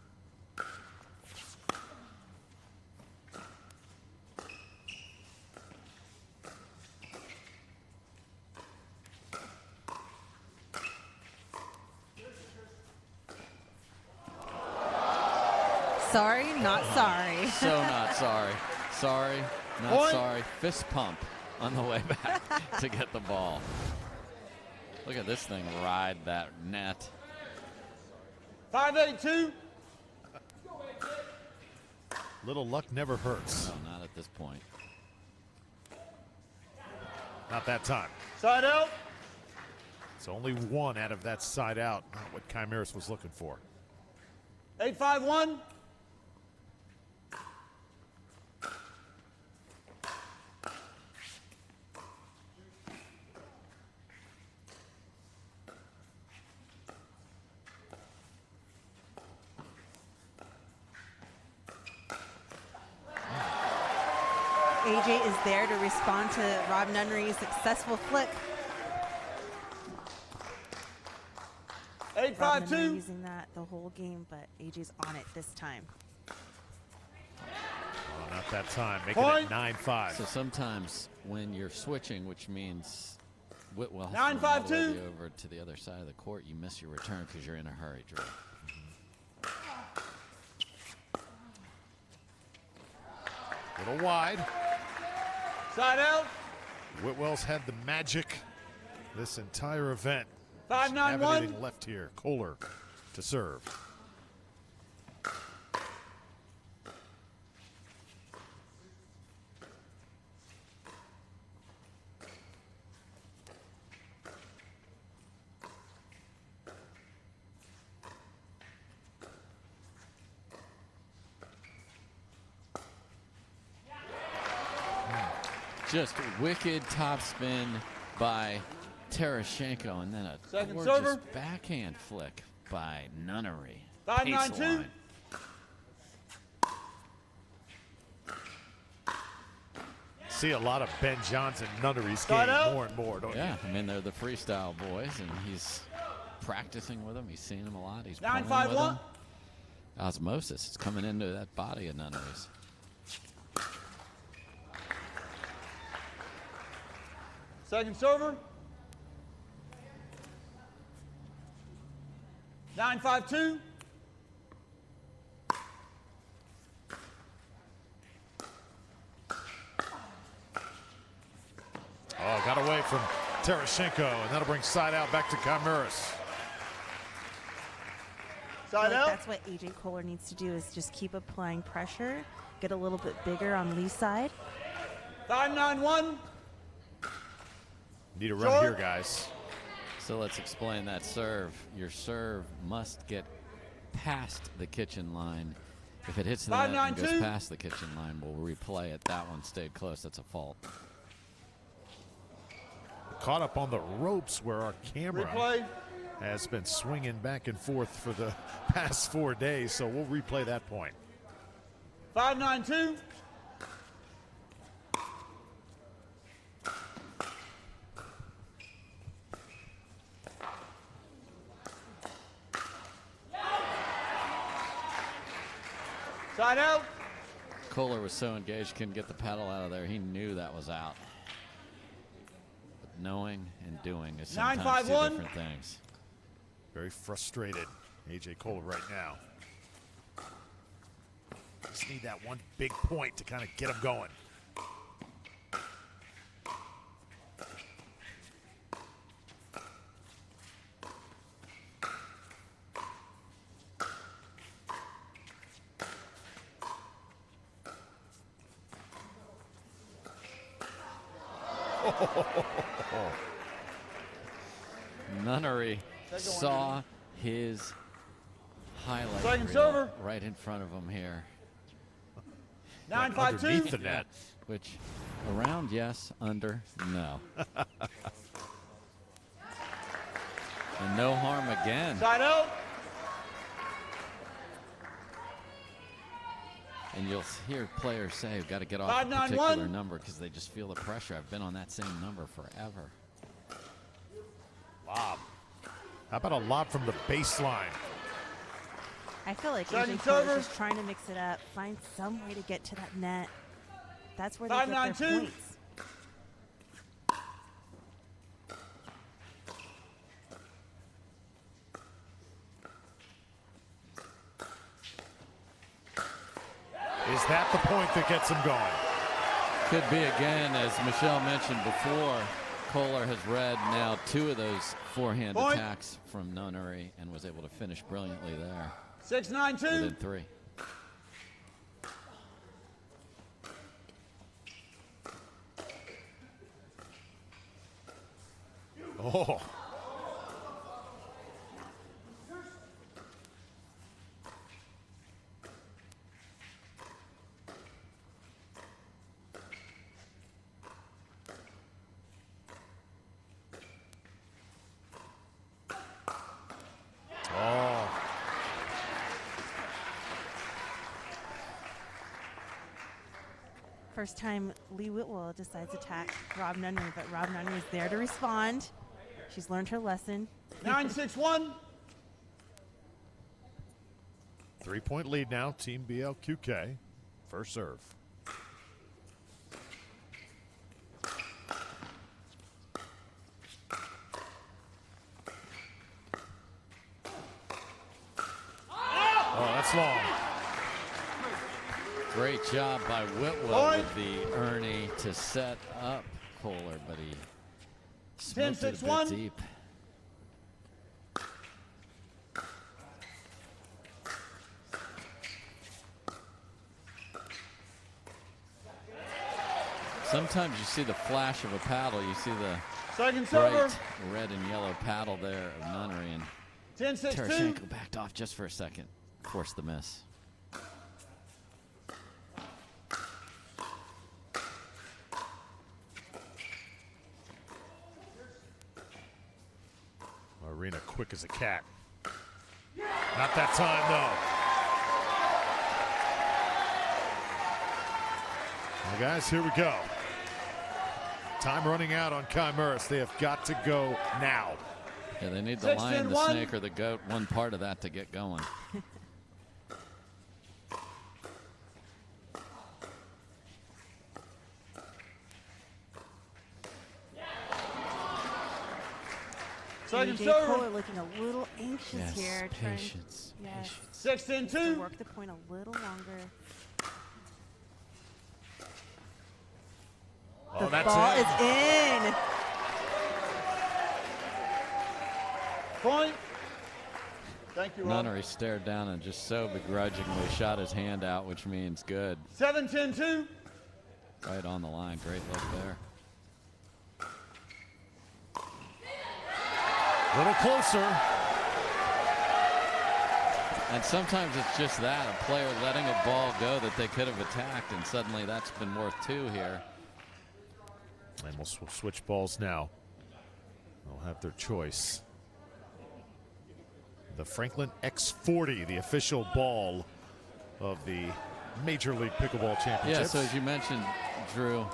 [SPEAKER 3] Sorry, not sorry.
[SPEAKER 2] So not sorry. Sorry, not
[SPEAKER 12] Point.
[SPEAKER 2] sorry. Fist pump on the way back to get the ball. Look at this thing ride that net.
[SPEAKER 12] 5-8-2.
[SPEAKER 1] Little luck never hurts.
[SPEAKER 2] No, not at this point.
[SPEAKER 1] Not that time.
[SPEAKER 12] Side out.
[SPEAKER 1] It's only one out of that side out. Not what Chimeras was looking for.
[SPEAKER 12] 8-5-1.
[SPEAKER 3] AJ is there to respond to Rob Nunnery's successful flick. Rob Nunnery
[SPEAKER 12] 8-5-2.
[SPEAKER 3] using that the whole game, but AJ's on it this time.
[SPEAKER 1] Oh, not that time. Making
[SPEAKER 12] Point.
[SPEAKER 1] it 9-5.
[SPEAKER 2] So sometimes when you're switching, which means Whitwell has
[SPEAKER 12] 9-5-2.
[SPEAKER 2] to run all the way over to the other side of the court, you miss your return because you're in a hurry, Drew.
[SPEAKER 1] Little wide.
[SPEAKER 12] Side out.
[SPEAKER 1] Whitwell's had the magic this entire event.
[SPEAKER 12] 5-9-1.
[SPEAKER 1] Have anything left here. Kohler to serve.
[SPEAKER 2] Just wicked topspin by Terashenko, and then a
[SPEAKER 12] Second
[SPEAKER 2] gorgeous
[SPEAKER 12] server.
[SPEAKER 2] backhand flick by Nunnery.
[SPEAKER 12] 5-9-2.
[SPEAKER 2] Baseline.
[SPEAKER 1] See a lot of Ben Johnson Nunnery's
[SPEAKER 12] Side
[SPEAKER 1] game
[SPEAKER 12] out.
[SPEAKER 1] more and more, don't
[SPEAKER 2] Yeah, I mean, they're the freestyle boys, and he's practicing with them. He's seen them a lot. He's
[SPEAKER 12] 9-5-1.
[SPEAKER 2] playing with them. Osmosis is coming into that body of Nunnery's.
[SPEAKER 12] Second server. 9-5-2.
[SPEAKER 1] Oh, got away from Terashenko, and that'll bring side out back to Chimeras.
[SPEAKER 3] Like that's what AJ Kohler needs to do, is just keep applying pressure, get a little bit bigger on Lee's side.
[SPEAKER 12] 5-9-1.
[SPEAKER 1] Need a run here, guys.
[SPEAKER 2] So let's explain that serve. Your serve must get past the kitchen line. If it hits the net and goes past the kitchen line, we'll replay it. That one stayed close. That's a fault.
[SPEAKER 1] Caught up on the ropes where our camera has been swinging back and forth for the past 4 days, so we'll replay that point.
[SPEAKER 12] 5-9-2. Side out.
[SPEAKER 2] Kohler was so engaged, couldn't get the paddle out of there. He knew that was out. But knowing and doing is sometimes two different things.
[SPEAKER 1] Very frustrated, AJ Kohler right now. Just need that one big point to kind of get him going.
[SPEAKER 2] Nunnery saw his highlight
[SPEAKER 12] Second
[SPEAKER 2] reel
[SPEAKER 12] server.
[SPEAKER 2] right in front of him here.
[SPEAKER 12] 9-5-2.
[SPEAKER 1] Underneath the net.
[SPEAKER 2] Which, around, yes. Under, no. And no harm again.
[SPEAKER 12] Side out.
[SPEAKER 2] And you'll hear players say, we've got to get off a particular number because they just feel the pressure. I've been on that same number forever.
[SPEAKER 1] Lob. How about a lob from the baseline?
[SPEAKER 3] I feel like AJ Kohler is just trying to mix it up, find some way to get to that net. That's where they get their points.
[SPEAKER 1] Is that the point that gets him going?
[SPEAKER 2] Could be again, as Michelle mentioned before. Kohler has read now 2 of those forehand attacks from Nunnery and was able to finish brilliantly there.
[SPEAKER 12] 6-9-2.
[SPEAKER 2] Within 3.
[SPEAKER 1] Oh.
[SPEAKER 3] First time Lee Whitwell decides to attack Rob Nunnery, but Rob Nunnery is there to respond. She's learned her lesson.
[SPEAKER 12] 9-6-1.
[SPEAKER 1] 3-point lead now, Team BLQK. First serve. Oh, that's long.
[SPEAKER 2] Great job by Whitwell with the Ernie to set up Kohler, but he smoked it a bit deep. Sometimes you see the flash of a paddle. You see the bright red and yellow paddle there of Nunnery, and
[SPEAKER 12] 10-6-2.
[SPEAKER 2] Terashenko backed off just for a second, forced the miss.
[SPEAKER 1] Marina quick as a cat. Not that time, though. Well, guys, here we go. Time running out on Chimeras. They have got to go now.
[SPEAKER 2] Yeah, they need the lion, the snake, or the goat, one part of that to get going.
[SPEAKER 12] Second
[SPEAKER 3] AJ
[SPEAKER 12] serve.
[SPEAKER 3] Kohler looking a little anxious here.
[SPEAKER 2] Patience.
[SPEAKER 3] Yes.
[SPEAKER 12] 16-2.
[SPEAKER 3] Work the point a little longer.
[SPEAKER 1] Oh,
[SPEAKER 3] The
[SPEAKER 1] that's
[SPEAKER 3] ball
[SPEAKER 1] in.
[SPEAKER 3] is in.
[SPEAKER 12] Point. Thank you, Rob.
[SPEAKER 2] Nunnery stared down and just so begrudgingly shot his hand out, which means good.
[SPEAKER 12] 7-10-2.
[SPEAKER 2] Right on the line. Great look there.
[SPEAKER 1] A little closer.
[SPEAKER 2] And sometimes it's just that, a player letting a ball go that they could have attacked, and suddenly that's been worth 2 here.
[SPEAKER 1] And we'll switch balls now. They'll have their choice. The Franklin X40, the official ball of the Major League Pickleball Championships.
[SPEAKER 2] Yeah, so as you mentioned, Drew,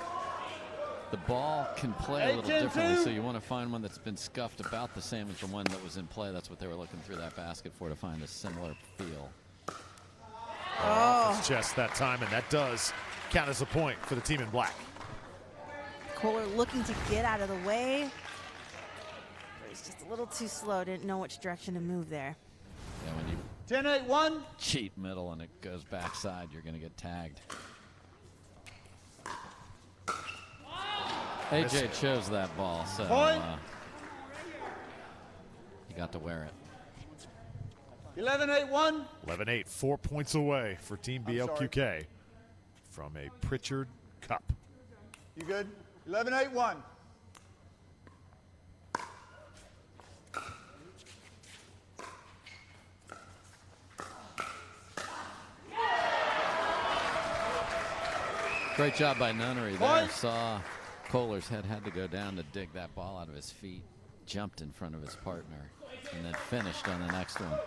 [SPEAKER 2] the ball can play a little differently, so you want to find one that's been scuffed about the same as the one that was in play. That's what they were looking through that basket for, to find a similar feel.
[SPEAKER 1] Off his chest that time, and that does count as a point for the team in black.
[SPEAKER 3] Kohler looking to get out of the way. He's just a little too slow, didn't know which direction to move there.
[SPEAKER 2] Yeah, when you
[SPEAKER 12] 10-8-1.
[SPEAKER 2] cheat middle and it goes backside, you're going to get tagged. AJ chose that ball, so he got to wear it.
[SPEAKER 12] 11-8-1.
[SPEAKER 1] 11-8, 4 points away for Team BLQK from a Pritchard Cup.
[SPEAKER 12] You good? 11-8-1.
[SPEAKER 2] Great job by Nunnery there. Saw Kohler's head had to go down to dig that ball out of his feet. Jumped in front of his partner and then finished on the next one.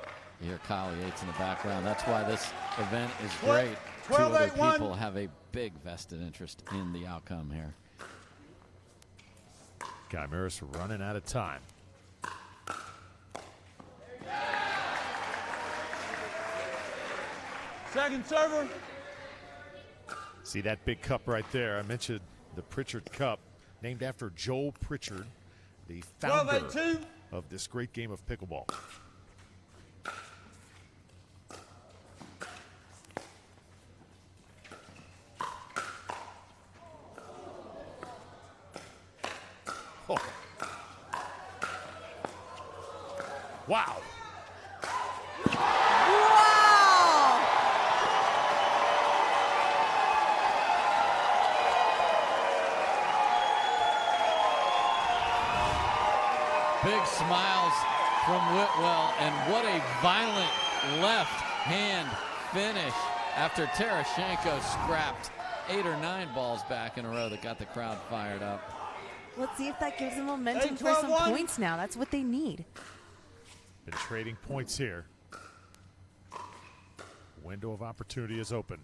[SPEAKER 2] You hear Kyle Yates in the background. That's why this event is great. 2 other people have a big vested interest in the outcome here.
[SPEAKER 1] Chimeras running out of time.
[SPEAKER 12] Second server.
[SPEAKER 1] See that big cup right there? I mentioned the Pritchard Cup, named after Joel Pritchard, the founder of this great game of pickleball. Oh. Wow.
[SPEAKER 2] Big smiles from Whitwell, and what a violent left hand finish after Terashenko scrapped 8 or 9 balls back in a row that got the crowd fired up.
[SPEAKER 3] Let's see if that gives them momentum for some points now. That's what they need.
[SPEAKER 1] Been trading points here. Window of opportunity is open.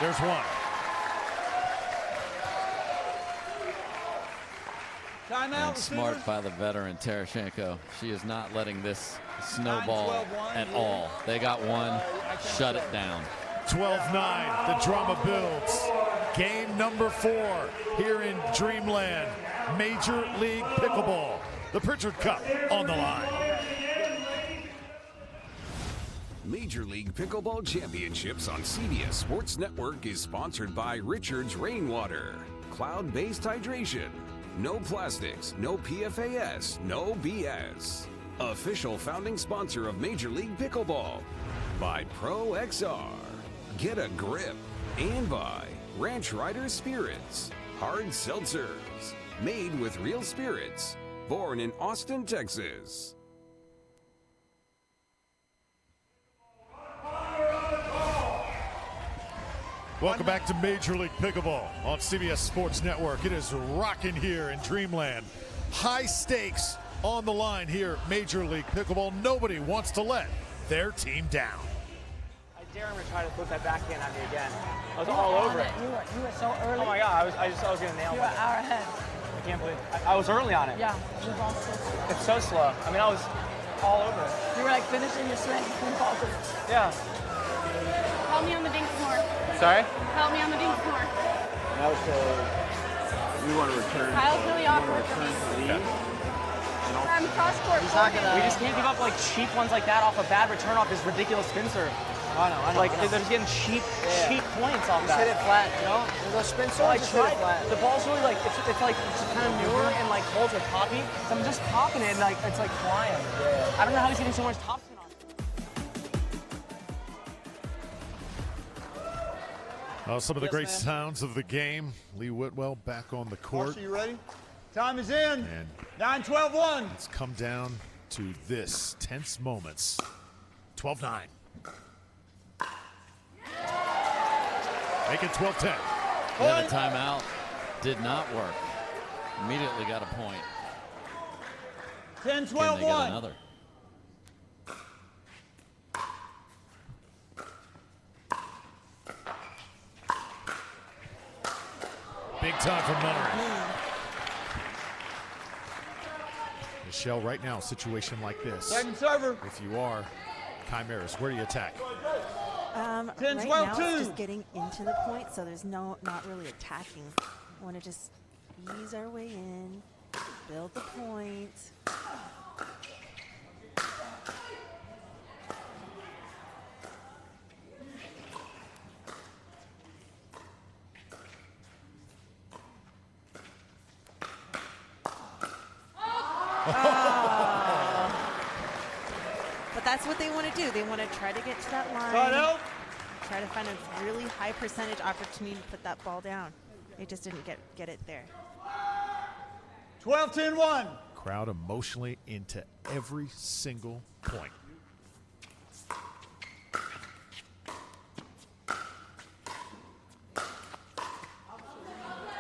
[SPEAKER 1] There's one.
[SPEAKER 2] And smart by the veteran Terashenko. She is not letting this snowball at all. They got one, shut it down.
[SPEAKER 1] 12-9, the drama builds. Game number 4 here in Dreamland. Major League Pickleball. The Pritchard Cup on the line.
[SPEAKER 6] Major League Pickleball Championships on CBS Sports Network is sponsored by Richards Rainwater. Cloud-based hydration. No plastics, no PFAS, no BS. Official founding sponsor of Major League Pickleball. By Pro XR. Get a grip. And by Ranch Rider Spirits. Hard seltzers. Made with real spirits. Born in Austin, Texas.
[SPEAKER 1] Welcome back to Major League Pickleball on CBS Sports Network. It is rocking here in Dreamland. High stakes on the line here at Major League Pickleball. Nobody wants to let their team down.
[SPEAKER 4] I dare him to try to flip that backhand at me again. I was all over it.
[SPEAKER 22] You were so early.
[SPEAKER 4] Oh my God, I was going to nail it.
[SPEAKER 22] You were an hour ahead.
[SPEAKER 4] I can't believe I was early on it.
[SPEAKER 22] Yeah, you were so slow.
[SPEAKER 4] It's so slow. I mean, I was all over it.
[SPEAKER 22] You were like finishing your swing and faltered.
[SPEAKER 4] Yeah.
[SPEAKER 21] Help me on the dinks more.
[SPEAKER 4] Sorry?
[SPEAKER 21] Help me on the dinks more.
[SPEAKER 23] Now we want to return.
[SPEAKER 21] Kyle's really awkward for me. I'm cross court.
[SPEAKER 4] We just can't give up like cheap ones like that off a bad return off his ridiculous spin serve. I know.
[SPEAKER 16] Like, they're just getting cheap points off
[SPEAKER 4] Just
[SPEAKER 16] that.
[SPEAKER 4] hit it flat, you know? There's no spin
[SPEAKER 16] Well, I
[SPEAKER 4] just hit it
[SPEAKER 16] tried.
[SPEAKER 4] flat.
[SPEAKER 16] The ball's really like, it's kind of newer and like holds are poppy. So I'm just popping it and like, it's like flying. Yeah. I don't know how he's getting so much topspin on it.
[SPEAKER 1] Well, some of the great sounds of the game. Lee Whitwell back on the court.
[SPEAKER 12] Marshall, you ready? Time is in.
[SPEAKER 1] And
[SPEAKER 12] 9-12-1.
[SPEAKER 1] it's come down to this tense moments. 12-9. Make it 12-10.
[SPEAKER 2] Yeah, the timeout did not work. Immediately got a point.
[SPEAKER 12] 10-12-1.
[SPEAKER 2] Can they get another?
[SPEAKER 1] Big time from Nunnery. Michelle, right now, situation like this.
[SPEAKER 12] Second server.
[SPEAKER 1] If you are Chimeras, where do you attack?
[SPEAKER 12] 10,
[SPEAKER 3] right
[SPEAKER 12] 12,
[SPEAKER 3] now
[SPEAKER 12] 2.
[SPEAKER 3] it's just getting into the point, so there's not really attacking. We want to just ease our way in, build the point. But that's what they want to do. They want to try to get to that line. Try to find a really high percentage opportunity to put that ball down. They just didn't get it there.
[SPEAKER 12] 12-10-1.
[SPEAKER 1] Crowd emotionally into every single point.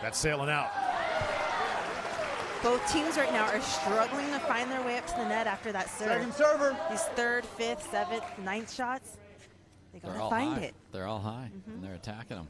[SPEAKER 1] That's sailing out.
[SPEAKER 3] Both teams right now are struggling to find their way up to the net after that serve.
[SPEAKER 12] Second server.
[SPEAKER 3] These third, fifth, seventh, ninth shots, they
[SPEAKER 2] They're
[SPEAKER 3] gotta
[SPEAKER 2] all
[SPEAKER 3] find
[SPEAKER 2] high.
[SPEAKER 3] it.
[SPEAKER 2] They're all high, and they're attacking them.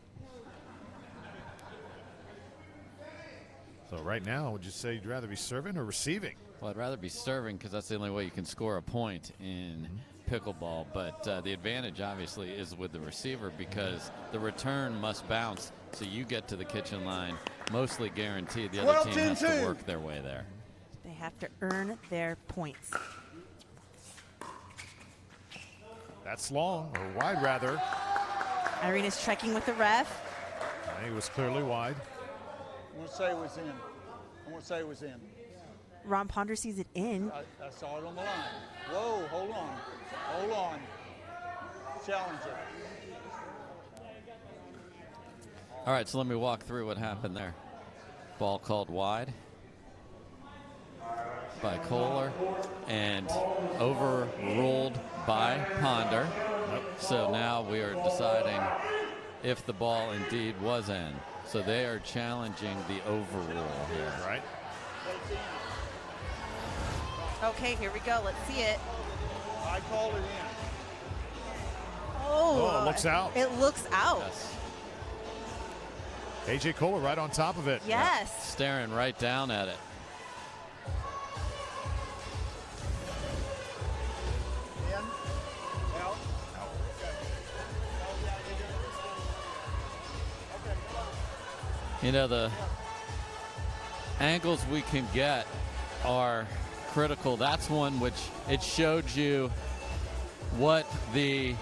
[SPEAKER 1] So right now, would you say you'd rather be serving or receiving?
[SPEAKER 2] Well, I'd rather be serving because that's the only way you can score a point in pickleball. But the advantage, obviously, is with the receiver because the return must bounce, so you get to the kitchen line mostly guaranteed. The other team has to work their way there.
[SPEAKER 3] They have to earn their points.
[SPEAKER 1] That's long, or wide rather.
[SPEAKER 3] Irina's checking with the ref.
[SPEAKER 1] He was clearly wide.
[SPEAKER 12] I'm going to say it was in. I'm going to say it was in.
[SPEAKER 3] Ron Ponder sees it in.
[SPEAKER 12] I saw it on the line. Whoa, hold on. Hold on. Challenge it.
[SPEAKER 2] All right, so let me walk through what happened there. Ball called wide by Kohler and overruled by Ponder. So now we are deciding if the ball indeed was in. So they are challenging the overrule here.
[SPEAKER 1] Right.
[SPEAKER 3] Okay, here we go. Let's see it.
[SPEAKER 12] I called it in.
[SPEAKER 3] Oh,
[SPEAKER 1] it looks out.
[SPEAKER 3] It looks out.
[SPEAKER 2] Yes.
[SPEAKER 1] AJ Kohler right on top of it.
[SPEAKER 3] Yes.
[SPEAKER 2] Staring right down at it.
[SPEAKER 12] In. Out.
[SPEAKER 2] You know, the angles we can get are critical. That's one which it showed you what the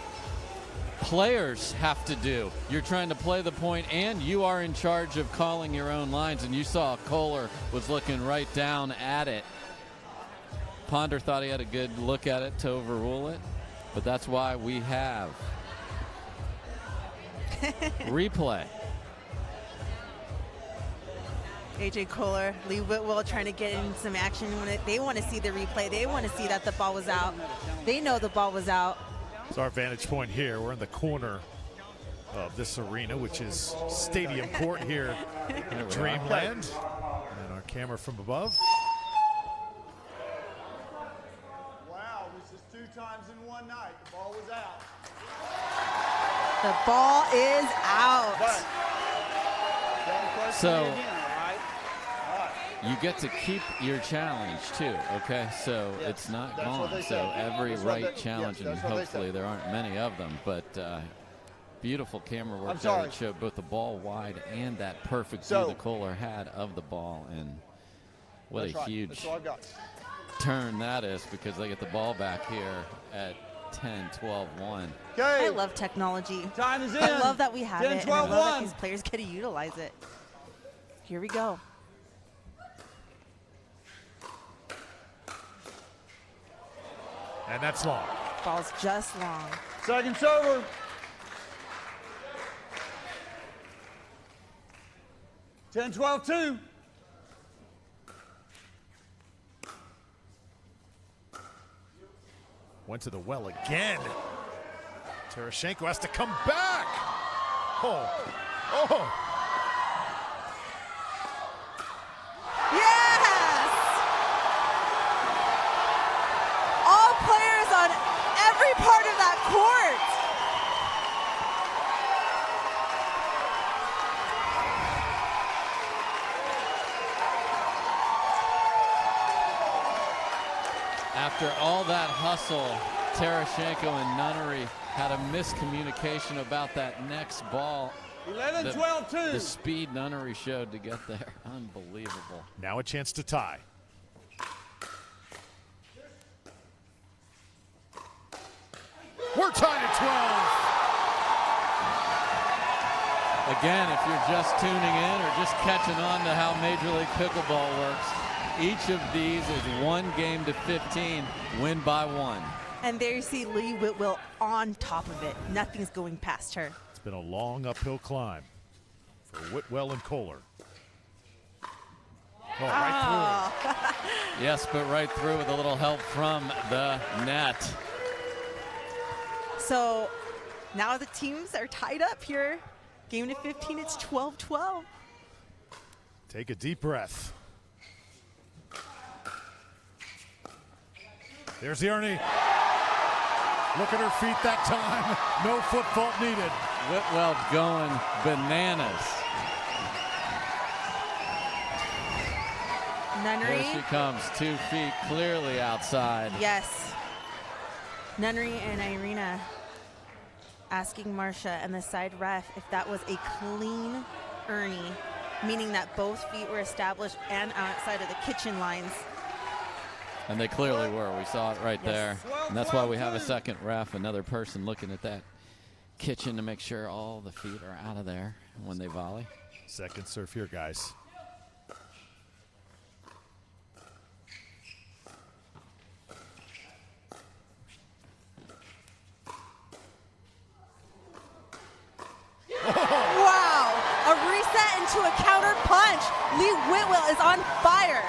[SPEAKER 2] players have to do. You're trying to play the point and you are in charge of calling your own lines, and you saw Kohler was looking right down at it. Ponder thought he had a good look at it to overrule it, but that's why we have replay.
[SPEAKER 3] AJ Kohler, Lee Whitwell trying to get in some action. They want to see the replay. They want to see that the ball was out. They know the ball was out.
[SPEAKER 1] It's our vantage point here. We're in the corner of this arena, which is Stadium Court here at Dreamland. And our camera from above.
[SPEAKER 12] Wow, this is 2 times in one night. The ball was out.
[SPEAKER 3] The ball is out.
[SPEAKER 2] So you get to keep your challenge too, okay? So it's not gone. So every right challenge, and hopefully there aren't many of them, but beautiful camera work there that showed both the ball wide and that perfect view that Kohler had of the ball. And what a huge turn that is, because they get the ball back here at 10, 12, 1.
[SPEAKER 3] I love technology.
[SPEAKER 12] Time is in.
[SPEAKER 3] I love that we have
[SPEAKER 12] 10,
[SPEAKER 3] it,
[SPEAKER 12] 12,
[SPEAKER 3] and I love that
[SPEAKER 12] 1.
[SPEAKER 3] these players get to utilize it. Here we go.
[SPEAKER 1] And that's long.
[SPEAKER 3] Ball's just long.
[SPEAKER 12] Second server. Ten, 12, 2.
[SPEAKER 1] Went to the well again. Terashenko has to come back. Oh.
[SPEAKER 3] Yes! All players on every part of that court.
[SPEAKER 2] After all that hustle, Terashenko and Nunnery had a miscommunication about that next ball.
[SPEAKER 12] 11, 12, 2.
[SPEAKER 2] The speed Nunnery showed to get there. Unbelievable.
[SPEAKER 1] Now a chance to tie. We're tied at 12.
[SPEAKER 2] Again, if you're just tuning in or just catching on to how Major League Pickleball works, each of these is 1 game to 15, win by 1.
[SPEAKER 3] And there you see Lee Whitwell on top of it. Nothing's going past her.
[SPEAKER 1] It's been a long uphill climb for Whitwell and Kohler. Oh, right through.
[SPEAKER 2] Yes, but right through with a little help from the net.
[SPEAKER 3] So now the teams are tied up here. Game to 15, it's 12-12.
[SPEAKER 1] Take a deep breath. There's the Ernie. Look at her feet that time. No foot fault needed.
[SPEAKER 2] Whitwell going bananas.
[SPEAKER 3] Nunnery.
[SPEAKER 2] Here she comes, 2 feet clearly outside.
[SPEAKER 3] Yes. Nunnery and Irina asking Marsha and the side ref if that was a clean Ernie, meaning that both feet were established and outside of the kitchen lines.
[SPEAKER 2] And they clearly were. We saw it right
[SPEAKER 3] Yes.
[SPEAKER 2] there. And that's why we have a second ref, another person looking at that kitchen to make sure all the feet are out of there when they volley.
[SPEAKER 1] Second serve here, guys.
[SPEAKER 3] Wow! A reset into a counter punch. Lee Whitwell is on fire.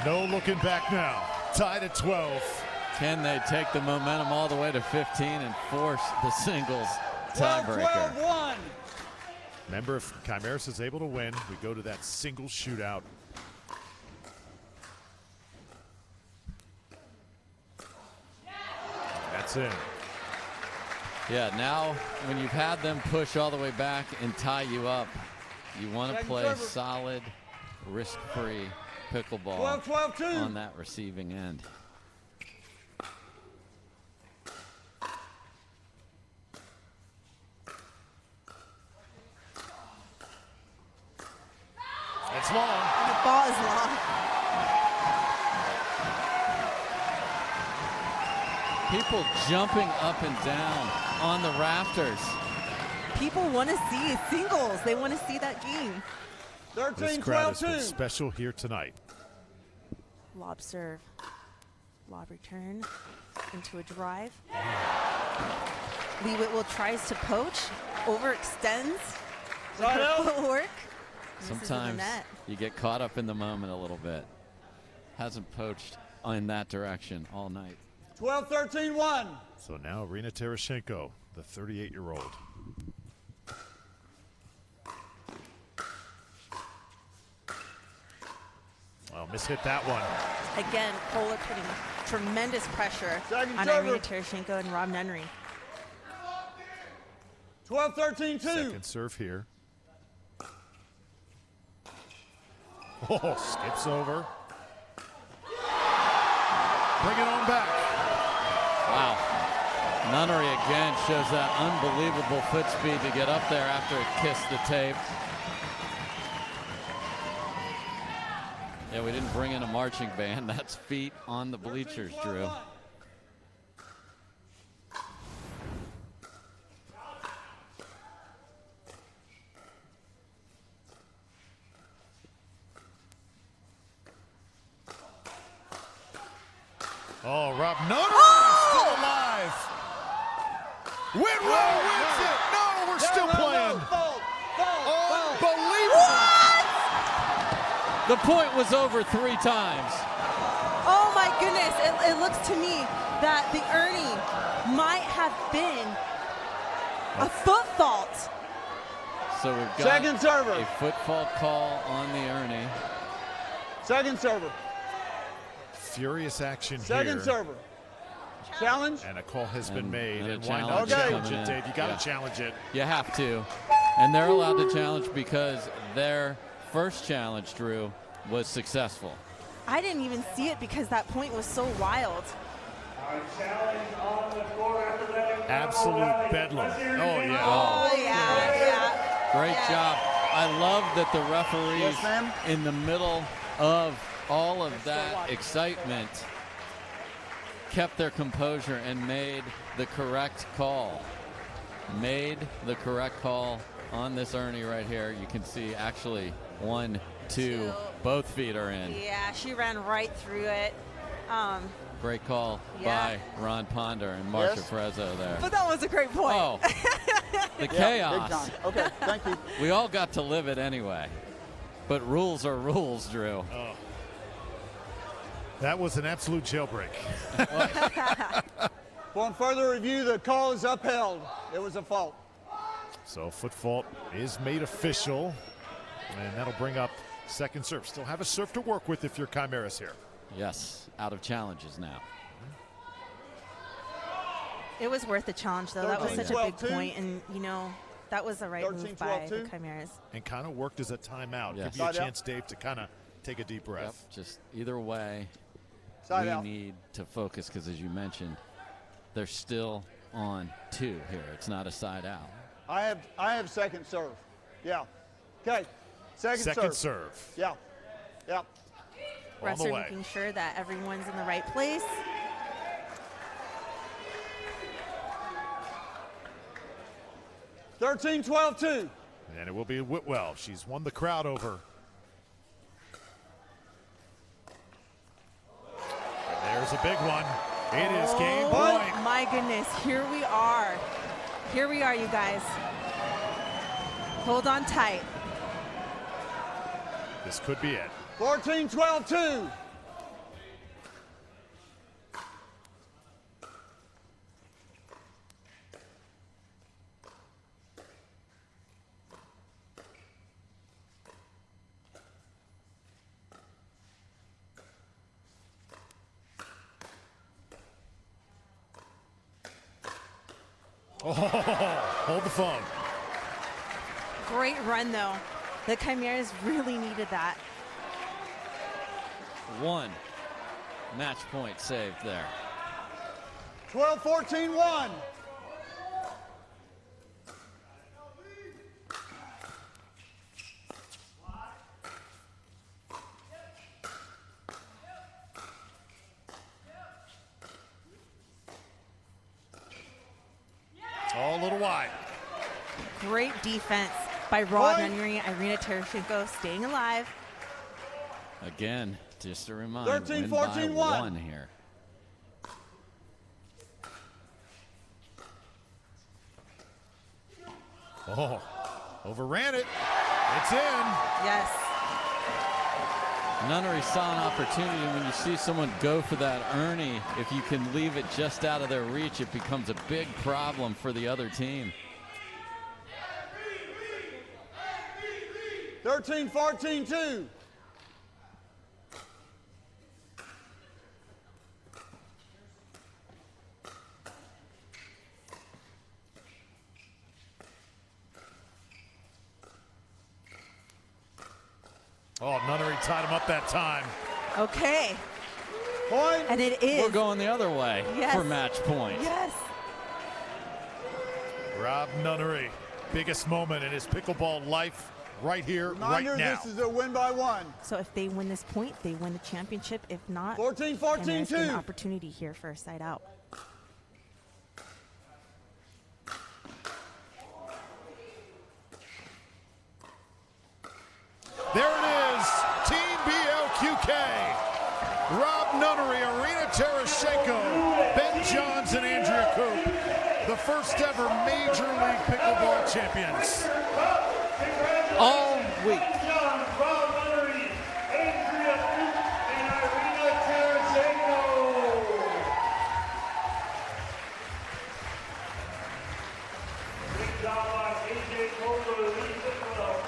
[SPEAKER 1] No looking back now. Tied at 12.
[SPEAKER 2] Can they take the momentum all the way to 15 and force the singles tiebreaker?
[SPEAKER 12] 12-1.
[SPEAKER 1] Remember, if Chimeras is able to win, we go to that single shootout. That's in.
[SPEAKER 2] Yeah, now when you've had them push all the way back and tie you up, you want to play solid, risk-free pickleball
[SPEAKER 12] 12-2.
[SPEAKER 2] on that receiving end.
[SPEAKER 1] It's long.
[SPEAKER 3] And the ball is long.
[SPEAKER 2] People jumping up and down on the rafters.
[SPEAKER 3] People want to see singles. They want to see that game.
[SPEAKER 1] This crowd has been special here tonight.
[SPEAKER 3] Lob serve. Lob return into a drive. Lee Whitwell tries to poach, overextends with her footwork. Misses in the
[SPEAKER 2] Sometimes
[SPEAKER 3] net.
[SPEAKER 2] you get caught up in the moment a little bit. Hasn't poached in that direction all night.
[SPEAKER 12] 12-13-1.
[SPEAKER 1] So now Irina Terashenko, the 38-year-old. Well, mishit that one.
[SPEAKER 3] Again, Kohler putting tremendous pressure on
[SPEAKER 12] server.
[SPEAKER 3] Irina Terashenko and Rob Nunnery.
[SPEAKER 12] 12-13-2.
[SPEAKER 1] Second serve here. Oh, skips over. Bring it on back.
[SPEAKER 2] Wow. Nunnery again shows that unbelievable foot speed to get up there after it kissed the tape. Yeah, we didn't bring in a marching band. That's feet on the bleachers, Drew.
[SPEAKER 1] Oh, Rob Nutter still alive. Whitwell wins it. No, we're still playing. Unbelievable.
[SPEAKER 2] The point was over 3 times.
[SPEAKER 3] Oh my goodness, it looks to me that the Ernie might have been a foot fault.
[SPEAKER 2] So we've got
[SPEAKER 12] Second server.
[SPEAKER 2] a foot fault call on the Ernie.
[SPEAKER 12] Second server.
[SPEAKER 1] Furious action
[SPEAKER 12] Second
[SPEAKER 1] here.
[SPEAKER 12] server. Challenge.
[SPEAKER 1] And a call has been made.
[SPEAKER 2] And a
[SPEAKER 1] And why not
[SPEAKER 2] challenge is
[SPEAKER 1] challenge
[SPEAKER 2] coming
[SPEAKER 1] it,
[SPEAKER 2] in.
[SPEAKER 1] Dave? You got to
[SPEAKER 2] Yeah.
[SPEAKER 1] challenge it.
[SPEAKER 2] You have to. And they're allowed to challenge because their first challenge, Drew, was successful.
[SPEAKER 3] I didn't even see it because that point was so wild.
[SPEAKER 1] Absolute bedlam. Oh, yeah.
[SPEAKER 3] Oh, yeah.
[SPEAKER 2] Great job. I love that the referees,
[SPEAKER 12] Yes, ma'am.
[SPEAKER 2] in the middle of all of that excitement, kept their composure and made the correct call. Made the correct call on this Ernie right here. You can see actually 1, 2, both feet are in.
[SPEAKER 3] Yeah, she ran right through it.
[SPEAKER 2] Great call
[SPEAKER 3] Yeah.
[SPEAKER 2] by Ron Ponder and Marcia
[SPEAKER 12] Yes.
[SPEAKER 2] Frezzo there.
[SPEAKER 3] But that was a great point.
[SPEAKER 2] Oh, the
[SPEAKER 12] Yeah,
[SPEAKER 2] chaos.
[SPEAKER 12] big time. Okay, thank you.
[SPEAKER 2] We all got to live it anyway. But rules are rules, Drew.
[SPEAKER 1] Oh. That was an absolute jailbreak.
[SPEAKER 12] Upon further review, the call is upheld. It was a fault.
[SPEAKER 1] So foot fault is made official, and that'll bring up second serve. Still have a serve to work with if you're Chimeras here.
[SPEAKER 2] Yes, out of challenges now.
[SPEAKER 3] It was worth the challenge, though. That was such a
[SPEAKER 12] 13-12
[SPEAKER 3] big point, and, you know, that was the right move by the
[SPEAKER 12] 13-12
[SPEAKER 3] Chimeras.
[SPEAKER 1] And kind of worked as a timeout.
[SPEAKER 2] Yes.
[SPEAKER 1] Give you a
[SPEAKER 12] Side out.
[SPEAKER 1] chance, Dave, to kind of take a deep breath.
[SPEAKER 2] Yep, just either way,
[SPEAKER 12] Side
[SPEAKER 2] we
[SPEAKER 12] out.
[SPEAKER 2] need to focus because, as you mentioned, they're still on 2 here. It's not a side out.
[SPEAKER 12] I have second serve. Yeah. Okay.
[SPEAKER 1] Second serve.
[SPEAKER 12] Yeah. Yeah.
[SPEAKER 1] On
[SPEAKER 3] Refs
[SPEAKER 1] the
[SPEAKER 3] are
[SPEAKER 1] way.
[SPEAKER 3] making sure that everyone's in the right place.
[SPEAKER 12] Thirteen, 12-2.
[SPEAKER 1] And it will be Whitwell. She's won the crowd over. And there's a big one. It is game point.
[SPEAKER 3] Oh my goodness, here we are. Here we are, you guys. Hold on tight.
[SPEAKER 1] This could be it.
[SPEAKER 12] 14, 12-2.
[SPEAKER 1] Oh, hold the phone.
[SPEAKER 3] Great run, though. The Chimeras really needed that.
[SPEAKER 2] 1 match point saved there.
[SPEAKER 12] 12-14-1.
[SPEAKER 1] Oh, a little wide.
[SPEAKER 3] Great defense by Rod
[SPEAKER 12] Point.
[SPEAKER 3] Nunnery, Irina Tereshchenko staying alive.
[SPEAKER 2] Again, just a reminder,
[SPEAKER 12] 13,
[SPEAKER 2] win
[SPEAKER 12] 14,
[SPEAKER 2] by
[SPEAKER 12] 1.
[SPEAKER 2] 1 here.
[SPEAKER 1] Oh, overran it. It's in.
[SPEAKER 3] Yes.
[SPEAKER 2] Nunnery saw an opportunity. When you see someone go for that Ernie, if you can leave it just out of their reach, it becomes a big problem for the other team.
[SPEAKER 12] 13-14-2.
[SPEAKER 1] Oh, Nunnery tied him up that time.
[SPEAKER 3] Okay.
[SPEAKER 12] Point.
[SPEAKER 3] And it is.
[SPEAKER 2] We're going the other way
[SPEAKER 3] Yes.
[SPEAKER 2] for match point.
[SPEAKER 3] Yes.
[SPEAKER 1] Rob Nunnery, biggest moment in his pickleball life right here,
[SPEAKER 12] Reminder,
[SPEAKER 1] right now.
[SPEAKER 12] this is a win by one.
[SPEAKER 3] So if they win this point, they win the championship. If not,
[SPEAKER 12] 14-14-2.
[SPEAKER 3] Chimeras get an opportunity here for a side out.
[SPEAKER 1] There it is, Team BLQK. Rob Nunnery, Arena Tereshchenko, Ben Johns, and Andrea Coop, the first ever Major League Pickleball champions.
[SPEAKER 2] All week.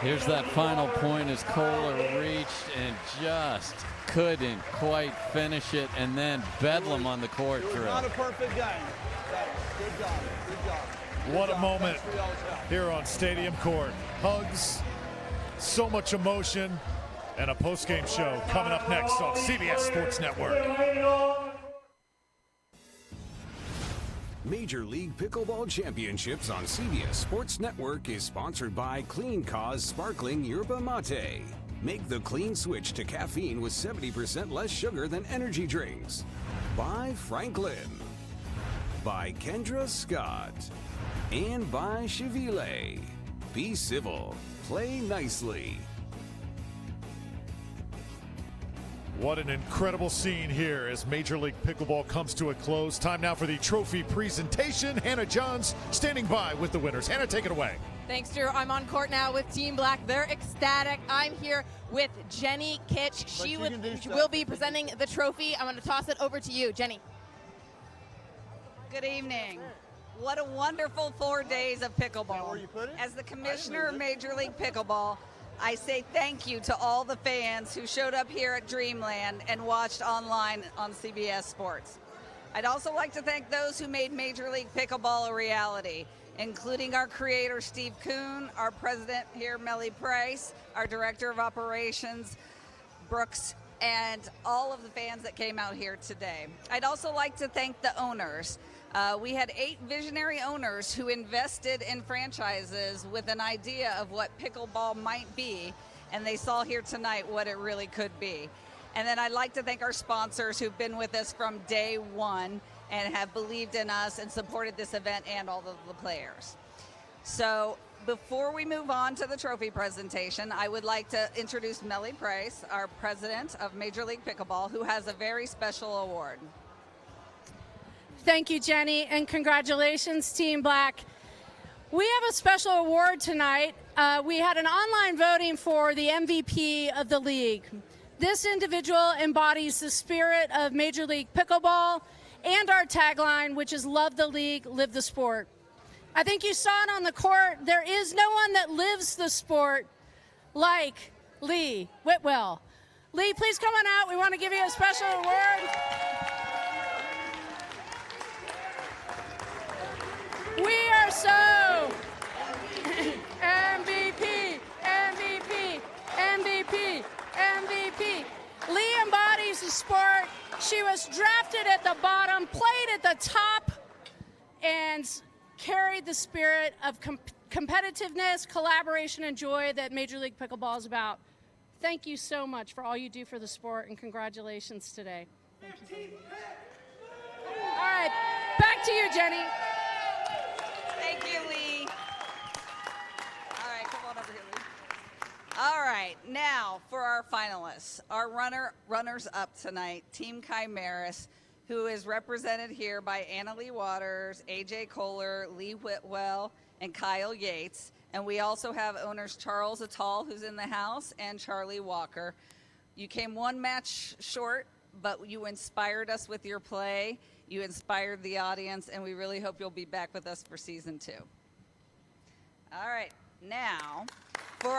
[SPEAKER 2] Here's that final point as Kohler reached and just couldn't quite finish it, and then bedlam on the court,
[SPEAKER 12] It was
[SPEAKER 2] Drew.
[SPEAKER 12] not a perfect game. Good job. Good job.
[SPEAKER 1] What a moment here on Stadium Court. Hugs, so much emotion, and a post-game show coming up next on CBS Sports Network.
[SPEAKER 6] Major League Pickleball Championships on CBS Sports Network is sponsored by Clean Cause Sparkling Yerba Mate. Make the clean switch to caffeine with 70% less sugar than energy drinks. By Franklin. By Kendra Scott. And by Chevile. Be civil. Play nicely.
[SPEAKER 1] What an incredible scene here as Major League Pickleball comes to a close. Time now for the trophy presentation. Hannah Johns standing by with the winners. Hannah, take it away.
[SPEAKER 5] Thanks, Drew. I'm on court now with Team Black. They're ecstatic. I'm here with Jenny Kitch. She will be presenting the trophy. I'm going to toss it over to you, Jenny.
[SPEAKER 9] Good evening. What a wonderful 4 days of pickleball. As the commissioner of Major League Pickleball, I say thank you to all the fans who showed up here at Dreamland and watched online on CBS Sports. I'd also like to thank those who made Major League Pickleball a reality, including our creator, Steve Kuhn, our president here, Melly Price, our director of operations, Brooks, and all of the fans that came out here today. I'd also like to thank the owners. We had 8 visionary owners who invested in franchises with an idea of what pickleball might be, and they saw here tonight what it really could be. And then I'd like to thank our sponsors who've been with us from day one and have believed in us and supported this event and all of the players. So before we move on to the trophy presentation, I would like to introduce Melly Price, our president of Major League Pickleball, who has a very special award.
[SPEAKER 11] Thank you, Jenny, and congratulations, Team Black. We have a special award tonight. We had an online voting for the MVP of the league. This individual embodies the spirit of Major League Pickleball and our tagline, which is love the league, live the sport. I think you saw it on the court. There is no one that lives the sport like Lee Whitwell. Lee, please come on out. We want to give you a special award. We are so MVP, MVP, MVP, MVP. Lee embodies the sport. She was drafted at the bottom, played at the top, and carried the spirit of competitiveness, collaboration, and joy that Major League Pickleball is about. Thank you so much for all you do for the sport, and congratulations today. Thank you. All right, back to you, Jenny.
[SPEAKER 9] Thank you, Lee. All right, come on over here, Lee. All right, now for our finalists, our runners-up tonight, Team Chimeras, who is represented here by Anna Lee Waters, AJ Kohler, Lee Whitwell, and Kyle Yates. And we also have owners Charles Attal, who's in the house, and Charlie Walker. You came one match short, but you inspired us with your play. You inspired the audience, and we really hope you'll be back with us for season 2. All right, now for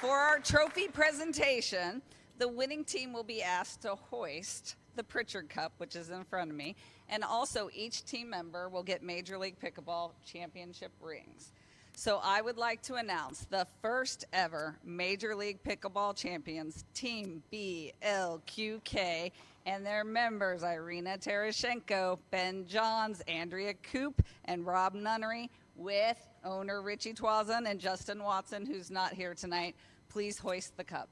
[SPEAKER 9] our trophy presentation, the winning team will be asked to hoist the Pritchard Cup, which is in front of me, and also each team member will get Major League Pickleball championship rings. So I would like to announce the first ever Major League Pickleball champions, Team BLQK, and their members, Irina Terashenko, Ben Johns, Andrea Koop, and Rob Nunnery, with owner Richie Twazin and Justin Watson, who's not here tonight. Please hoist the cup.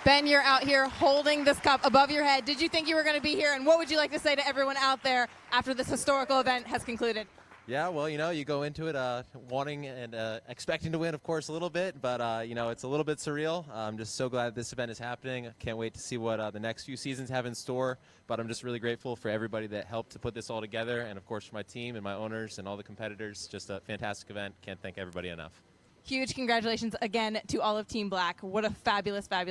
[SPEAKER 5] Ben, you're out here holding this cup above your head. Did you think you were going to be here? And what would you like to say to everyone out there after this historical event has concluded?
[SPEAKER 7] Yeah, well, you go into it wanting and expecting to win, of course, a little bit, but, it's a little bit surreal. I'm just so glad this event is happening. I can't wait to see what the next few seasons have in store, but I'm just really grateful for everybody that helped to put this all together, and, of course, for my team and my owners and all the competitors. Just a fantastic event. Can't thank everybody enough.
[SPEAKER 5] Huge congratulations again to all of Team Black. What a fabulous, fabulous